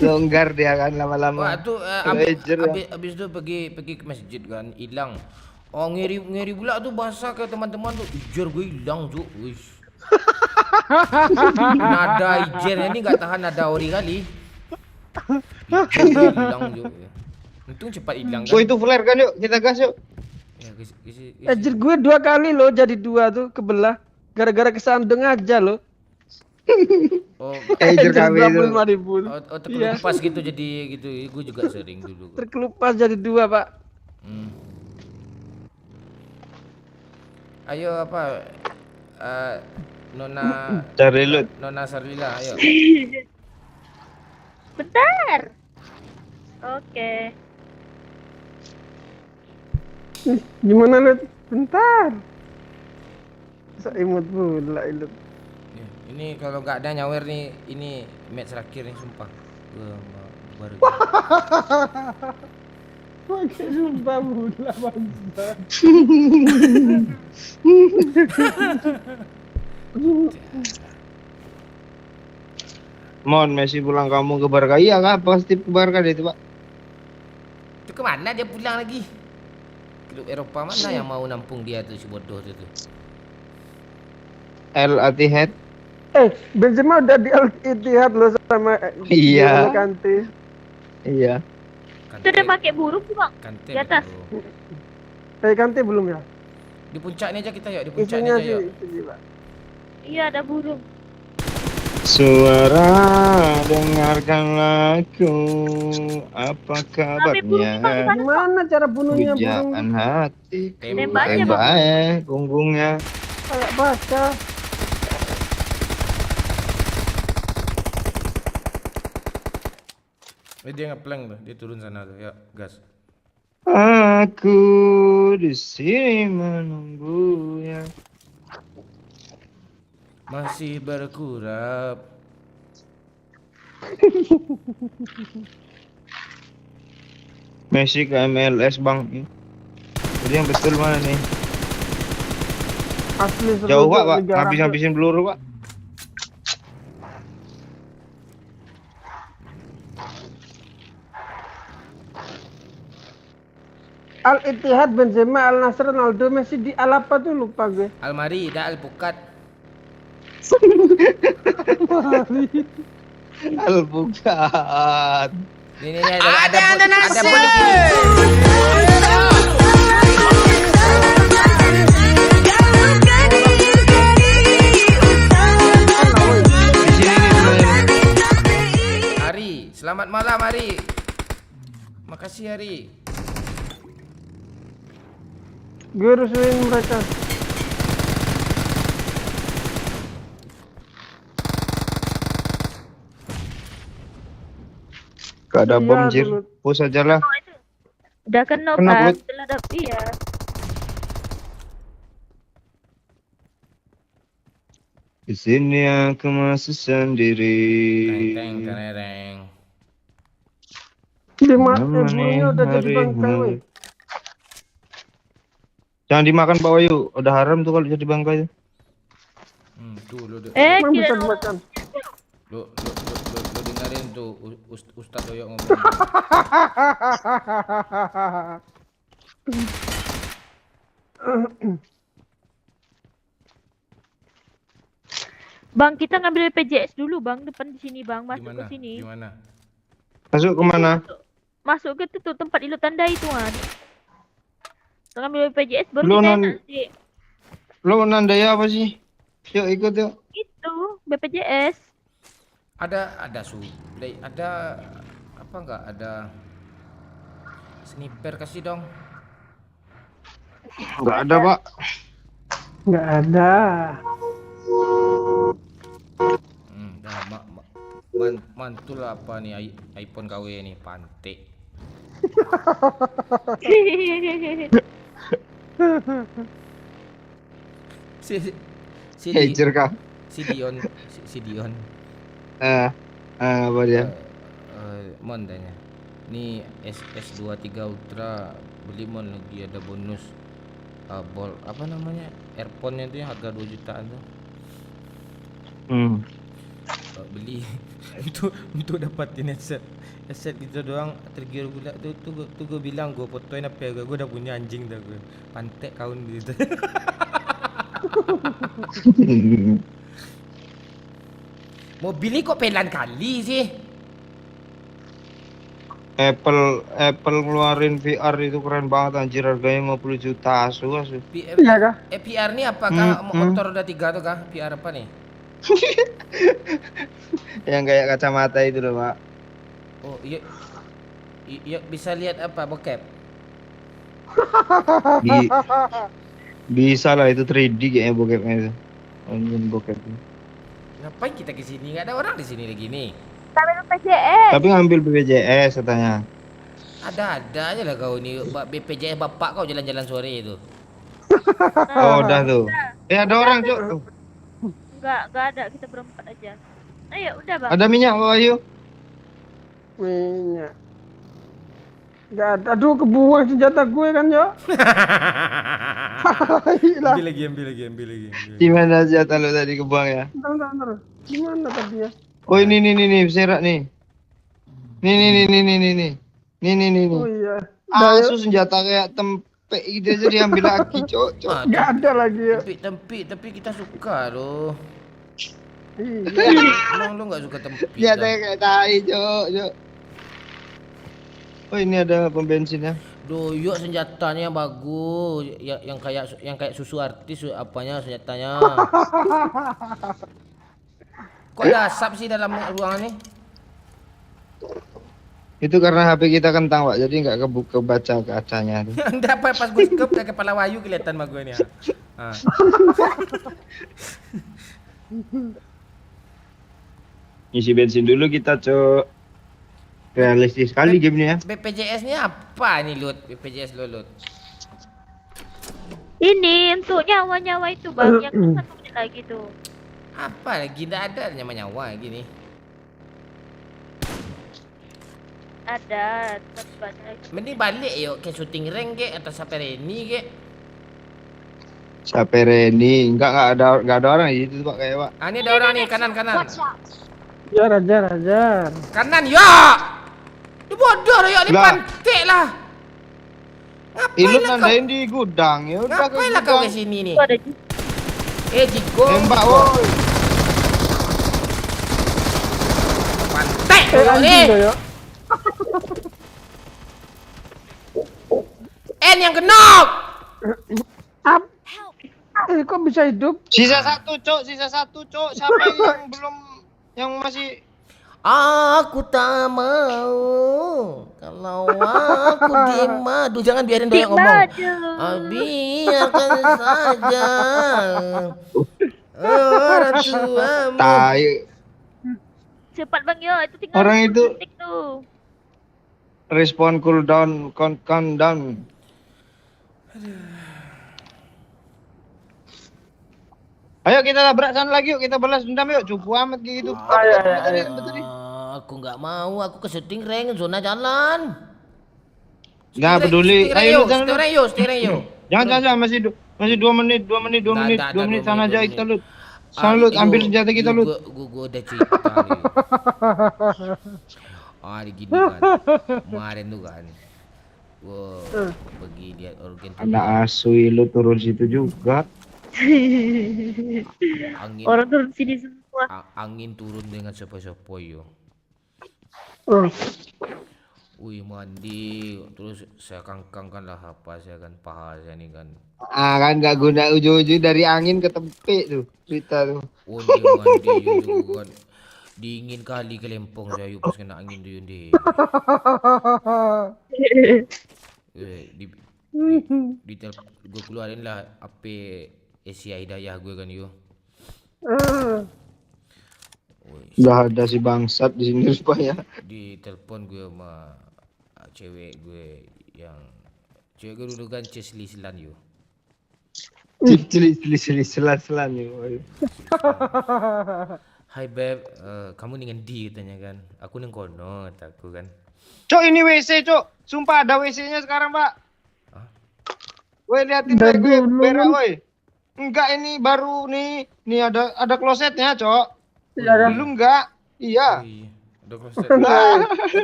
Longgar dia kan
Wah
lama-lama.
tuh
Ager ya.
abis itu pergi ke masjid kan, hilang. Oh ngiri pula tuh bahasa ke teman-teman tuh, ijer gue hilang tuh, wis. Nada ijernya ini nggak tahan nada ori kali. Ijer gue hilang tuh. Untung cepat hilang kan.
Oh itu flare kan yuk, kita gas yuk.
Ya,
Ager gue 2 kali lo jadi 2 tuh kebelah. Gara-gara kesandung aja lo.
Oh,
Ager KW itu.
25.000.
oh terkelupas gitu jadi gitu. Gue juga sering dulu.
Terkelupas jadi 2 Pak.
Hmm. Ayo apa? Nona
Cari loot.
Nona Sarlila, ayo.
Bentar. Oke.
Gimana lu? Bentar. Bisa imut pula itu.
Ini kalau nggak ada nyawer nih, ini match terakhir nih sumpah. Baru.
Pakai sumpah pula bangsa.
Mon, Messi pulang kamu ke Barca. Iya kah? Pasti ke Barca deh itu Pak.
Itu kemana dia pulang lagi? Klub Eropa mana yang mau nampung dia tuh si bodoh itu tuh?
El Attihad.
Benzema udah di Al Ittihad lo sama
Iya.
Kante.
Iya.
Itu udah pakai burung sih, Bang.
Kante
Di atas.
Kante belum ya?
Di puncaknya aja kita yuk, di puncaknya
Isinya
aja
sih
yuk.
itu gila.
Iya, ada burung.
Suara dengarkanlah aku, apa kabarnya?
Gimana cara bunuhnya burung?
Pujaan hati,
Tembak aja,
tembak punggungnya.
Kayak baca.
Dia ngeplank tuh, dia turun sana tuh, yuk gas.
Aku di sini menunggunya.
Masih berkurap.
Messi ke MLS bang. Jadi yang betul mana nih?
Asli
Jauh Pak,
Liga Arab.
habis-habisin peluru Pak.
Al Ittihad, Benzema, Al Nassr, Ronaldo, Messi di Al apa tuh lupa gue.
Almari, dah alpukat.
Alpukat.
Ini ada polik ini.
Di sini nih teman.
Hari, selamat malam Hari. Makasih Hari.
Gue rusuhin mereka.
Gak ada
Iya,
bom jir.
dulu.
Push aja lah.
Udah kena
Kena,
kan?
Bud.
Udah ada iya.
Di sini aku masih sendiri.
Teng tereng.
Burungnya udah jadi bangkai weh.
Jangan dimakan Pak Wayu. Udah haram tuh kalau jadi bangkai.
Tuh lu deh.
Emang
Kira
bisa dimakan.
Lo dengerin tuh Ustaz Doyok ngomong.
Bang, kita ngambil PJS dulu, Bang. Depan di sini, Bang. Masuk ke sini.
Gimana?
Masuk kemana?
Masuk ke tuh tempat ilu tanda itu, ah. Kita ngambil PJS baru
Lu
kita
non-
enak sih.
Lo nandai apa sih? Yuk ikut yuk.
Itu BPJS.
Ada apa enggak ada sniper kasih dong.
Enggak ada, Pak.
Nggak ada.
Dah mantul apa nih iPhone KW nih pantek. Si
Hajar kah?
si Dion
Apa dia?
Mon tanya. Nih S23 Ultra beli mon lagi ada bonus bol apa namanya? Earphone-nya tuh yang harga 2 jutaan tuh. Beli untuk dapatin headset gitu doang tergiur gula tuh gue bilang gue fotoin apa ya gue udah punya anjing dah gue pantek kaun gitu. Mobil ini kok pelan kali sih.
Apple ngeluarin VR itu keren banget anjir, harganya 50 juta asu.
Iya kah?
VR ini apakah motor roda 3 tuh kah? VR apa nih?
Yang kayak kacamata itu loh, Pak.
Oh iya. Iya bisa lihat apa bokep?
Bisa lah, itu 3D kayaknya bokepnya itu. Anjir bokep.
Ngapain kita ke sini? Enggak ada orang di sini lagi nih.
Ngambil BPJS.
Tapi ngambil BPJS katanya.
Ada aja lah kau ini BPJS bapak kau jalan-jalan sore itu.
Oh, udah tuh. Ada orang, Cuk. Tuh.
Enggak ada, kita berempat aja. Ayo, udah, Bang.
Ada minyak, Pak Wahyu.
Minyak. Nggak ada. Aduh, kebuang senjata gue kan, yo.
Ambil lagi.
Gimana senjata lo tadi kebuang ya?
Bentar. Gimana tadi ya?
Oh, ini serak nih. Nih.
Oh iya.
Asu senjata kayak tempe gitu aja diambil lagi, Cok.
Nggak ada lagi ya.
Tapi kita suka loh.
Iya.
Emang lu nggak suka tempe?
Senjata kayak tai, Cok. Oh, ini ada pom bensin ya.
Doyok senjatanya bagus, yang kayak susu artis apanya senjatanya. Kok ada asap sih dalam ruangan ini?
Itu karena HP kita kentang, Pak. Jadi nggak kebaca kacanya tuh.
Enggak apa pas gue skep kayak kepala Wahyu kelihatan sama gue nih.
Ngisi bensin dulu kita, Cok. Realistis sekali game ini ya.
BPJS-nya apa nih, Lut? BPJS lo, Lut.
Ini untuk nyawa-nyawa itu, Bang. Yang satu menit lagi tuh.
Apa lagi? Nggak ada nyawa-nyawa gini.
Ada, tapi banyak lagi.
Mending balik yuk ke shooting rank ke atau Sapereni ke.
Sapereni enggak ada orang di situ, Pak, kayak, Pak.
Ini ada orang nih kanan.
Watch out!
Jar.
Kanan ya. Lu bodoh ya ini
Lah.
pantek lah.
Lu
Ngapain lah kau?
nandain di gudang, ya udah ke
Ngapain lah kau
gudang.
ke sini nih?
Itu ada
Jiko.
Tembak, woi.
Pantek
Anjing tuh, yo.
N yang kenok.
Kok bisa hidup?
Sisa satu, Cok. Siapa yang masih
Aku tak mau kalau aku dimadu. Jangan biarin Doyok ngomong. Biarkan saja orang tuamu.
tai.
cepat, Bang, yo. Itu tinggal
Orang
10
itu
detik tuh.
respon cooldown, countdown. Ayo kita labrak sana lagi yuk, kita balas dendam yuk. Cupu amat gitu.
Aku nggak mau, aku ke shooting rank zona jalan.
Nggak peduli. Ayo
Stay rank yo.
Jangan masih 2 menit sana aja kita lu. Sana Lut, ambil senjata kita Lut.
Gua udah cerita nih. Gini kan. Kemarin tuh kan. Gua pergi lihat organ tubuh.
Ada Asui lu turun situ juga.
Angin,
Orang turun sini semua.
angin turun dengan sepoi-sepoi yo.
Oh.
Wih mandi, terus saya kangkangkan lah apa saya kan paha saya nih kan.
Kan nggak guna ujung-ujung dari angin ke tempik tuh cerita tuh.
Oh dia mandi yo kan. Dingin kali kelempong saya yuk pas kena angin tuh Yundi. Gue keluarin lah apa Asia Hidayah gue kan yo.
Udah ada si bangsat di sini supaya.
Di telepon gue sama cewek gue yang cewek gue dulu kan Cesli-selan yo.
Selan nih.
Hai beb, kamu dengan di katanya kan. Aku neng kono kataku kan.
Cok ini WC cok, sumpah ada WC-nya sekarang pak.
Hah?
Woi liatin
Dari
gue
dulu.
berak woi. Enggak ini baru nih ada klosetnya cok.
Iya kan?
Belum enggak? Iya.
Oh, iya. Udah kloset.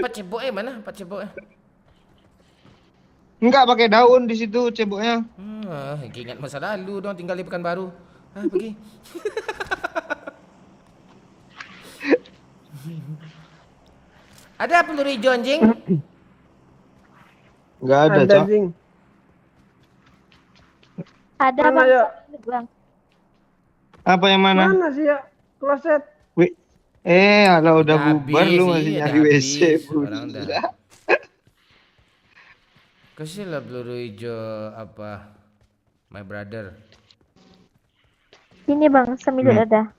Pak cebok mana? Pak cebok
Enggak pakai daun di situ ceboknya.
Ingat masa lalu dong tinggal di Pekanbaru. Pergi. Ada peluru hijau anjing?
Enggak ada
Ada
cok.
Jing.
Ada
Mana
bang.
ya?
Bang.
Apa yang mana?
Mana sih ya? Kloset.
Kalau udah
Udah
bubar
habis
lu
sih,
masih
udah
nyari WC.
habis.
Bro.
Orang udah. Kasih lah peluru hijau apa? My brother.
Sini bang, sambil ada.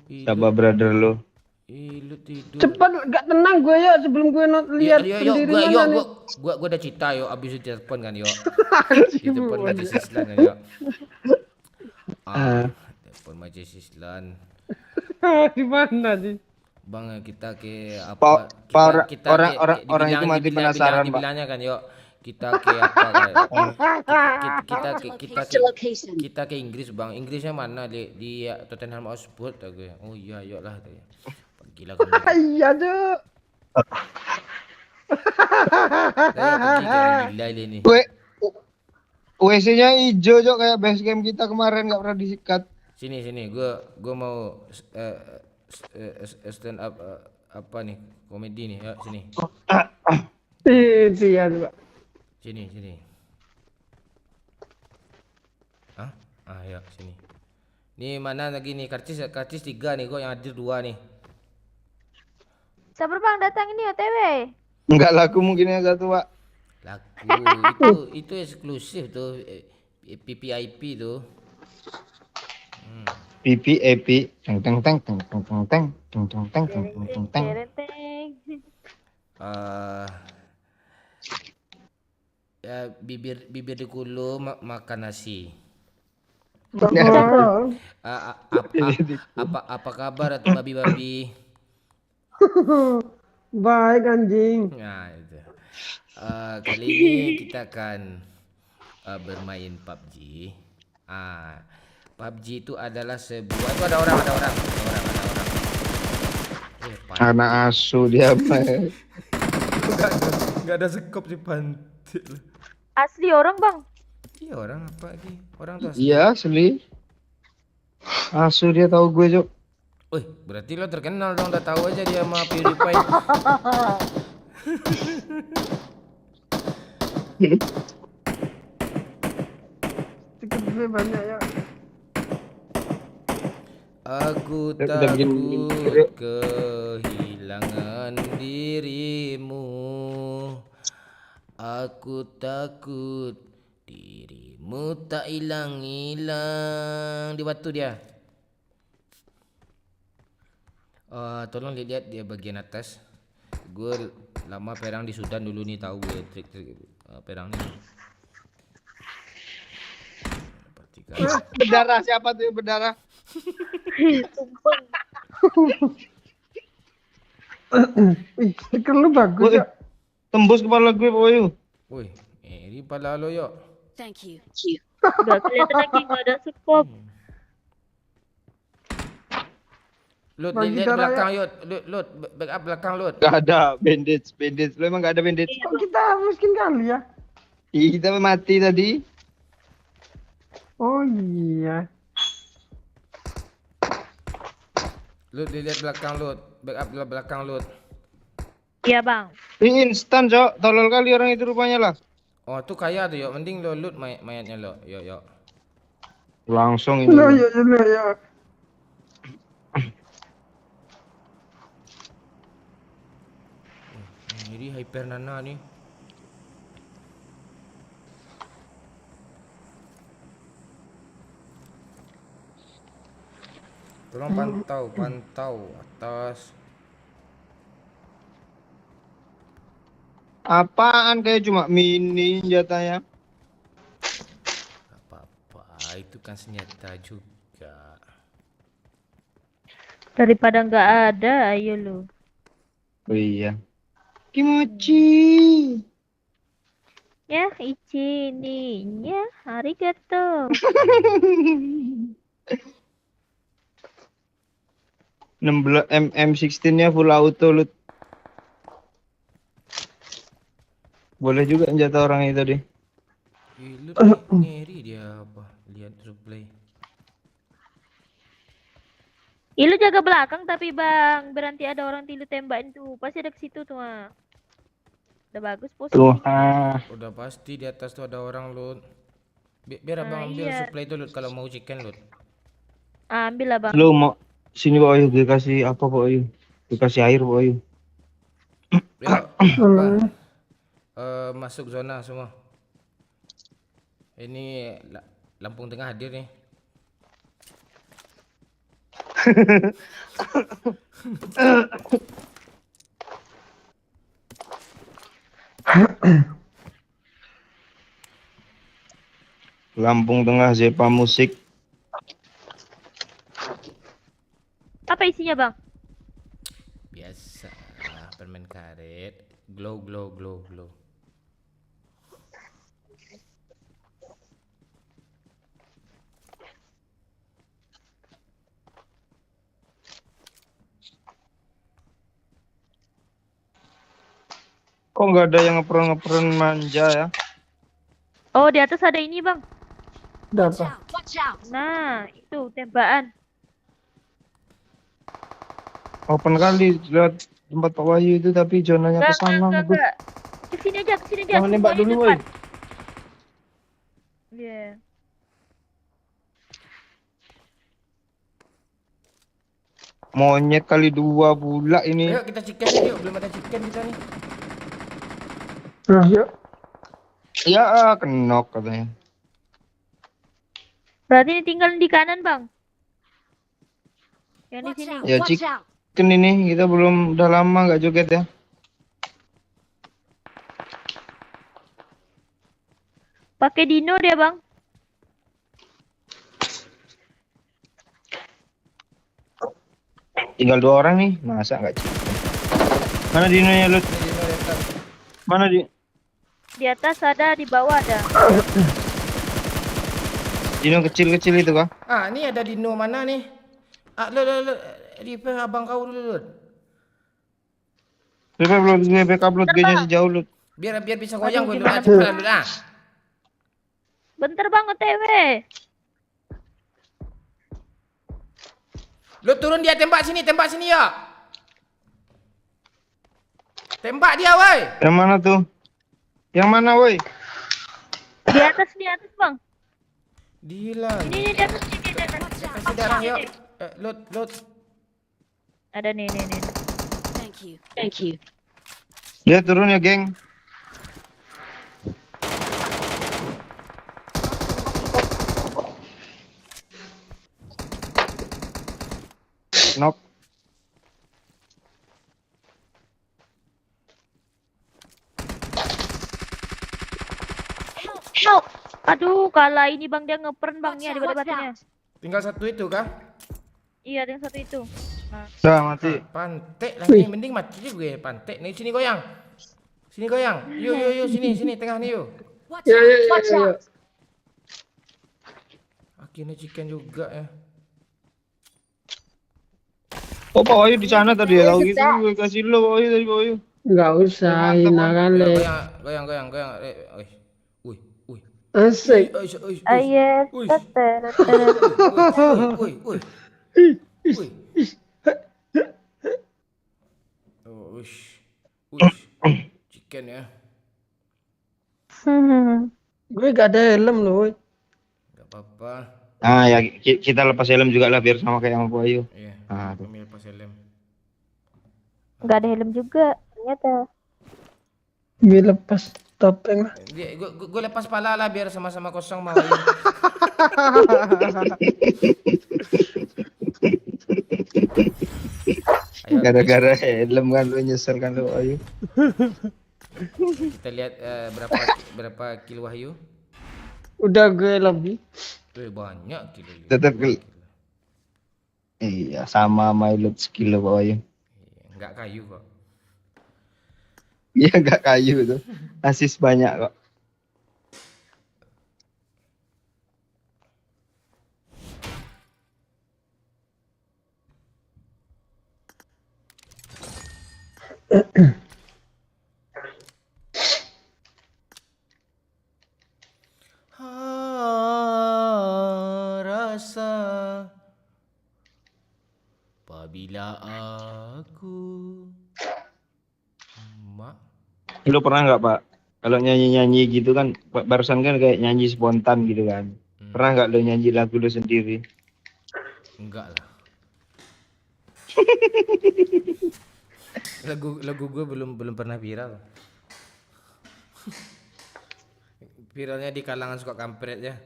Siapa brother lu?
Lu tidur.
Cepat, gak tenang gue ya sebelum gue lihat sendiri mana nih.
Gua udah cerita yo abis itu telepon kan yo. Telepon Majelis Islam kan yo. Telepon Majelis Islam.
Di mana sih?
Bang kita ke apa?
Orang itu mati penasaran, Pak.
Dibilangnya kan yo. Kita ke apa kan? Kita ke Inggris bang. Inggrisnya mana di Tottenham Hotspur tak gue. Oh iya yuk lah. Gila kan.
Iya tuh.
Saya pergi ke orang gila ini.
WC-nya hijau cok kayak base camp kita kemarin nggak pernah disikat.
Sini gua mau stand up apa nih komedi nih ya sini.
Itu ya Pak.
Sini. Ya sini. Nih mana lagi nih karcis 3 nih kok yang hadir 2 nih.
Sabar bang, datang ini OTW.
Enggak laku mungkin yang satu pak.
Laku itu eksklusif tuh PPIP tuh.
PPAP teng.
Ya bibir dikulu makan nasi. Apa kabar atau babi-babi?
Baik anjing.
Nah itu. Kali ini kita akan bermain PUBG. PUBG itu adalah sebuah itu ada orang.
Anak asu dia apa?
Enggak ada sekop sih pantil.
Asli orang bang.
Iya orang apa lagi? Orang tuh asli.
Iya asli. Asu dia tahu gue cok.
Wih, berarti lo terkenal dong, udah tahu aja dia sama PewDiePie.
Sedikit lebih banyak ya.
Aku
Udah
takut
bikin-
kehilangan dirimu. Aku takut dirimu tak hilang-hilang. Di batu dia. Tolong lihat dia bagian atas. Gue lama perang di Sudan dulu nih, tahu gue trik-trik perang nih. Perhatikan.
Berdarah siapa tuh yang berdarah?
Ih, stiker lu bagus
Woi,
ya.
tembus kepala gue boy.
Woi, ini pala lo yuk.
Thank you.
Udah kelihatan lagi nggak ada skop.
Lut,
Bagi
lihat
darah
belakang Yud. Lut, back up belakang Lut.
Gak ada bandage. Lu emang gak ada bandage?
Kok kita miskin kali ya?
Ih, kita mati tadi.
Oh iya.
Lut, lihat belakang Lut. Back up belakang Lut.
Iya bang.
Ini instan, Cok. Tolol kali orang itu rupanya lah.
Oh, tuh kaya tuh, yuk. Mending lo loot mayatnya lo. Yuk.
Langsung ini.
Loh ya.
Ini hyper nana nih. Tolong pantau atas.
Apaan kayak cuma mini jatanya?
Gak apa-apa, itu kan senjata juga.
Daripada nggak ada, ayo lu.
Oh iya. Kimochi.
Ya, ichi nih. Ya, arigato.
16 M16-nya full auto Lut. Boleh juga jatah orang itu deh.
Lut ngeri dia apa? Lihat replay.
Lu jaga belakang tapi bang, berarti ada orang tilu tembakin tuh. Pasti ada ke situ tuh mah. Udah bagus posisinya.
Udah pasti di atas tuh ada orang Lut. Biar abang ambil
Iya.
supply tuh Lut kalau mau chicken Lut.
Ambil lah bang.
Lu mau sini Pak Ayu, gue kasih apa Pak Ayu? Gue kasih air Pak Ayu.
Yuk, apa? Masuk zona semua. Ini Lampung Tengah hadir nih.
Lampung Tengah Zepa Musik.
Apa isinya bang?
Biasa permen karet. Glow.
Kok nggak ada yang ngepron manja ya?
Oh di atas ada ini bang.
Udah
Watch
apa?
out! Watch out!
Nah itu tembakan.
Open kali lihat tempat Pak Wahyu itu tapi zonanya ke sana.
Enggak. Kesini aja.
Jangan nembak
Semuanya
dulu,
depan.
woy.
Iya.
Monyet kali 2 pula ini.
Ayo kita chicken nih yuk. Belum ada chicken kita nih.
Nah, yuk.
Ya kenok katanya.
Berarti ini tinggal di kanan bang. Yang di
Watch
sini.
out!
Ya,
Watch out!
Kan ini kita belum udah lama nggak joget ya.
Pakai dino dia bang.
Tinggal 2 orang nih, masa nggak chicken? Mana dinonya Lut? Mana di?
Di atas ada, di bawah ada.
Dino kecil-kecil itu kah?
Ah, ini ada dino mana nih? Ah, Lut. Repair abang kau dulu Lut.
Gue backup Lut, gue sejauh Lut.
Biar bisa goyang gue Lut.
gimana,
Ah, cepat Lut ah.
Bentar bang OTW.
Lut turun dia tembak sini ya. Tembak dia woi.
Yang mana tuh? Yang mana woi?
Di atas bang.
Gila.
Ini di atas.
Kasih darah yuk. Lut.
Ada nih.
Thank you.
Dia turun ya geng. Knock.
Help. Aduh, kalah ini bang dia ngepern bang nih ada batunya.
Tinggal satu itu kah?
Iya, yang satu itu.
Dah mati.
Pantek lah nih, mending mati juga ya pantek. Nih sini goyang. Yuk sini tengah nih yuk.
Watch out! Watch out!
Akhirnya chicken juga ya.
Oh, Pak Wahyu di sana tadi ya, tahu gitu gue kasih lo Pak Wahyu tadi Pak Wahyu.
Nggak usah,
Mantap,
hina
Bang.
kali.
Goyang. Wih. Wih.
Asik.
Ayes.
Wih. Wih. Wih. Oh, chicken ya.
Gue gak ada helm loh, woy.
Gak apa-apa.
Nah, ya kita lepas helm juga lah biar sama kayak sama Pak Wahyu.
Iya.
Tuh.
Kami lepas helm.
Nggak ada helm juga ternyata.
Gue lepas topeng lah.
Gue lepas pala lah biar sama-sama kosong mau. Ayo,
Gara-gara helm kan lu nyesel kan lu Wahyu.
kita lihat berapa kilo Wahyu.
Udah gue lebih.
Banyak kilo.
Tetap iya sama Mylot skill Pak Wahyu.
Enggak kayu kok.
Iya enggak kayu tuh. Asis banyak kok.
Rasa apabila aku
Lu pernah nggak Pak? Kalau nyanyi-nyanyi gitu kan, barusan kan kayak nyanyi spontan gitu kan. Pernah nggak lu nyanyi lagu lu sendiri?
Enggak lah. lagu gue belum pernah viral. Viralnya di kalangan suka kampret ya.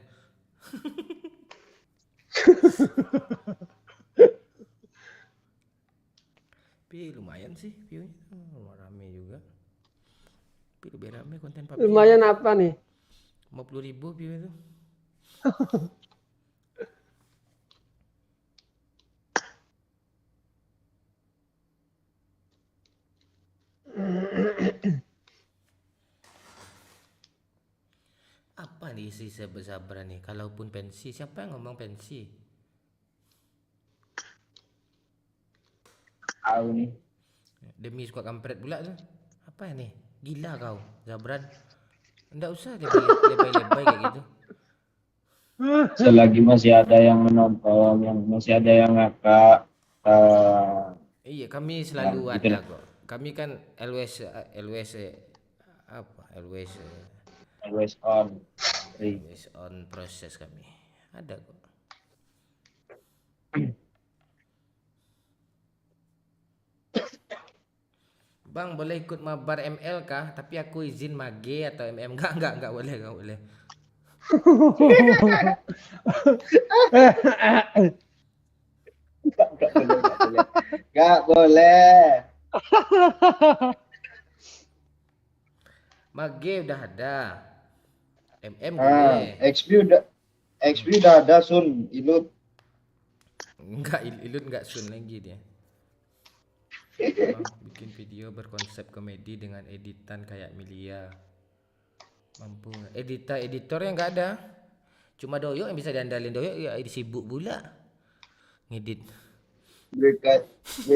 Tapi lumayan sih view-nya. Rame juga. Tapi lebih rame konten PUBG.
Lumayan apa nih?
50.000 view itu. Apa nih isi sabar nih? Kalaupun pensi, siapa yang ngomong pensi?
Tahu nih.
Demi suka kampret pula tuh. Apa nih? Gila kau, Zabran. Enggak usah lebay-lebay kayak gitu.
Selagi masih ada yang menonton, yang masih ada yang ngakak.
Iya, kami selalu
Nah, gitu
ada kok. Kami kan always
Always on.
always on proses kami. Ada kok. Bang, boleh ikut mabar ML kah? Tapi aku izin mage atau MM. Enggak boleh.
Gak boleh.
Mage udah ada. MM boleh.
XP udah ada Sun, Ilut.
Enggak, Ilut enggak sun lagi dia. Bang, bikin video berkonsep komedi dengan editan kayak Milia. Mampu. Editor yang enggak ada. Cuma Doyok yang bisa diandalin. Doyok ya sibuk pula ngedit.
Gue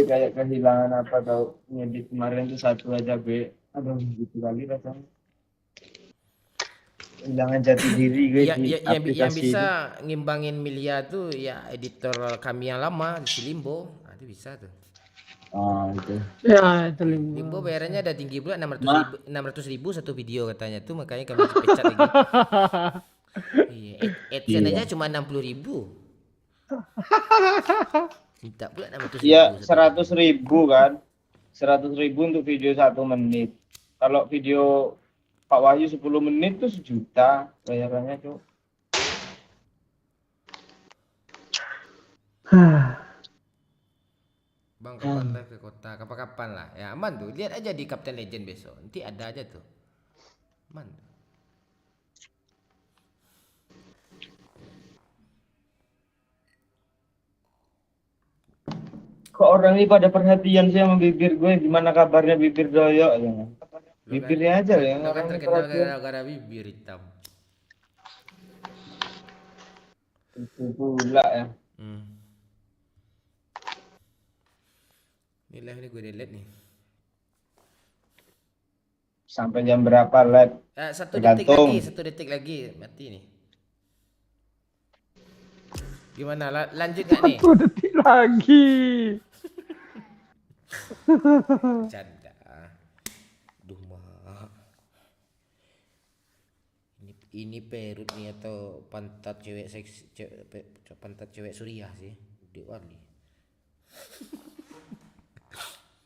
kayak kehilangan apa tau, ngedit kemarin tuh satu aja gue. Aduh gitu kali rasanya. Kehilangan jati diri gue di aplikasi
yang bisa ngimbangin Milia tuh ya editor kami yang lama di Limbo. Nah, itu bisa tuh.
Itu.
Ya, itu
Limbo bayarannya ada tinggi pula 600.000 satu video katanya tuh, makanya kami dipecat lagi. Iya, AdSense aja cuma 60.000. Minta pula 600.000.
Iya, 100.000 kan. 100.000 untuk video 1 menit. Kalau video Pak Wahyu 10 menit tuh 1 juta bayarannya, Cuk.
Bang, kapan live ke kota? Kapan-kapan lah. Ya aman tuh. Lihat aja di Captain Legend besok. Nanti ada aja tuh. Aman.
Kok orang ini pada perhatian sih sama bibir gue? Gimana kabarnya bibir Doyok? Bibirnya aja ya.
Lo kan terkenal gara-gara bibir hitam.
Itu pula ya.
Ini live ini gue delete nih.
Sampai jam berapa live?
1
Tergantung.
detik lagi mati nih. Gimana? Lanjut gak nih?
1 detik lagi.
Canda. Duh mak. Ini perut nih atau pantat cewek seks, pantat cewek Suriah sih. Dek Wali.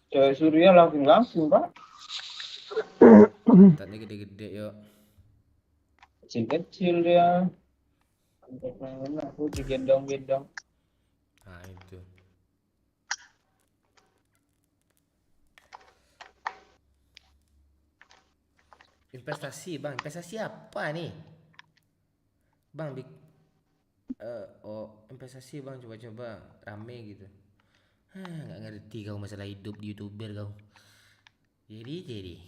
Cewek Surya langsung Pak.
Pantatnya gede-gede yuk.
Kecil-kecil dia. Aku digendong-gendong.
Nah itu. Investasi bang, investasi apa nih? Bang, investasi bang, coba-coba rame gitu. Nggak ngerti kau masalah hidup di YouTuber kau. Jadi.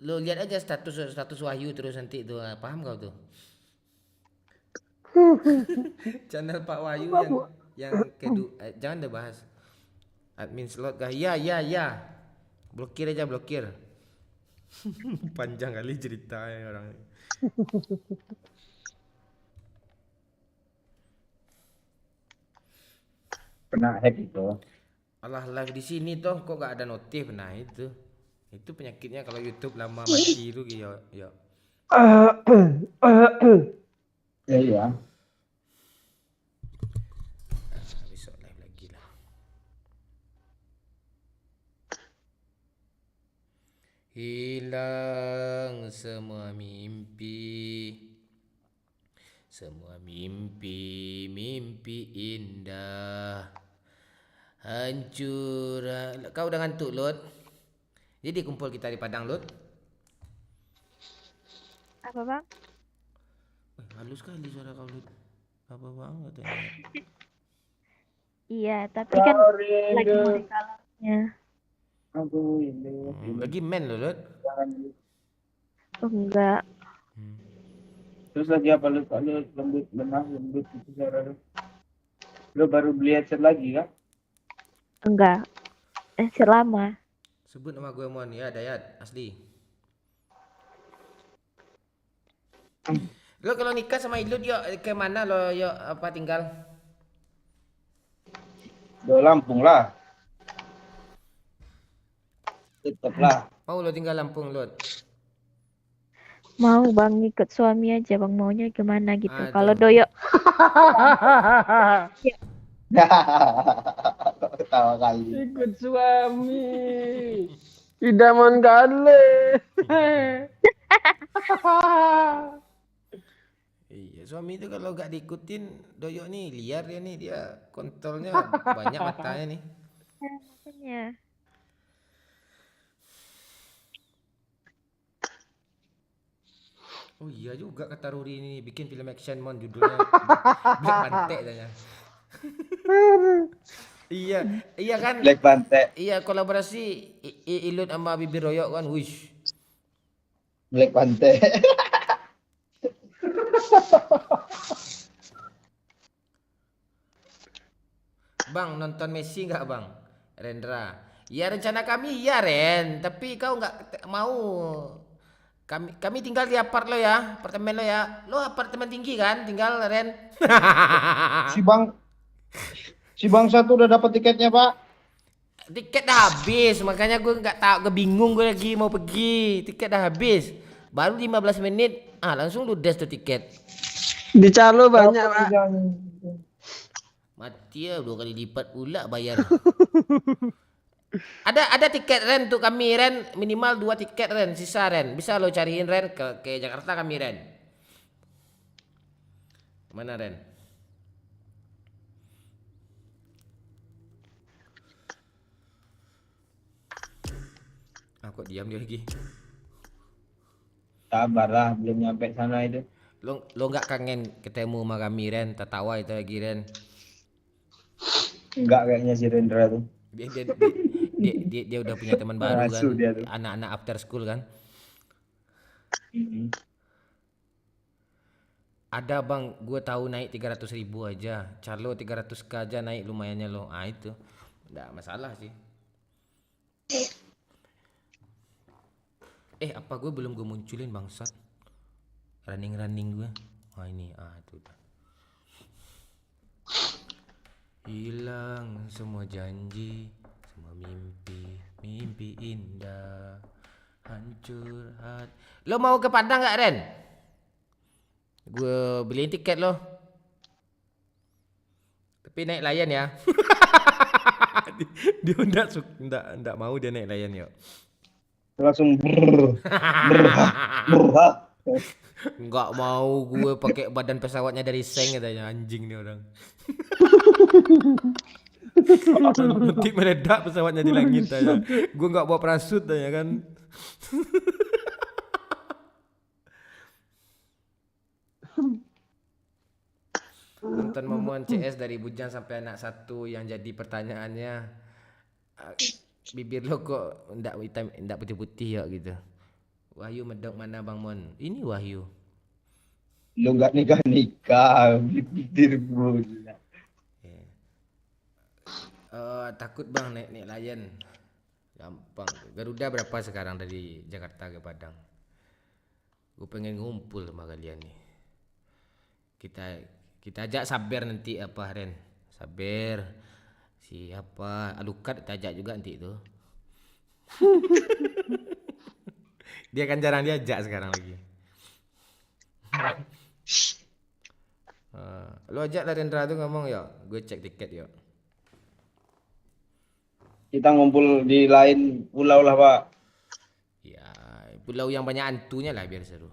Lo lihat aja status Wahyu terus nanti tuh, paham kau tuh? Channel Pak Wahyu yang kedua, jangan deh bahas. Admin slot kah? Ya. Blokir aja, blokir. Panjang kali ceritanya orang ini.
Pernah hack itu.
Alah, live di sini toh kok gak ada notif. Nah itu penyakitnya kalau YouTube lama mati itu ya.
Iya.
Besok live lagi lah. Hilang semua mimpi indah, hancur. Kau udah ngantuk Lut? Jadi kumpul kita di Padang Lut.
Apa bang?
Halus sekali suara kau Lut. Apa banget ya?
Iya, tapi kan lagi mau kalornya.
Aduh ini.
Lagi men lo Lut.
Oh, enggak.
Terus lagi apa lu? Lembut itu suara lu. Lu baru beli headset lagi kan?
Enggak. Selama.
Sebut nama gue Mon ya, Dayat asli. Lo kalau nikah sama Ilut yuk ke mana lo yuk apa tinggal?
Di Lampung lah. Tetep lah.
Mau lo tinggal Lampung Lut?
Mau bang ikut suami aja bang, maunya gimana gitu.
Aduh.
Kalau doyok
Ketawa kali.
Ikut suami. Idaman kali.
Iya, suami itu kalau gak diikutin doyok nih liar dia nih, dia kontrolnya banyak matanya nih.
makanya.
Oh iya juga kata Ruri ini bikin film action Mon judulnya Black Pantek tanya. Iya kan?
Black Pantek.
Iya kolaborasi Ilut sama Bibi Royok kan, wish.
Black Pantek.
Bang nonton Messi nggak bang? Rendra. Ya rencana kami ya Ren, tapi kau nggak mau. Kami tinggal di apart lo ya, apartemen lo ya. Lo apartemen tinggi kan, tinggal Ren.
Si Bang satu udah dapat tiketnya, Pak.
Tiket dah habis, makanya gue nggak tahu, gue bingung gue lagi mau pergi. Tiket dah habis, baru 15 menit, langsung ludes tuh tiket.
Di calo banyak pak.
Mati ya 2 kali lipat pula bayar. Ada tiket Ren untuk kami Ren, minimal 2 tiket Ren, sisa Ren. Bisa lo cariin Ren ke Jakarta kami Ren. Mana Ren? Kok diam dia lagi?
Sabarlah, belum nyampe sana itu.
Lo nggak kangen ketemu sama kami Ren, tertawa itu lagi Ren?
Enggak kayaknya si Rendra tuh.
Dia udah punya teman baru kan, anak-anak after school kan. Ada bang, gue tahu naik 300.000 aja, Carlo 300k aja naik lumayannya lo. Itu Nggak masalah sih. Apa gue belum gue munculin bangsat. Running gue. Wah ini, itu udah. Hilang semua janji, semua mimpi indah, hancur hati. Lo mau ke Padang nggak, Ren? Gue beliin tiket lo. Tapi naik layan ya. Dia enggak mau dia naik layan yuk.
Langsung
Enggak mau gue pakai badan pesawatnya dari Seng katanya, anjing nih orang. Nanti meledak pesawatnya di langit aja. Gue enggak bawa parasut ya kan. Nonton Momon CS dari bujang sampai anak satu yang jadi pertanyaannya, bibir lo kok enggak hitam, enggak putih-putih ya gitu. Wahyu medok mana Bang Mon? Ini Wahyu.
Lo nggak nikah bibir bola.
Takut Bang naik Lion. Gampang. Garuda berapa sekarang dari Jakarta ke Padang? Gue pengen ngumpul sama kalian nih. Kita ajak Saber nanti apa Ren? Saber. Siapa? Alukat kita ajak juga nanti itu. Dia kan jarang diajak sekarang lagi. Lu ajak Larendra tuh ngomong ya, gue cek tiket yuk.
Kita ngumpul di lain pulau lah Pak.
Ya, pulau yang banyak hantunya lah biar seru.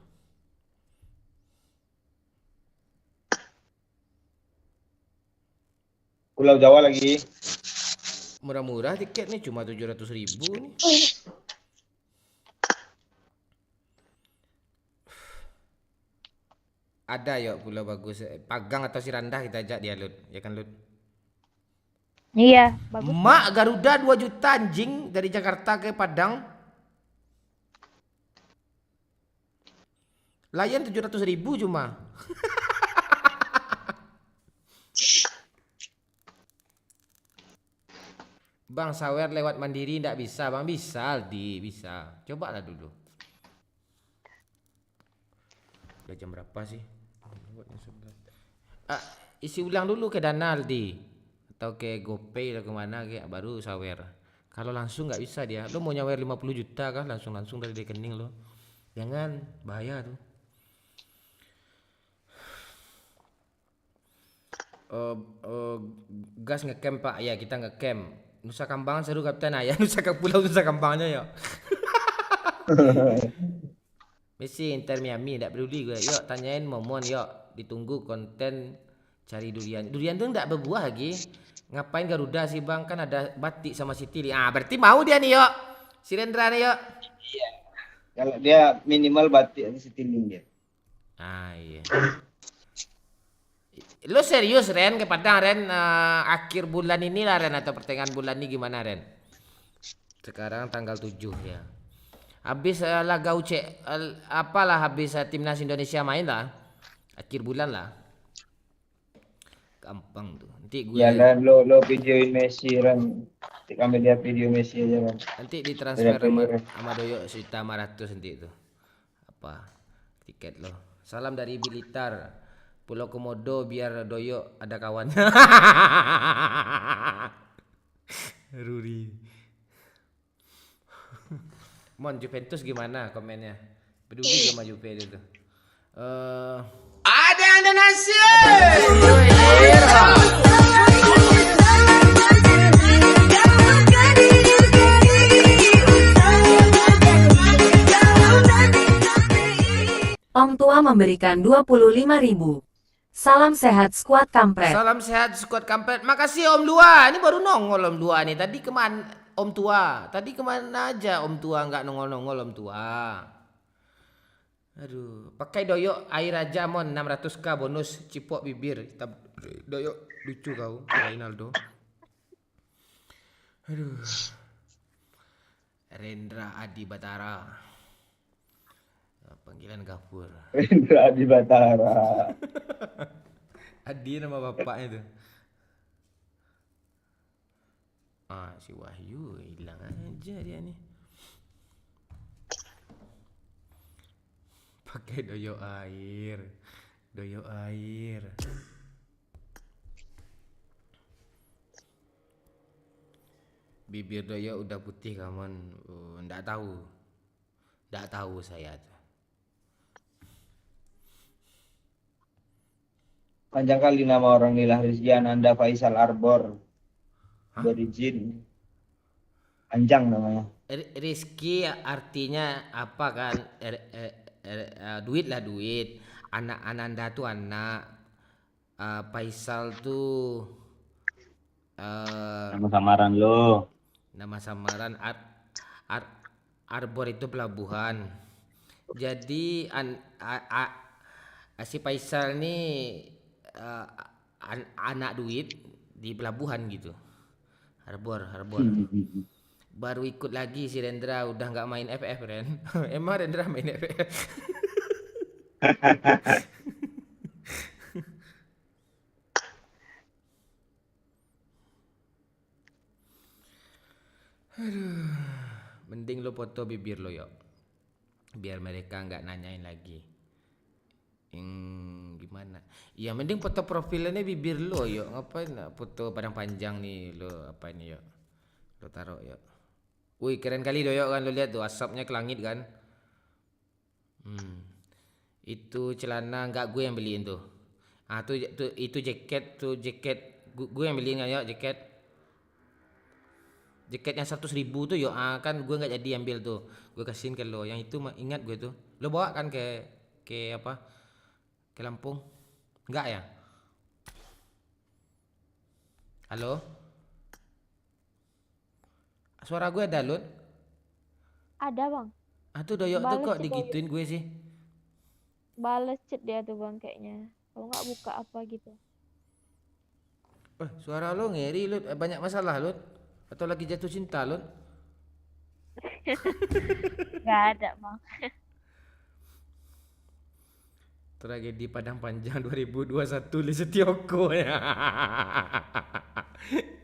Pulau Jawa lagi.
Murah-murah tiketnya cuma 700.000 nih. Ada yuk pulau bagus. Pagang atau Siranda kita ajak dia Lut, ya kan Lut?
Iya, bagus.
Mak Garuda 2 juta anjing dari Jakarta ke Padang. Lion 700.000 cuma. Bang Sawer lewat Mandiri ndak bisa, Bang bisa Aldi, bisa. Coba lah dulu. Udah jam berapa sih? Isi ulang dulu ke Dana Aldi atau ke GoPay atau kemana kayak baru Sawer. Kalau langsung nggak bisa dia. Lo mau nyawer 50 juta kah langsung dari rekening lo? Jangan, bahaya tuh. Gas ngecamp Pak, ya kita ngecamp. Nusa Kambangan seru Kapten ya. Pulau Nusa Kambangannya ya. Messi Inter Miami enggak peduli gue. Yuk tanyain Momon yuk. Ditunggu konten cari durian. Durian tuh enggak berbuah lagi. Ngapain Garuda sih Bang? Kan ada batik sama Siti. Berarti mau dia nih yuk. Si Rendra nih yuk.
Iya. Kalau dia minimal batik atau Siti dia.
Iya. Lu serius Ren ke Padang Ren akhir bulan ini lah Ren atau pertengahan bulan ini gimana Ren? Sekarang tanggal 7 ya. Habis laga apalah habis timnas Indonesia main lah. Akhir bulan lah. Gampang tuh. Nanti gue
Ya dan lo videoin Messi Ren. Nanti kami lihat video Messi aja kan.
nanti ditransfer sama Doyo 1.500.000 nanti itu. Apa? Tiket lo. Salam dari Blitar. Pulau Komodo biar Doyo ada kawannya. Ruri. Mon Juventus gimana komennya? Peduli sama Juve itu. Ada Indonesia.
Om tua memberikan 25.000. Salam sehat skuad kampret.
Salam sehat squad kampret. Makasih Om Dua. Ini baru nongol Om Dua nih. Tadi kemana Om Tua? Tadi kemana aja Om Tua nggak nongol-nongol Om Tua. Aduh, pakai Doyo air aja Mon 600k bonus cipok bibir. Doyo lucu kau, Ronaldo. Aduh. Rendra Adi Batara. Panggilan Gafur.
Rendra Adi Batara.
Adi nama bapaknya tuh. Si Wahyu hilang aja dia nih. Pakai doyok air. Bibir doyok udah putih kawan. Nggak tahu saya tuh.
Panjang kali nama orang Nilah Rizky Ananda Faisal Arbor. Berizin. Panjang namanya.
Rizki artinya apa kan? Duit lah duit. Anak Ananda tuh anak. Faisal tuh
Nama samaran lo.
nama samaran. Arbor itu pelabuhan. Jadi si Faisal nih anak duit di pelabuhan gitu. Arbor. Baru ikut lagi si Rendra udah nggak main FF Ren. Emang Rendra main FF? Aduh, mending lo foto bibir lo yuk, biar mereka nggak nanyain lagi. Gimana? Ya mending foto profilnya bibir lo yuk, ngapain foto padang panjang nih lo apa ini yuk? Lo taruh yuk. Wih keren kali doyok kan, lo lihat tuh asapnya ke langit kan. Itu celana nggak gue yang beliin tuh. Itu jaket gue yang beliin ya jaket. Jaketnya 100.000 tuh yuk, kan gue nggak jadi ambil tuh. Gue kasihin ke lo, yang itu ingat gue tuh. Lo bawa kan ke apa? Ke Lampung? Enggak ya? Halo? Suara gue ada, Lut?
Ada bang.
Tuh doyok tuh
Bales
kok
sih,
digituin gue sih.
Bales chat dia tuh bang kayaknya. Kalau nggak buka apa gitu.
Suara lo ngeri, Lut. Banyak masalah, Lut. Atau lagi jatuh cinta, Lut?
Nggak ada bang.
Tragedi Padang Panjang 2021 Li Setioko ya.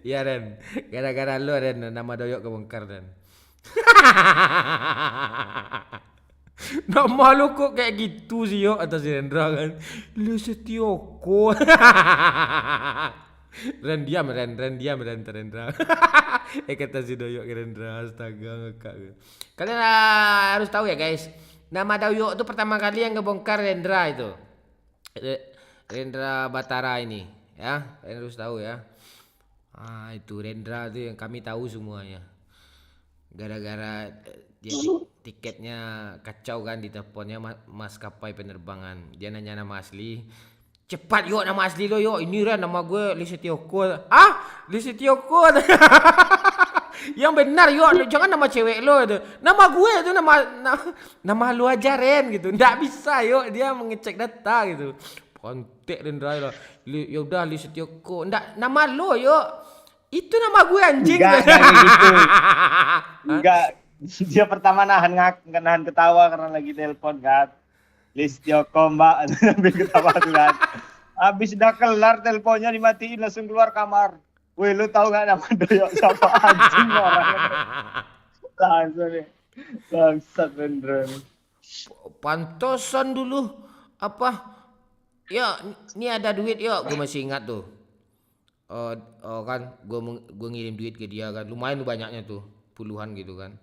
Iya Ren, gara-gara lu Ren nama doyok kebongkar Ren. Nama lu kok kayak gitu sih yo atas Rendra kan. Li Setioko. Ren diam Rendra. Kata si doyok ke Rendra, astaga ngekak. Kalian harus tahu ya guys. Nama doyok itu pertama kali yang ngebongkar Rendra itu. Rendra Batara ini, ya. Kalian harus tahu ya. Itu Rendra itu yang kami tahu semuanya. Gara-gara dia tiketnya kacau kan di teleponnya maskapai penerbangan. Dia nanya nama asli. Cepat yuk nama asli lo yuk. Ini Ren nama gue Li Setioko. Li Setioko. Yang benar yuk, jangan nama cewek lo itu. Nama gue itu nama lu aja Ren gitu. Nggak bisa yuk, dia mengecek data gitu. Kontek Rendra lah. Ya udah Li Setioko. Nggak, nama lo yuk. Itu nama gue anjing.
Enggak gitu. Enggak. Dia pertama nahan ketawa karena lagi telepon kan. Li Setioko mbak, sambil ketawa tuh kan. Habis udah kelar teleponnya dimatiin langsung keluar kamar. Wih lu tahu gak nama doyok siapa anjing orangnya? Langsung nih. Bangsat Rendra.
Pantosan dulu apa? Ya, ini ada duit yuk, gue masih ingat tuh. Kan gue ngirim duit ke dia kan, lumayan banyaknya tuh, puluhan gitu kan.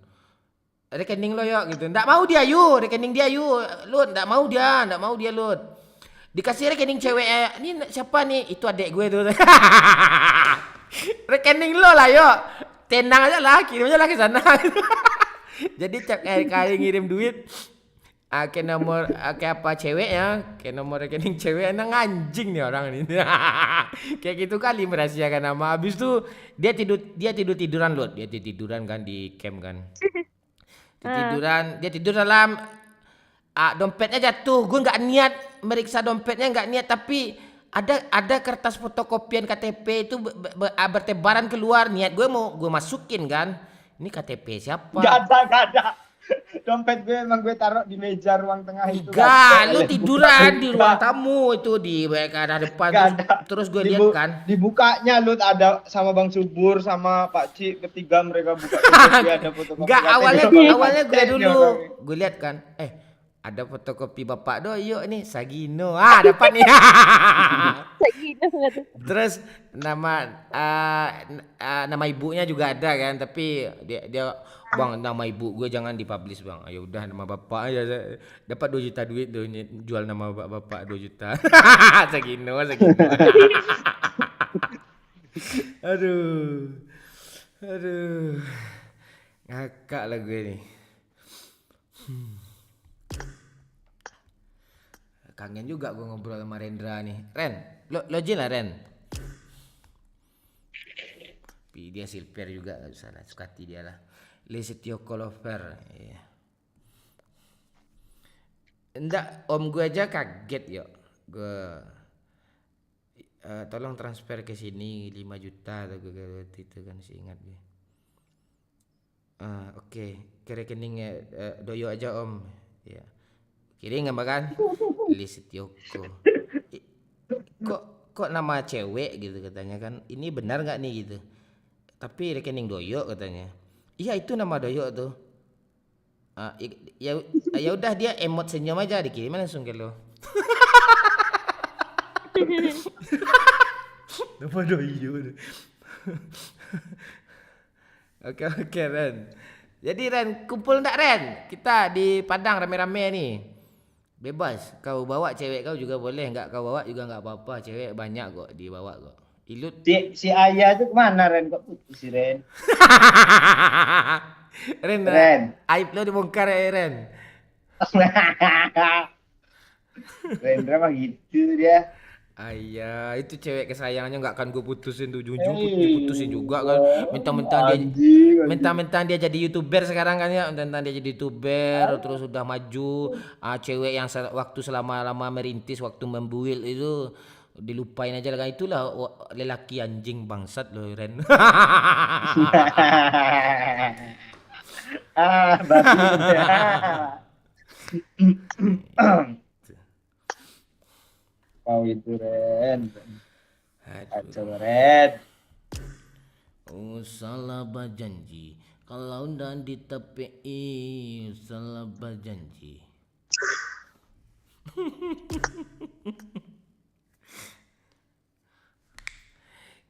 Rekening lo yuk gitu. Nggak mau dia yuk, rekening dia yuk. Lut, nggak mau dia Lut. Dikasih rekening cewek, ini siapa nih? Itu adek gue tuh. Rekening lo lah yuk. Tenang aja lah, kirim aja lah ke sana. Jadi tiap kali ngirim duit ke nomor ke apa ceweknya, ke nomor rekening cewek, anjing nih orang ini. Kayak gitu kali merahasiakan nama. Habis tuh dia tiduran Lut. Dia tiduran kan di camp kan. Dia tidur dalam dompetnya jatuh. Gue nggak niat meriksa dompetnya, nggak niat, tapi ada kertas fotokopian KTP itu bertebaran keluar. Niat gue mau gue masukin kan. Ini KTP siapa?
Gak ada. Dompet gue emang gue taruh di meja ruang tengah itu.
Enggak, lu tiduran di ruang tamu itu di arah depan.
Nggak ada.
Terus gue lihat kan.
Dibukanya lu ada sama Bang Subur sama Pak Cik, bertiga mereka buka dompet, ada fotokopi.
Enggak,
KTP.
awalnya gue dulu.
Kami.
Gue lihat kan, ada fotokopi Bapak Doyo nih, Sagino. Dapat nih.
Sagino gitu.
Terus nama ibunya juga ada kan, tapi dia Bang, nama ibu gue jangan dipublish Bang. Ayo udah nama bapak aja. Dapat 2 juta duit tuh jual nama bapak 2 juta. Sagino. Aduh. Ngakak lah gue nih. Kangen juga gue ngobrol sama Rendra nih. Ren, login lah Ren. Tapi dia silver juga, gak usah lah, suka hati dia lah. Lesetio Kolover. Iya. Enggak, om gue aja kaget yuk. Gue tolong transfer ke sini 5 juta atau gue itu kan sih ingat gue. Oke, ke rekeningnya Doyo aja om. Ya. Kirim nggak kan? Listioko. Kok nama cewek gitu katanya kan? Ini benar nggak nih gitu? Tapi rekening Doyo katanya. Iya itu nama Doyo tuh. Ya udah dia emot senyum aja dikirim langsung ke lo. Nama Doyo. Oke Ren. Jadi Ren kumpul ndak Ren? Kita di Padang rame-rame nih. Bebas. Kau bawa cewek kau juga boleh, nggak kau bawa juga nggak apa-apa. Cewek banyak kok dibawa kok. Ilut.
Si Ayah itu kemana Ren? Kok putus si Ren?
Ren. Aib lo dibongkar ya Ren.
Rendra mah gitu dia.
Ayah, itu cewek kesayangannya nggak akan gue putusin tuh, ujung-ujung diputusin juga kan. Mentang-mentang dia jadi YouTuber sekarang kan ya, mentang-mentang dia jadi YouTuber terus udah maju, cewek yang waktu selama-lama merintis waktu membuil itu dilupain aja lah kan. Itulah lelaki anjing bangsat loh Ren.
Babi. Kau itu Ren. Kacau Ren.
Salah berjanji kalau dan ditepi salah berjanji.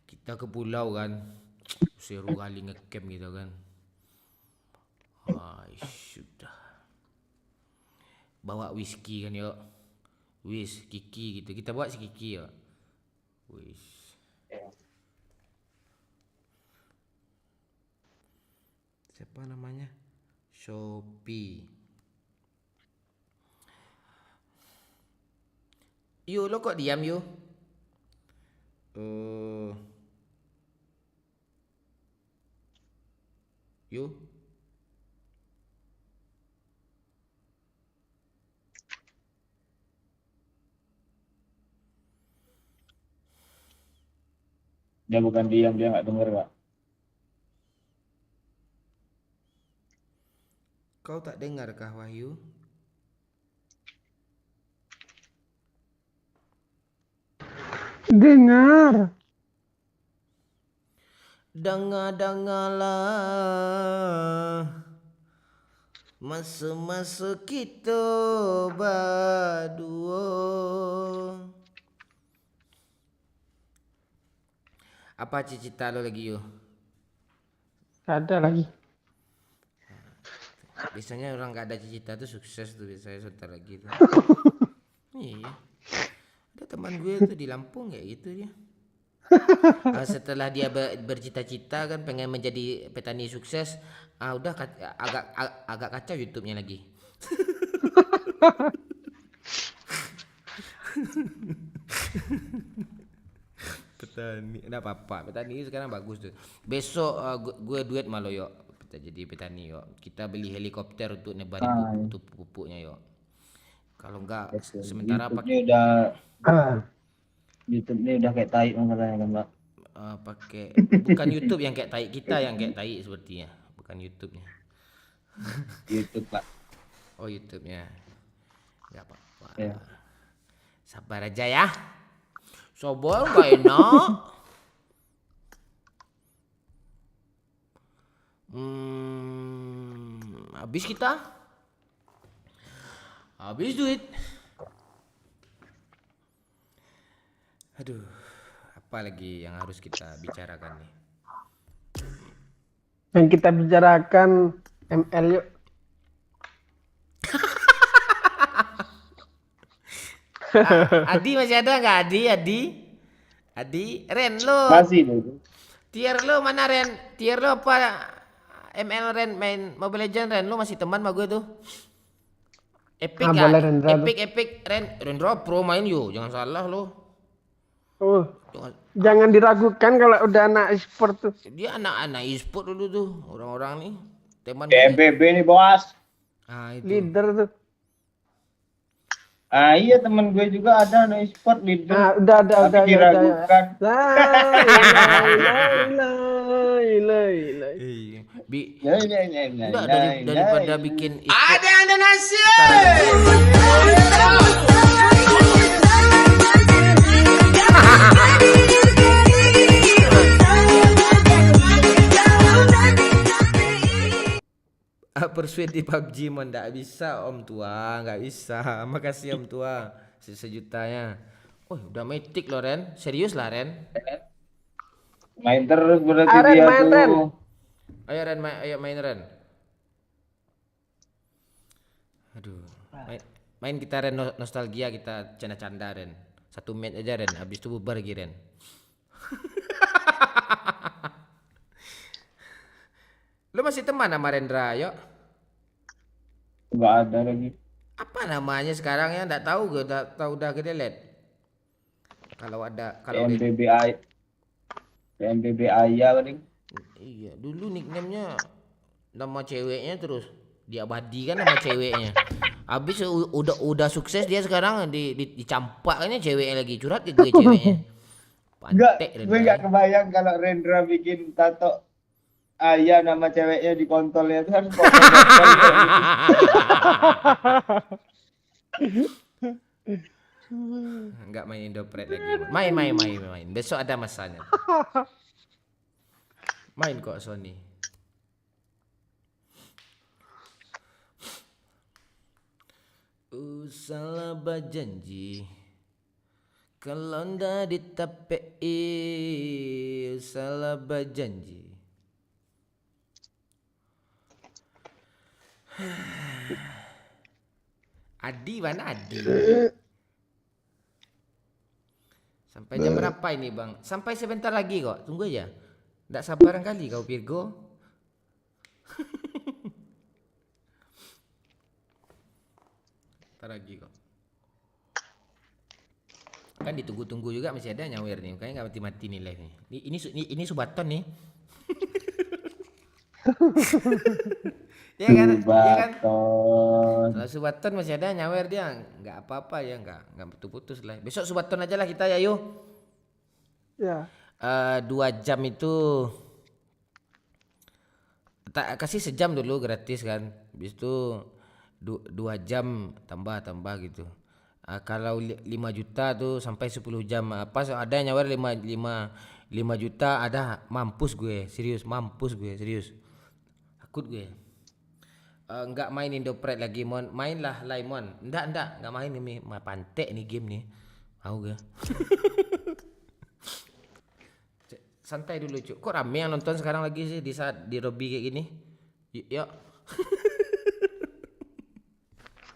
Kita ke pulau kan, seru kali ngecamp gitu kan. Sudah bawa whisky kan yuk. Kiki gitu. Kita buat si Kiki ya. Siapa namanya? Shopee. Yo, lo kok diam yo? Yo.
Dia bukan diam, dia nggak denger Pak.
Kau tak dengar kah Wahyu?
Dengar.
Dengar-dengarlah masa-masa kita berdua. Apa cita-cita lo lagi yo?
Ada lagi.
Biasanya orang gak ada cita-cita tuh sukses tuh biasanya sebentar lagi tuh. Iya. Ada teman gue tuh di Lampung kayak gitu dia. Setelah dia bercita-cita kan pengen menjadi petani sukses, udah agak kacau YouTube-nya lagi. Petani, enggak apa-apa. Petani sekarang bagus tuh. Besok gue duet malu yuk. Kita jadi petani yuk. Kita beli helikopter untuk nebarin pupuknya yuk. Kalau enggak sementara pakai
YouTube ini udah kayak tai masalahnya kan Mbak.
Pakai bukan YouTube yang kayak tai, kita yang kayak tai sepertinya, bukan YouTube-nya.
YouTube Pak.
Oh YouTube-nya. Nggak apa-apa.
Ya.
Sabar aja ya. Sabar gak enak. Habis kita. Habis duit. Aduh, apa lagi yang harus kita bicarakan nih?
Yang kita bicarakan ML yuk.
Adi masih ada nggak Adi, Ren lo.
Masih dulu.
Tier lo mana Ren? Tier lo apa? ML Ren main Mobile Legends Ren lo masih teman sama gue tuh. Epic
Ah,
kan?
boleh Rendra tuh.
Epic Rendra pro main yo, jangan salah lo.
Oh,
Jangan-
jangan diragukan kalau udah anak e-sport tuh.
Dia anak-anak e-sport dulu tuh, orang-orang nih. Teman gue.
PMPB nih bos.
Ah itu.
Leader tuh.
Ah iya teman gue juga ada no e-sport leader.
Nah, udah.
Tapi diragukan.
Lah.
Iya.
Ya.
Udah daripada bikin
Ada Indonesia.
persuade di PUBG mon nggak bisa om tua, nggak bisa. Makasih om tua sejutanya. Oh udah metik loh Ren, serius lah Ren.
Main terus berarti
Aren,
dia
main,
tuh.
Ren.
Ayo Ren, ayo main Ren. Aduh, main kita Ren nostalgia kita canda-canda Ren. 1 match aja Ren, habis itu bubar lagi Ren. Lu masih teman sama Rendra, yuk?
Nggak ada lagi.
Apa namanya sekarang ya? Nggak tahu gue, udah ke delete. Kalau ada, kalau
PMBB Ayah paling.
iya, dulu nickname-nya nama ceweknya terus diabadikan nama ceweknya. Habis udah sukses dia sekarang dicampaknya ceweknya lagi curhat ke gue ceweknya.
Enggak,
Pantek
gue nggak kebayang kalau Rendra bikin tato Ayah nama ceweknya di kontolnya itu harus kok.
Enggak main Indopret lagi. Main. Besok ada masanya. Main kok Sony. Salah berjanji kalau ndak ditepei, salah berjanji. Adi mana Adi? Sampai jam berapa ini bang? Sampai sebentar lagi kok, tunggu aja. Nggak sabaran kali kau Virgo. Ntar lagi kok. Kan ditunggu-tunggu juga masih ada nyawer nih, kayaknya nggak mati-mati nih live nih. Ini Subaton nih. Ya kan? Kalau Subaton masih ada nyawer dia, nggak apa-apa ya, nggak putus-putus lah. Besok Subaton aja lah kita ya yuk.
Ya.
2 jam itu tak kasih sejam dulu gratis kan. Habis itu 2 jam tambah gitu. Kalau 5 juta tuh sampai 10 jam. Pas ada yang nyawer 5 juta ada, mampus gue, serius. Takut gue. Enggak main Indopret lagi mon. Mainlah Laimon. Enggak main ini. Pantek nih game nih. Tahu gue. Santai dulu cuk. Kok rame yang nonton sekarang lagi sih di saat di lobby kayak gini? Yuk.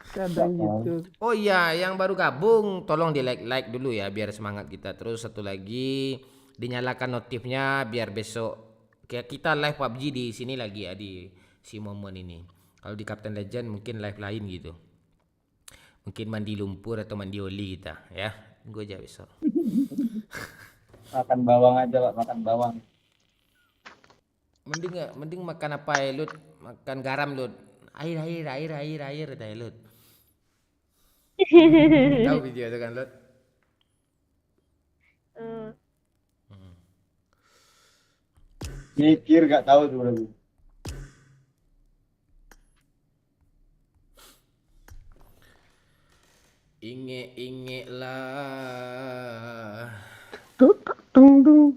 Kadang gitu.
Oh iya, yang baru gabung tolong di like dulu ya biar semangat kita. Terus satu lagi dinyalakan notifnya biar besok kayak kita live PUBG di sini lagi ya di si momen ini. Kalau di Captain Legend mungkin live lain gitu. Mungkin mandi lumpur atau mandi oli kita ya. Tunggu aja besok.
Makan bawang aja Pak, makan bawang.
Mending makan apa ya Lut? Makan garam Lut. Air dah Lut. Tahu video itu kan Lut?
Mikir gak tahu tuh berarti.
Inge-ingelah.
Tung tung.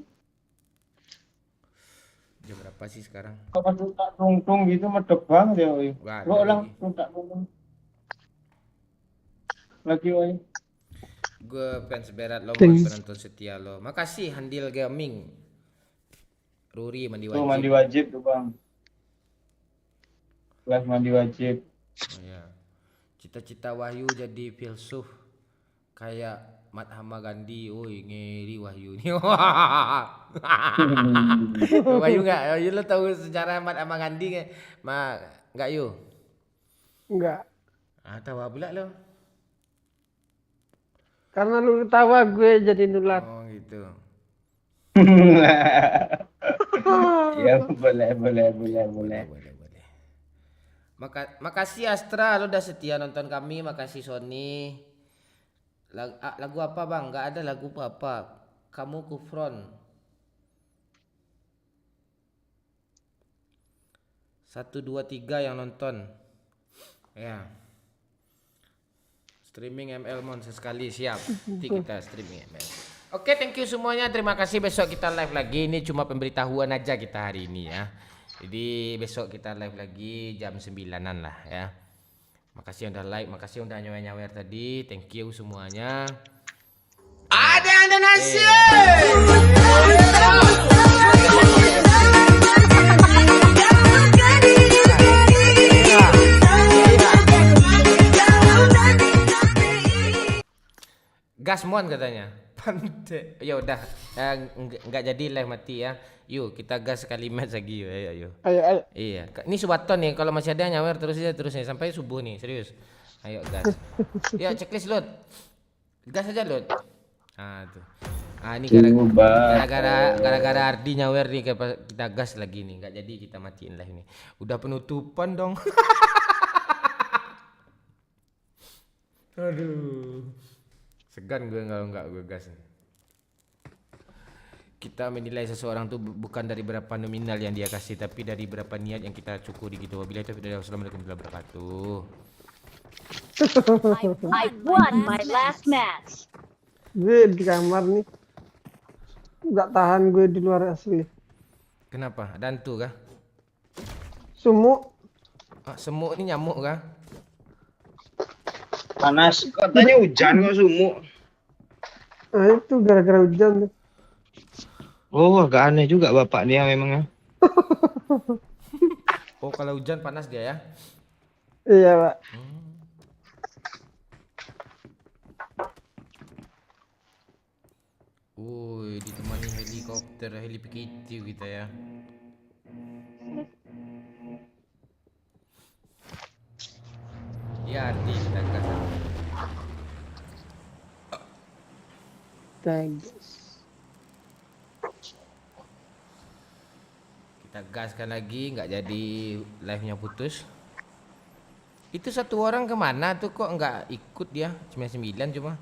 Jam berapa sih sekarang?
Kalau tak tung gitu medok banget ya, oi.
Gak
Lo
ada
ulang
lagi.
tak tung lagi, oi.
Gue fans berat lo,
Thanks.
penonton setia lo. Makasih Handil Gaming. Ruri mandi
Tuh
wajib.
mandi wajib tuh, Bang. Live mandi wajib.
Oh, ya. Cita-cita Wahyu jadi filsuf kayak Mahatma Gandhi. Woi, ngeri Wahyu nih. Wahyu nggak? Wahyu lo tahu sejarah Mahatma Gandhi nggak? Nggak Yu?
Enggak.
Ah, tahu pula lo.
Karena lu ketawa gue jadi nular.
Oh gitu.
Ya boleh.
Makasih Astra, lo udah setia nonton kami. Makasih Sony. Lagu apa bang? Nggak ada lagu apa. Kamu Kufron. 1, 2, 3 yang nonton. Ya. Streaming ML Mon sesekali siap. Nanti kita streaming ML. Oke, thank you semuanya. Terima kasih. Besok kita live lagi. Ini cuma pemberitahuan aja kita hari ini ya. Jadi besok kita live lagi jam 9-an lah ya. Makasih yang udah like, makasih yang udah nyawer-nyawer tadi. Thank you semuanya. Ada yang donasi. Gasmon katanya. Pantai. Ya udah, enggak jadi live mati ya. Yuk kita gas sekali match lagi yuk. Ayo.
Ayo.
Iya, ini subaton nih. Kalau masih ada nyawer terus nih sampai subuh nih, serius. Ayo gas. Ya checklist load. Gas aja load. Ah tuh. Ah ini gara-gara Ardi nyawer nih kita gas lagi nih. Enggak jadi kita matiin live nih. Udah penutupan dong. Aduh. Segan gue kalau enggak gue gas. Kita menilai seseorang tuh bukan dari berapa nominal yang dia kasih, tapi dari berapa niat yang kita cukuri gitu. Wabillahi taufiq wal hidayah. Wassalamualaikum warahmatullahi wabarakatuh.
I won my last match.
Gue di kamar nih. Enggak tahan gue di luar asli.
Kenapa? Ada hantu kah?
Sumuk.
Ah, semut ini nyamuk kah?
Panas. Katanya hujan kok sumuk.
Nah itu gara-gara hujan tuh.
Oh, agak aneh juga bapak dia memangnya.
Oh, kalau hujan panas dia ya?
Iya pak.
Woi, ditemani helikopter, helipikitiu kita ya. Ya, Ardi kita gas.
Thanks.
Kita gaskan lagi, nggak jadi live-nya putus. Itu satu orang kemana tuh kok nggak ikut dia? 99 cuma.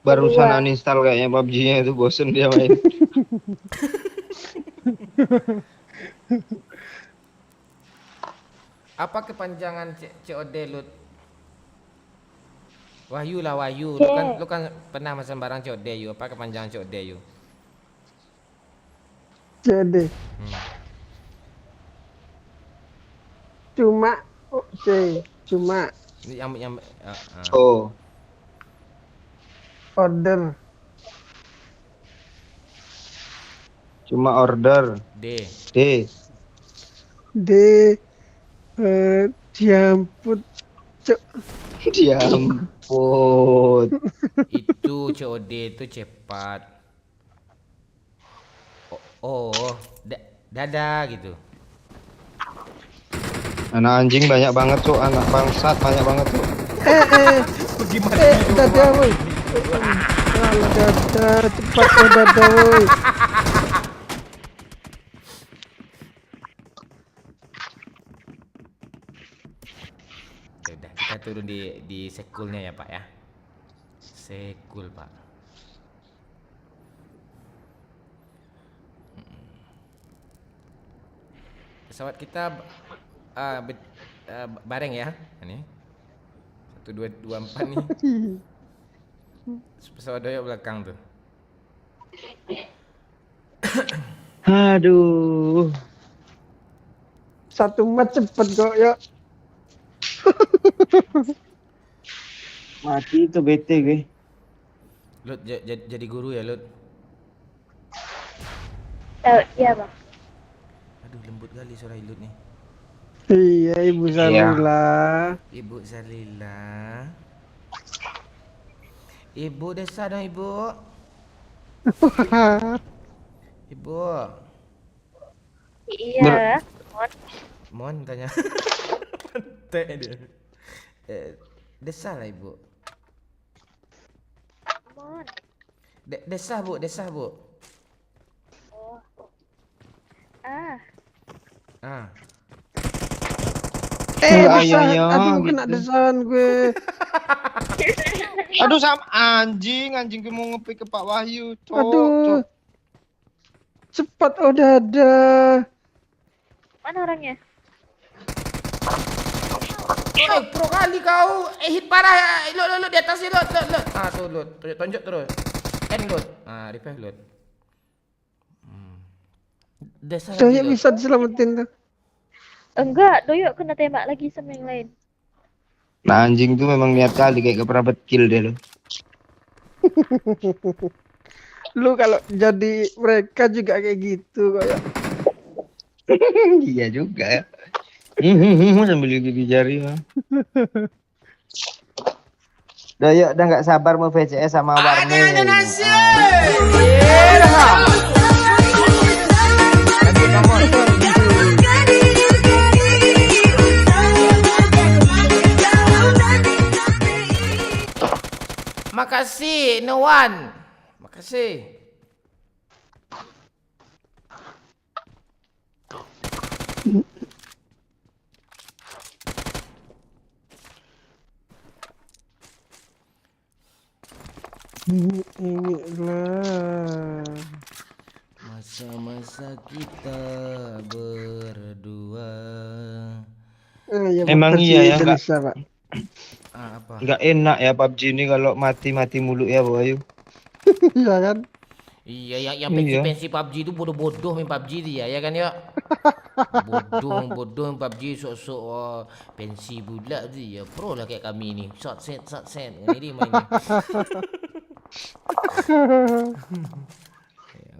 Barusan uninstall kayaknya PUBG-nya itu, bosen dia main.
Apa kepanjangan COD Lut? Wahyu lah Wahyu. Lu kan pernah masang barang COD Yu. Apa kepanjangan COD Yu?
Jadi. Cuma. Oke. Cuma.
Ini yang
Oh.
Order.
Cuma order.
D.
D. Diamput. Cuk.
Diampun.
Itu COD itu cepat. Dadah gitu.
Anak anjing banyak banget tuh, anak bangsat banyak banget tuh.
Dadah woi. Kalau dadah cepat kau dadah woi.
Ya udah, kita turun di sekulnya ya Pak ya. Sekul Pak. Pesawat kita bareng ya. Ini 1 2 2 4 nih. Pesawat doyok belakang tuh.
Aduh.
Satu match cepet kok ya.
Mati itu bete gue.
Lut jadi guru ya, Lut.
Iya bang.
Aduh, lembut kali suara Lut nih.
Iya, Ibu Salila.
Ibu Salila. Ibu desa dong, Ibu. Ibu.
Iya.
Mon tanya. Mantek dia. Desa lah, Ibu.
Mon.
Desa, Bu, desa, Bu.
Oh. Ah.
Ah.
Aduh, kena
gitu.
desahan gue.
Aduh sama anjing gue mau ngepick ke Pak Wahyu.
Aduh. Cepat, oh dada.
Mana orangnya?
Pro kali kau. Hit parah. Lut di atas ni, Lut. Ah, tuh, Lut. Tunjuk terus. End, Lut. Ah, repair, Lut. Desa
Saya
lagi, Lut.
bisa diselamatin tuh.
Enggak, Doyok kena tembak lagi sama yang lain.
Nah anjing tuh memang niat kali kayak gak pernah kill dia lo.
Lu kalau jadi mereka juga kayak gitu kayak.
Iya juga ya. Sambil gigi jari mah. Udah nggak sabar mau VCS sama Warni.
Makasih, no one. Makasih.
Inilah
Masa-masa kita berdua.
ya,
Emang
versi
iya ya,
Indonesia, Pak.
Apa?
Nggak enak ya PUBG ini kalau mati mulu ya Boyu.
Iya kan?
Iya, yang
Iya.
pensi PUBG itu bodoh-bodoh main PUBG dia, ya kan ya? Bodoh PUBG sok-sok pensi budak tu ya. Pro lah kayak kami ni. Shot set. Ini dia mainnya.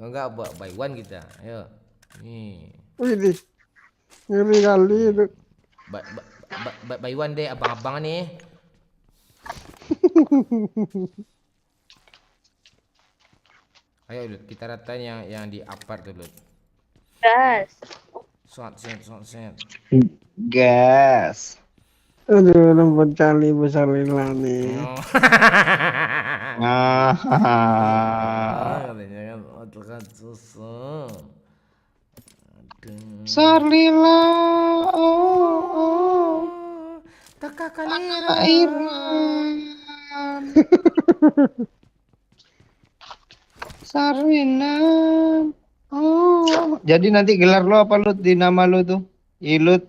Enggak buat buy one kita. Ayo. Ni.
Wih, ngeri kali itu.
Buy one deh abang-abang ni. Ayo Lut, kita ratain yang di apart tu Lut.
Gas.
Shot set.
Gas.
Aduh, lembut kali Ibu Salila nih.
Katanya kan otak susah. Aduh.
Sarlila. Oh.
Taka kalira.
Sarlina. Oh. Jadi nanti gelar lo apa Lut di nama lo tuh? Ilut.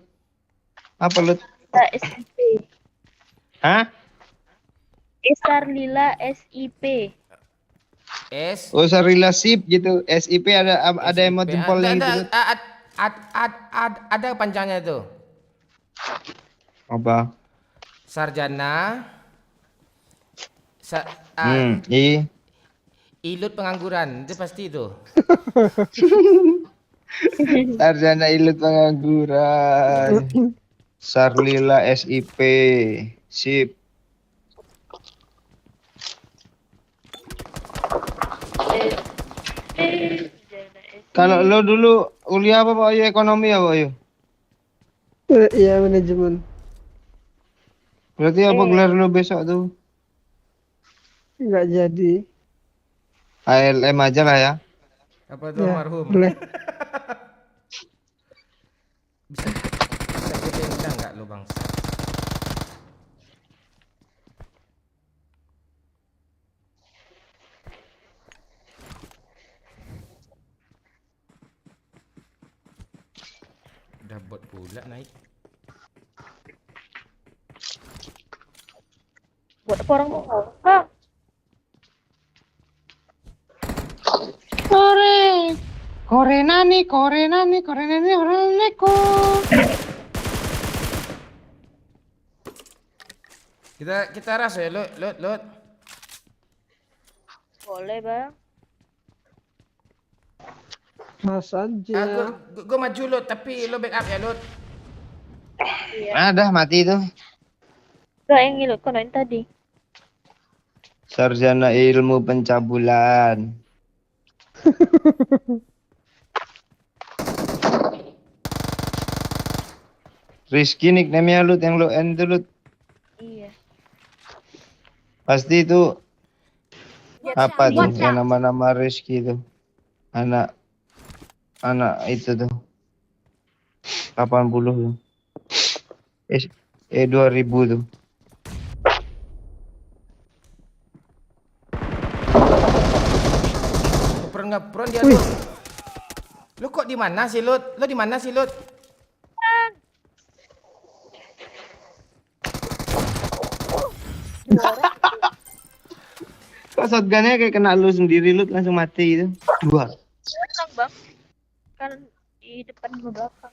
Apa Lut?
SIP.
Hah?
Esarlila SIP.
S.
Oh Sarlila sip gitu. SIP ada emot jempolnya gitu. Lut.
Ada panjangnya tuh.
Apa?
Sarjana. Ilut pengangguran, itu pasti itu.
Sarjana ilut pengangguran. Sarlila SIP. Sip. Kalau lo dulu kuliah apa Pak Ayu? Ekonomi ya Pak Ayu?
Iya, manajemen.
Berarti apa gelar lo besok tuh?
Enggak jadi.
ALM aja lah ya.
Apa tuh
Ya,
almarhum?
boleh.
Bisa gue tendang nggak lo bang? Udah bot pula naik.
Buat apa orang mau Kak?
Kore nani orang neko.
Kita ras ya, Lut.
Boleh bang.
Mas aja.
Gue maju Lut, tapi lo backup ya Lut.
Dah mati itu.
Gak yang ngilut konoin tadi.
Sarjana ilmu pencabulan. Rizky nickname-nya Lut, yang lo N itu Lut.
Iya.
Pasti itu apa tuh
Watch
yang
out.
nama-nama Rizky itu. Anak itu tuh. 80 tuh. 2000 tuh.
Ngepron dia Lut. Lu kok di mana sih Lut? Lu di mana sih Lut?
Kok shotgunnya kayak kena lu sendiri Lut, langsung mati itu. Dua.
Orang bang. Kan di depan sama belakang.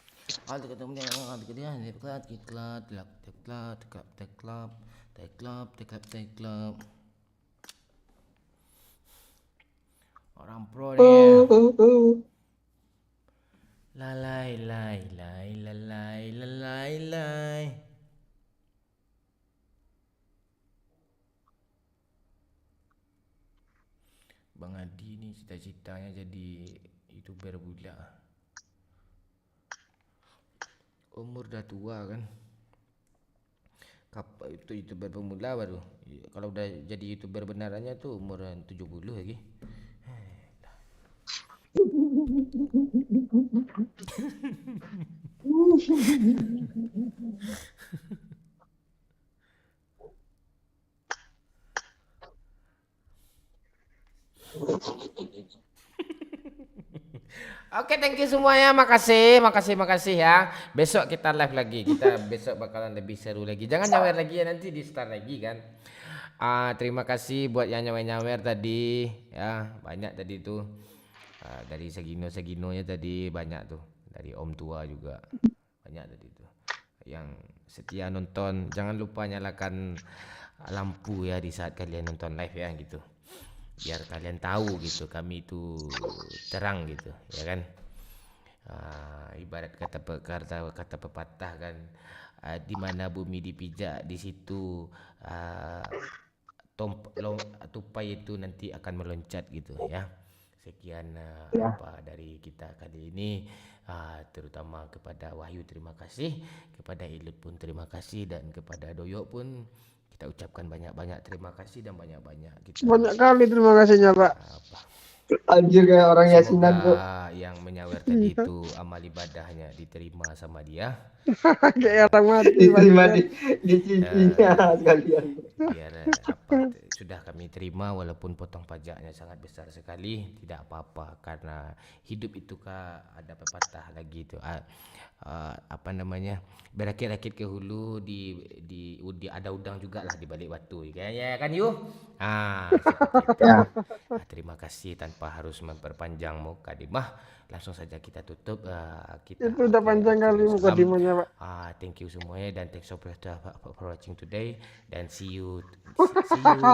Orang pro nih. Lalai. Bang Adi nih cita-citanya jadi YouTuber pula. Umur udah tua kan. Kapan itu YouTuber pemula baru. Kalau udah jadi YouTuber benarannya tuh umuran 70 lagi. Oke, thank you semuanya. Makasih ya. Besok kita live lagi. Kita besok bakalan lebih seru lagi. Jangan nyawer lagi ya, nanti di start lagi kan. Terima kasih buat yang nyawer tadi ya. Banyak tadi tuh. Dari Segino-Seginonya tadi banyak tuh. Dari Om Tua juga. Banyak tadi tuh. Yang setia nonton, jangan lupa nyalakan lampu ya di saat kalian nonton live ya gitu. Biar kalian tahu gitu kami itu terang gitu ya kan. Ibarat kata pepatah kan, di mana bumi dipijak di situ tupai itu nanti akan meloncat gitu ya. Sekian apa dari kita kali ini, terutama kepada Wahyu terima kasih, kepada Ilut pun terima kasih, dan kepada Doyok pun kita ucapkan banyak-banyak terima kasih dan banyak-banyak kita
Banyak kali terima kasihnya Pak.
Anjir kayak orang yasinan tuh.
semoga yang menyawer tadi itu amal ibadahnya diterima sama dia.
Kayak orang mati.
Diterima
Pak.
di CV-nya sekalian.
Biar sudah kami terima walaupun potong pajaknya sangat besar sekali, tidak apa-apa karena hidup itu ada pepatah lagi itu apa namanya, berakit-rakit ke hulu di ada udang juga lah di balik batu ya kan Yu. Terima kasih, tanpa harus memperpanjang mukadimah, langsung saja kita tutup. Kita
Itu udah panjang kali mukadimahnya Pak.
Thank you semuanya dan thanks for watching today, dan see you